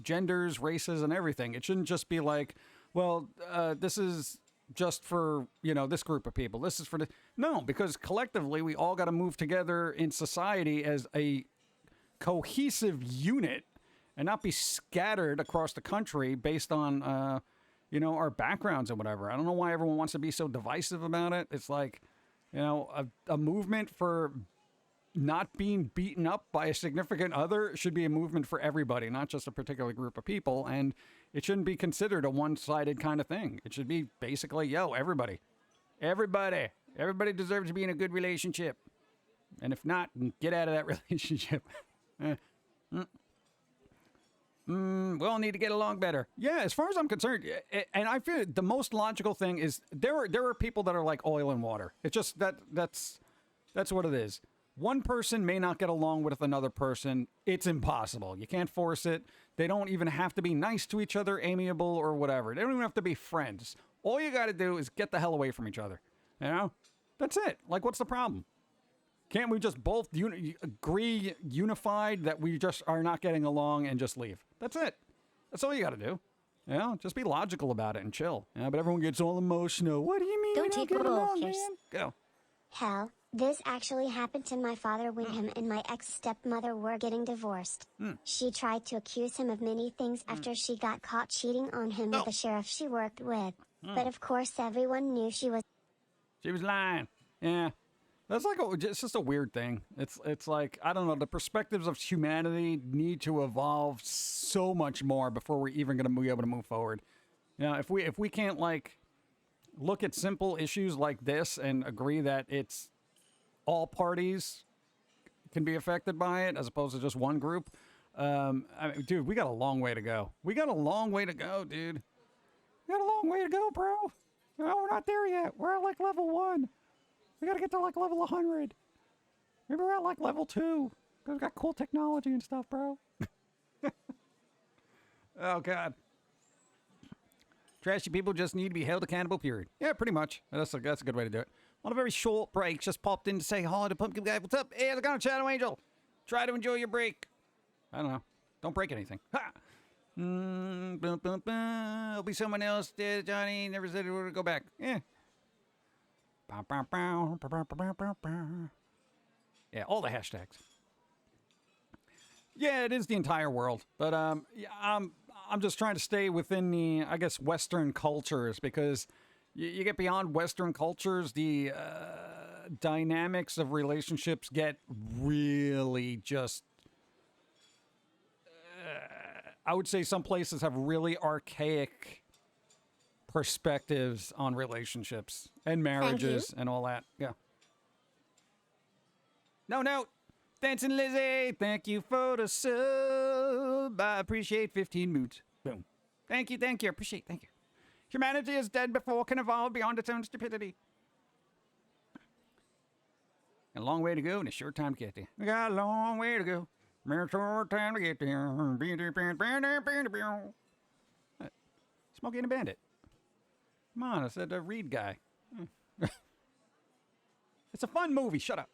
genders, races, and everything. It shouldn't just be like, well, this is just for, this group of people. This is for the... No, because collectively, we all got to move together in society as a cohesive unit and not be scattered across the country based on, our backgrounds and whatever. I don't know why everyone wants to be so divisive about it. It's like, a movement for not being beaten up by a significant other should be a movement for everybody, not just a particular group of people. And it shouldn't be considered a one-sided kind of thing. It should be basically, everybody deserves to be in a good relationship. And if not, get out of that relationship. We all need to get along better. Yeah, as far as I'm concerned, and I feel the most logical thing is there are people that are like oil and water. It's just that's what it is. One person may not get along with another person. It's impossible. You can't force it. They don't even have to be nice to each other, amiable, or whatever. They don't even have to be friends. All you got to do is get the hell away from each other. That's it. Like, what's the problem? Can't we just both agree unified that we just are not getting along and just leave? That's it. That's all you got to do. Just be logical about it and chill. But everyone gets all emotional. What do you mean? Don't take it all, man? Go. Hell, this actually happened to my father when him and my ex-stepmother were getting divorced. She tried to accuse him of many things after she got caught cheating on him with the sheriff she worked with. But of course everyone knew she was lying. Yeah. That's like it's just a weird thing. It's like, I don't know, the perspectives of humanity need to evolve so much more before we're even going to be able to move forward. You know, if we can't like look at simple issues like this and agree that it's all parties can be affected by it as opposed to just one group. I mean, dude, we got a long way to go. We got a long way to go, dude. We got a long way to go, bro. No, we're not there yet. We're at like level 1. We gotta get to like level 100. Maybe we're at like level 2. Because we got cool technology and stuff, bro. Oh, God. Trashy people just need to be held accountable, period. Yeah, pretty much. That's a good way to do it. On a very short break, just popped in to say hi to Pumpkin Guy. What's up? Hey, how's it going, Shadow Angel? Try to enjoy your break. I don't know. Don't break anything. Ha! It'll be someone else. Johnny never said it would go back. Yeah. Yeah, all the hashtags. Yeah, it is the entire world. But yeah, I'm just trying to stay within the, I guess, Western cultures, because you get beyond Western cultures, the dynamics of relationships get really just, I would say some places have really archaic perspectives on relationships and marriages and all that. Yeah. No. Dancing Lizzie, thank you for the sub. I appreciate 15 moods. Boom. Thank you. Appreciate, thank you. Humanity is dead before can evolve beyond its own stupidity. A long way to go and a short time to get there. We got a long way to go. A short time to get there. Smokey and the Bandit. Come on, I said the Reed guy. It's a fun movie. Shut up.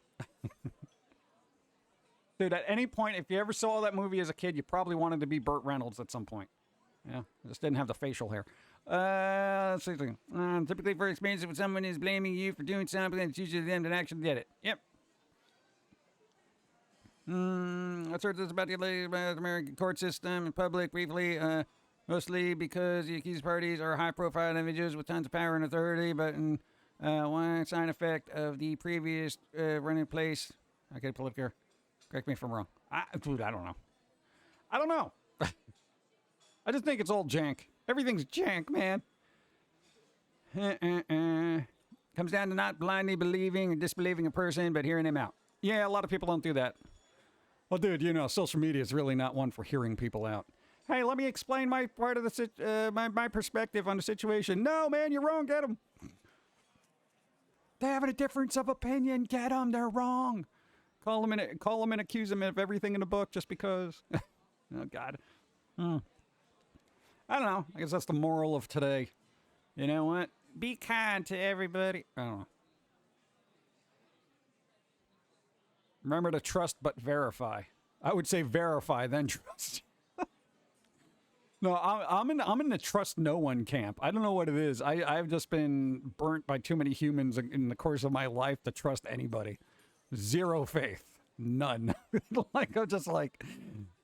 Dude, at any point, if you ever saw that movie as a kid, you probably wanted to be Burt Reynolds at some point. Yeah, just didn't have the facial hair. Let's see. Typically for experience, when someone is blaming you for doing something, it's usually them that actually did it. Yep. Let's heard this about the American court system in public briefly. Mostly because the accused parties are high-profile individuals with tons of power and authority, but one side effect of the previous running place. I could pull up here. Correct me if I'm wrong. Dude, I don't know. I just think it's all jank. Everything's jank, man. Comes down to not blindly believing or disbelieving a person, but hearing him out. Yeah, a lot of people don't do that. Well, dude, you know, social media is really not one for hearing people out. Hey, let me explain my part of the my perspective on the situation. No, man, you're wrong. Get them. They have a difference of opinion. Get them. They're wrong. Call them and accuse them of everything in the book just because. Oh, God. I don't know. I guess that's the moral of today. You know what? Be kind to everybody. I don't know. Remember to trust but verify. I would say verify, then trust. No, I'm in the trust no one camp. I don't know what it is. I've just been burnt by too many humans in the course of my life to trust anybody. Zero faith. None. Like, I'm just like,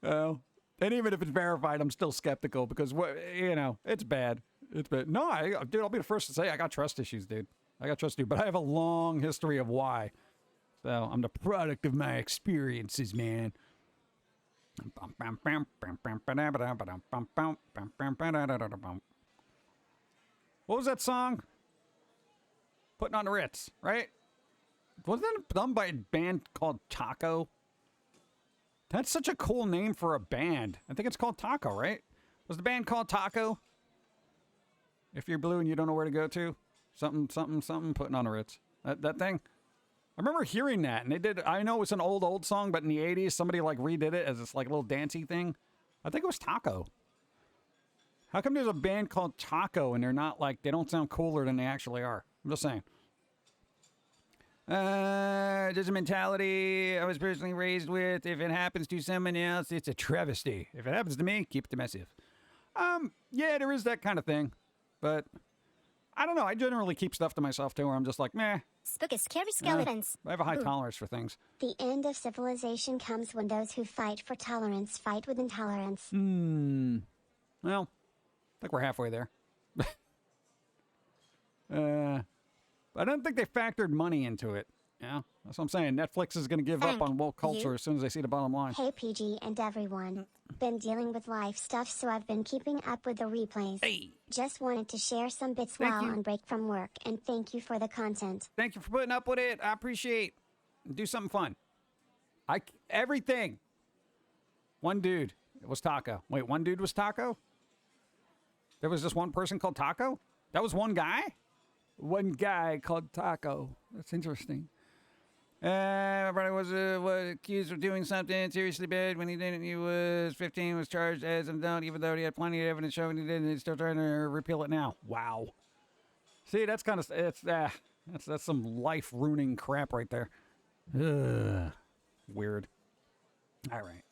and even if it's verified, I'm still skeptical because, it's bad. It's bad. No, dude, I'll be the first to say I got trust issues, dude. I got trust issues, but I have a long history of why. So I'm the product of my experiences, man. What was that song? Putting on the Ritz, right? Wasn't that done by a band called Taco? That's such a cool name for a band. I think it's called Taco, right? Was the band called Taco? If you're blue and you don't know where to go to, something, putting on the Ritz. That thing? I remember hearing that, and they did. I know it's an old song, but in the 80s, somebody like redid it as this like little dancey thing. I think it was Taco. How come there's a band called Taco and they're not like, they don't sound cooler than they actually are? I'm just saying. There's a mentality I was personally raised with. If it happens to someone else, it's a travesty. If it happens to me, keep it to myself. Yeah, there is that kind of thing, but I don't know. I generally keep stuff to myself too, where I'm just like, meh. Spooky scary skeletons. I have a high tolerance for things. The end of civilization comes when those who fight for tolerance fight with intolerance. Well, I think we're halfway there. I don't think they factored money into it. Yeah, that's what I'm saying. Netflix is going to give up on woke culture as soon as they see the bottom line. Hey PG and everyone. Been dealing with life stuff, so I've been keeping up with the replays. Hey. Just wanted to share some bits Thank while you. on break from work, and thank you for the content. Thank you for putting up with it. I appreciate. Do something fun. Everything. One dude. It was Taco. Wait, one dude was Taco? There was just one person called Taco? That was one guy? One guy called Taco. That's interesting. Everybody was accused of doing something seriously bad when he didn't. He was 15, was charged as an adult, even though he had plenty of evidence showing he didn't. He's still trying to repeal it now. Wow. See, that's kind of that's some life ruining crap right there. Ugh. Weird. All right,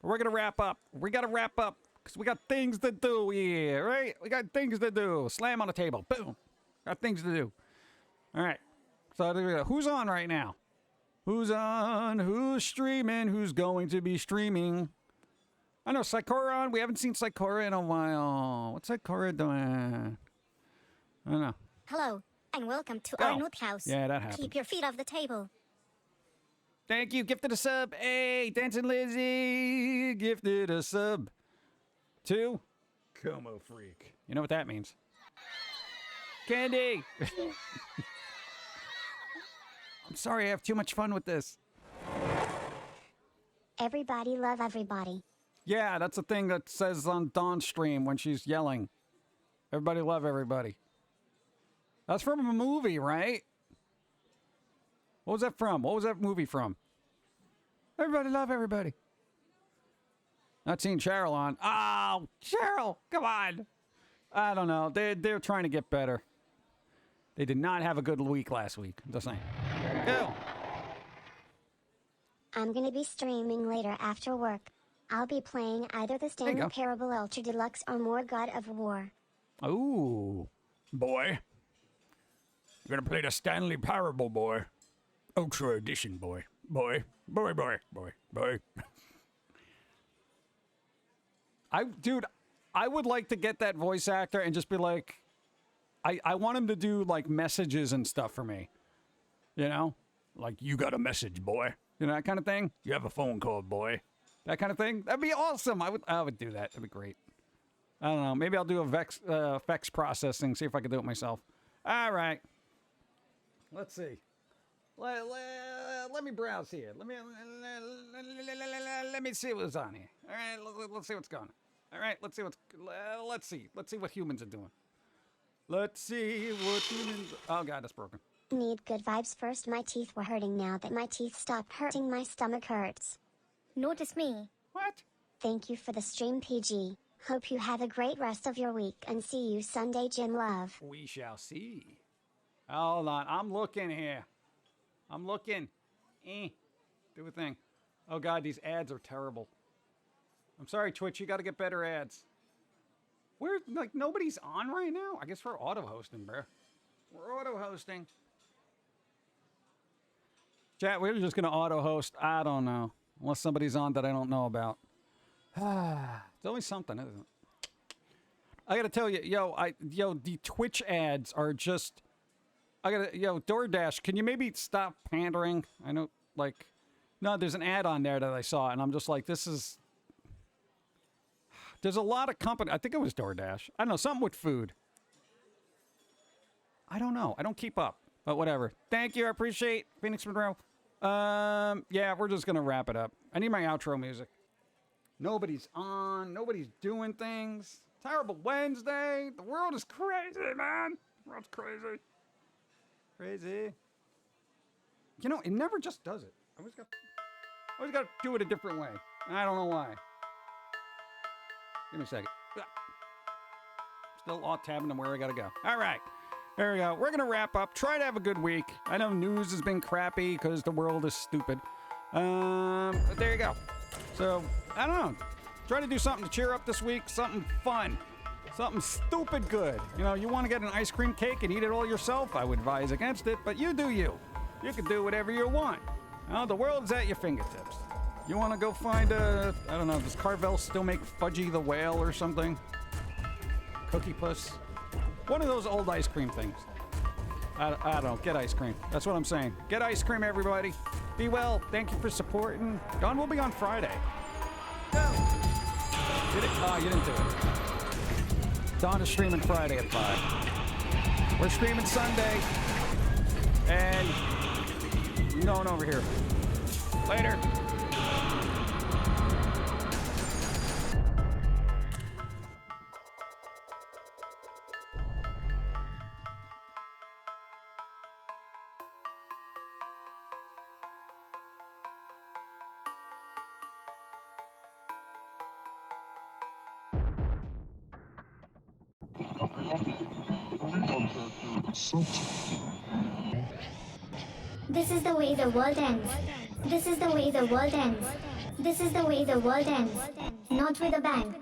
but we're gonna wrap up. We gotta wrap up because we got things to do here, right? We got things to do. Slam on the table. Boom. Got things to do. All right. So who's on right now? Who's on? Who's streaming? Who's going to be streaming? I know Sakura on. We haven't seen Sakura in a while. What's Sakura doing? I don't know. Hello, and welcome to Go. our Nook house. Yeah, that happened. Keep your feet off the table. Thank you. Gifted a sub. Hey, Dancing Lizzie. Gifted a sub. To Como Freak. You know what that means? Candy. I'm sorry, I have too much fun with this. Everybody love everybody. Yeah, that's the thing that says on Dawn's stream when she's yelling. Everybody love everybody. That's from a movie, right? What was that from? What was that movie from? Everybody love everybody. Not seeing Cheryl on. Oh, Cheryl, come on. I don't know. They're trying to get better. They did not have a good week last week. I'm just saying. Go. I'm gonna be streaming later after work. I'll be playing either the There you go. Stanley Parable Ultra Deluxe or more God of War. Ooh. Boy. You're going to play the Stanley Parable, boy. Ultra Edition, boy. Boy. Boy, boy, boy, boy. Dude, I would like to get that voice actor and just be like, I want him to do, like, messages and stuff for me. You know? Like, you got a message, boy. You know, that kind of thing. You have a phone call, boy. That kind of thing. That'd be awesome. I would do that. That'd be great. I don't know. Maybe I'll do a effects processing, see if I can do it myself. All right. Let's see. Let me browse here. Let me see what's on here. All right, let's see what's going on. All right, let's see what humans are doing. Let's see what humans. Oh God, that's broken. Need good vibes first. My teeth were hurting. Now that my teeth stopped hurting, my stomach hurts. Notice me. What? Thank you for the stream, PG. Hope you have a great rest of your week and see you Sunday, Jim Love. We shall see. Hold on, I'm looking here. I'm looking. Do a thing. Oh God, these ads are terrible. I'm sorry, Twitch. You got to get better ads. We're like nobody's on right now. I guess we're auto hosting, bro. We're auto hosting. Chat, we're just gonna auto host. I don't know, unless somebody's on that I don't know about. It's always something, isn't it? I gotta tell you, the Twitch ads are just. DoorDash, can you maybe stop pandering? I know, like, no, there's an ad on there that I saw, and I'm just like, this is. There's a lot of company. I think it was DoorDash. I don't know, something with food. I don't know. I don't keep up, but whatever. Thank you. I appreciate Phoenix Monroe. Yeah, we're just gonna wrap it up. I need my outro music. Nobody's on. Nobody's doing things. Terrible Wednesday. The world is crazy, man. The world's crazy. Crazy. You know, it never just does it. I always got to do it a different way. I don't know why. Give me a second. Still all tabbing them where I got to go. All right. There we go. We're going to wrap up. Try to have a good week. I know news has been crappy because the world is stupid. But there you go. So, I don't know. Try to do something to cheer up this week. Something fun. Something stupid good. You know, you want to get an ice cream cake and eat it all yourself? I would advise against it, but you do you. You can do whatever you want. You know, the world's at your fingertips. You want to go find I don't know, does Carvel still make Fudgy the Whale or something? Cookie Puss? One of those old ice cream things. I don't know. Get ice cream. That's what I'm saying. Get ice cream, everybody. Be well. Thank you for supporting. Dawn will be on Friday. Oh, you didn't do it. Dawn is streaming Friday at 5. We're streaming Sunday. And going over here. Later. This is the way the world ends. This is the way the world ends. This is the way the world ends. Not with a bang.